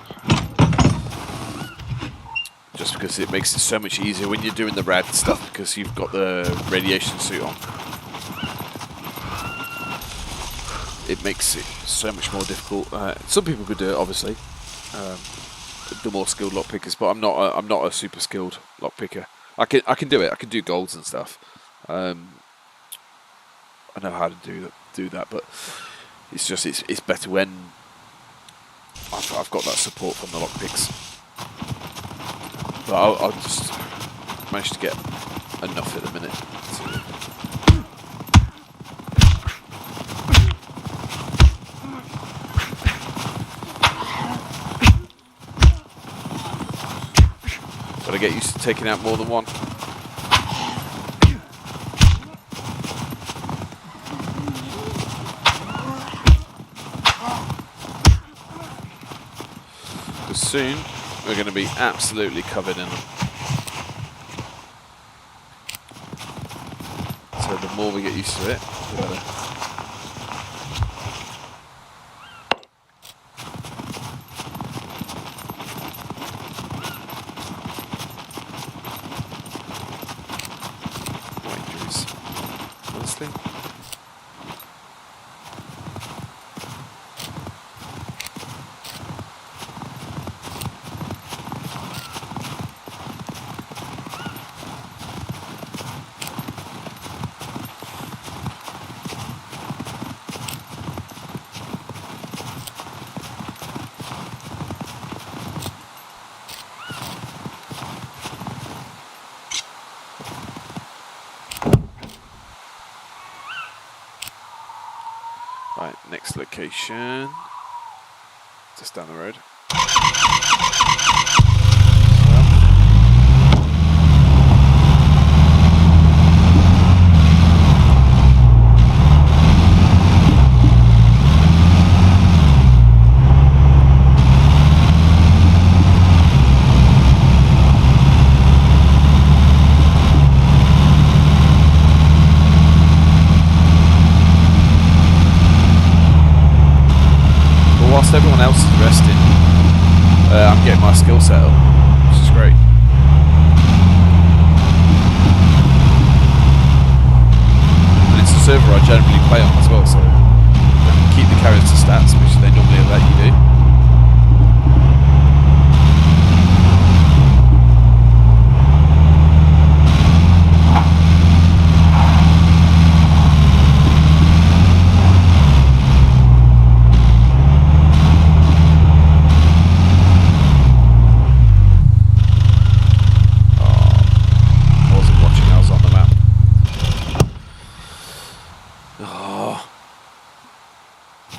Speaker 1: just because it makes it so much easier when you're doing the rad stuff because you've got the radiation suit on. It makes it so much more difficult. Some people could do it, obviously, the more skilled lockpickers. But I'm not a super skilled lockpicker. I can do it. I can do golds and stuff. I know how to do that, but it's just it's better when I've got that support from the lockpicks. But I'll just manage to get enough at the minute. Gotta get used to taking out more than one. Because soon we're going to be absolutely covered in them. So the more we get used to it, the better. Honestly. Right, next location, just down the road. Whilst everyone else is resting, I'm getting my skill set up, which is great. And it's a server I generally play on as well, so I can keep the character stats, which they normally let you do.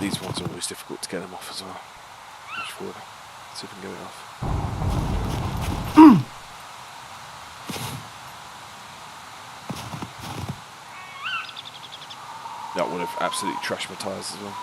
Speaker 1: These ones are always difficult to get them off as well. Watch forward. See if we can get it off. That would have absolutely trashed my tyres as well.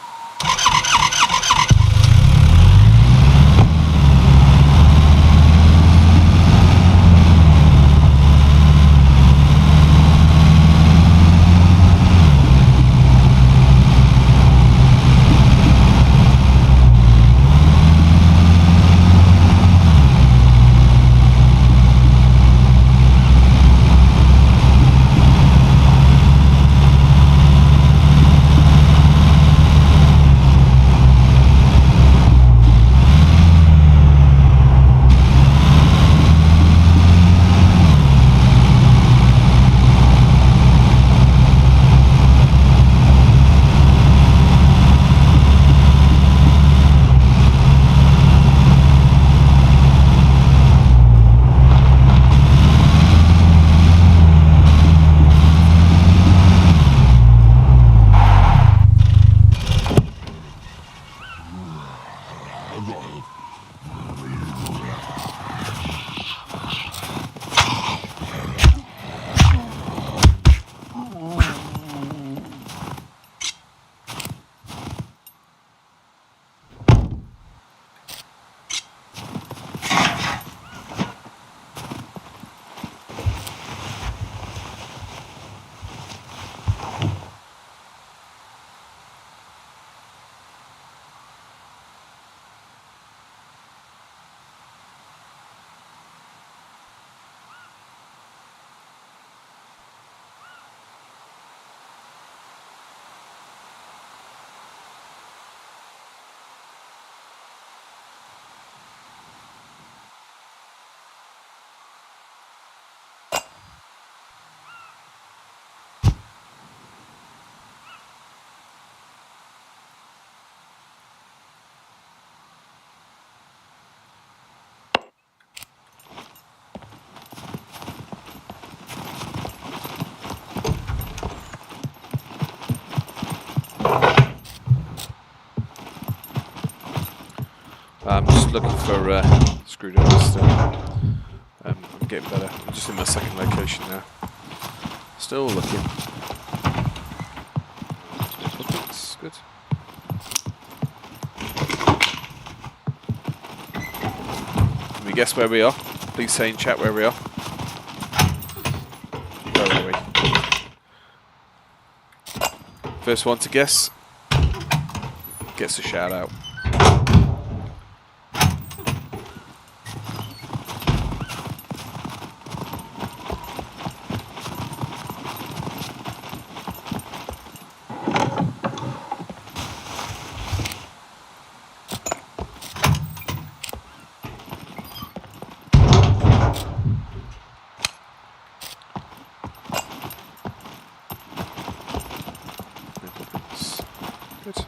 Speaker 1: I'm just looking for screwdrivers still. I'm getting better. I'm just in my second location now. Still looking. That's good. Can we guess where we are? Please say in chat where we are. Where are we? First one to guess gets a shout out. Good.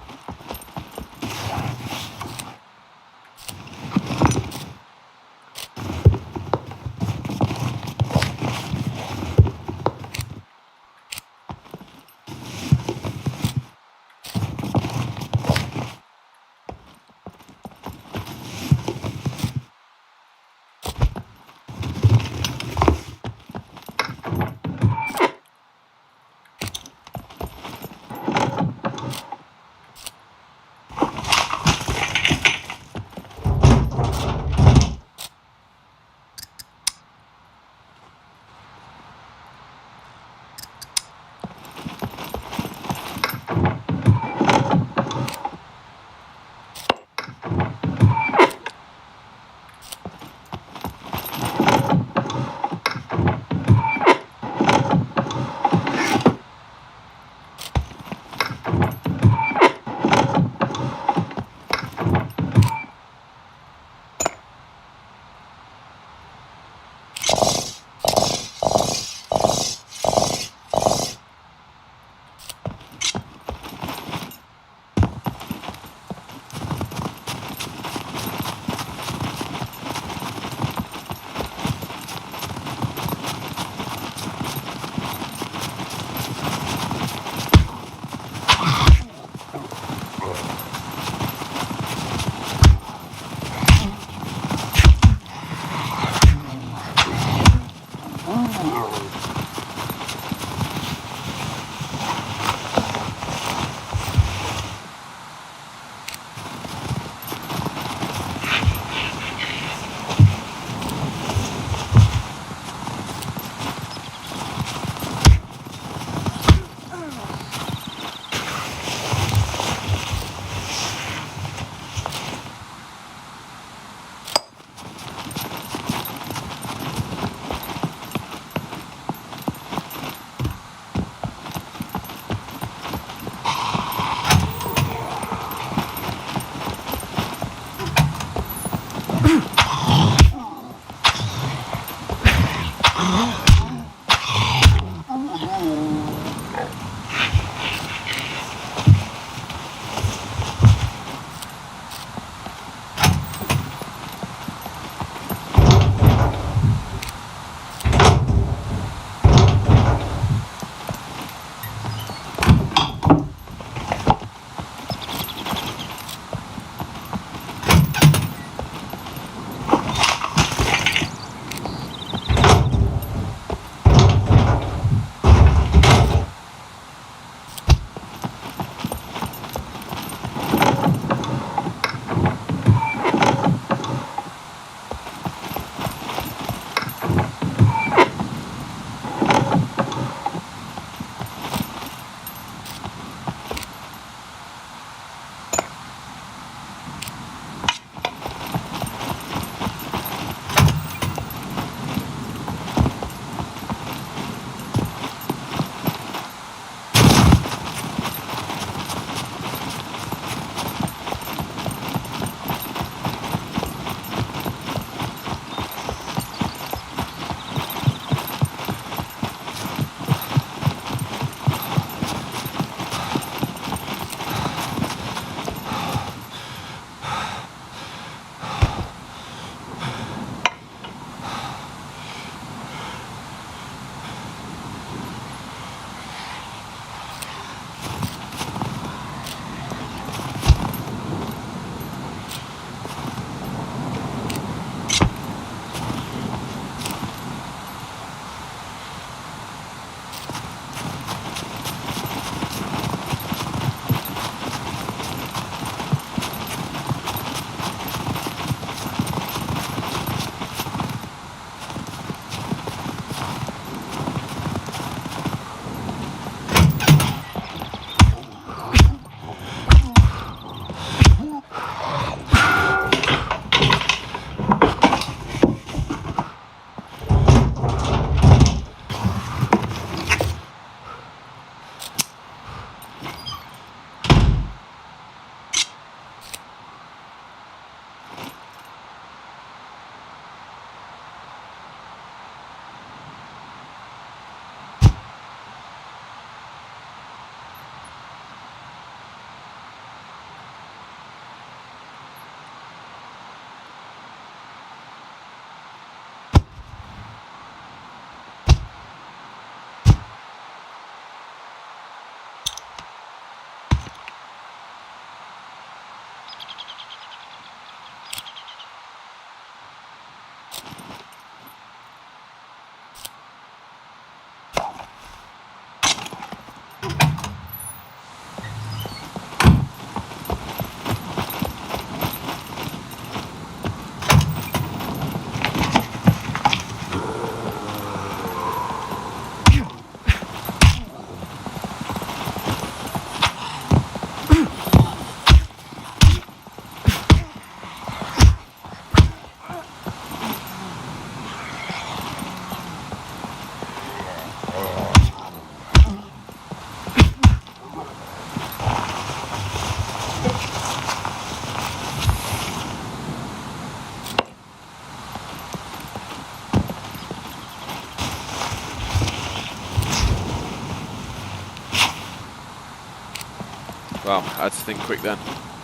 Speaker 1: Well, I had to think quick then.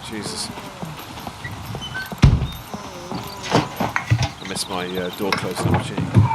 Speaker 1: Jesus. I missed my door closing opportunity.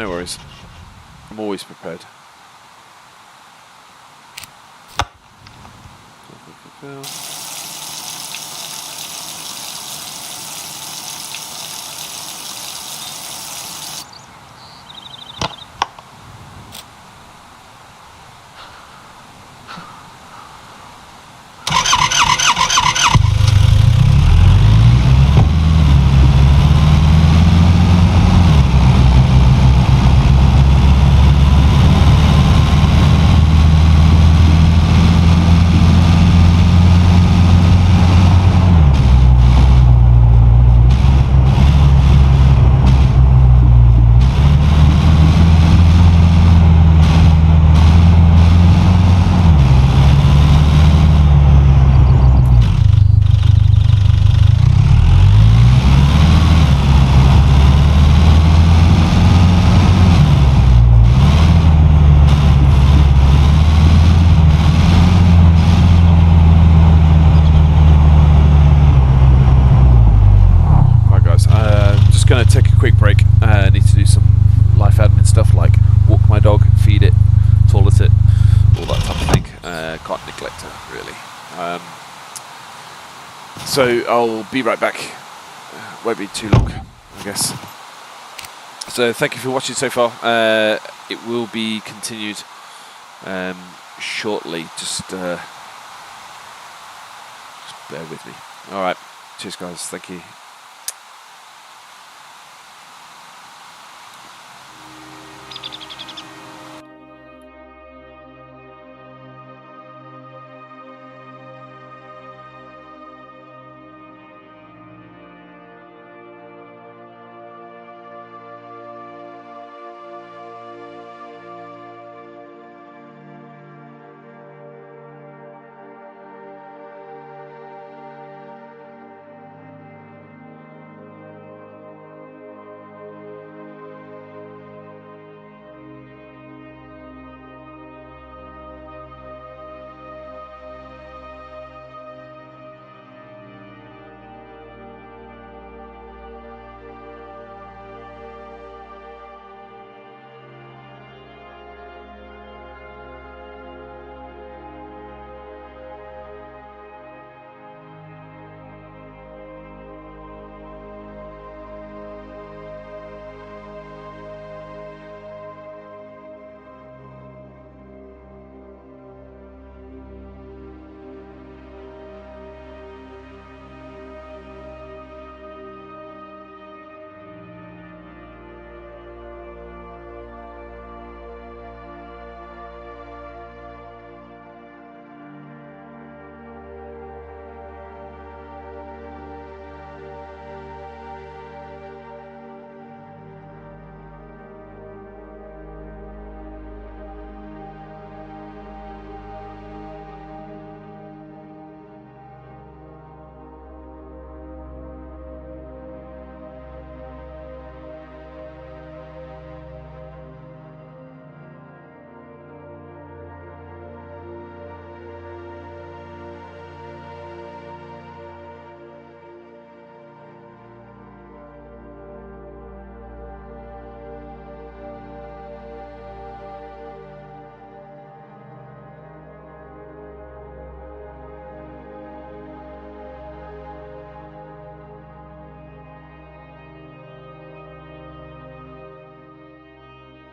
Speaker 1: No worries. I'm always prepared. Going to take a quick break. I need to do some life admin stuff like walk my dog, feed it, toilet it, all that type of thing. Can't neglect her, really. So I'll be right back. Won't be too long, I guess. So thank you for watching so far. It will be continued shortly. Just bear with me. All right. Cheers, guys. Thank you.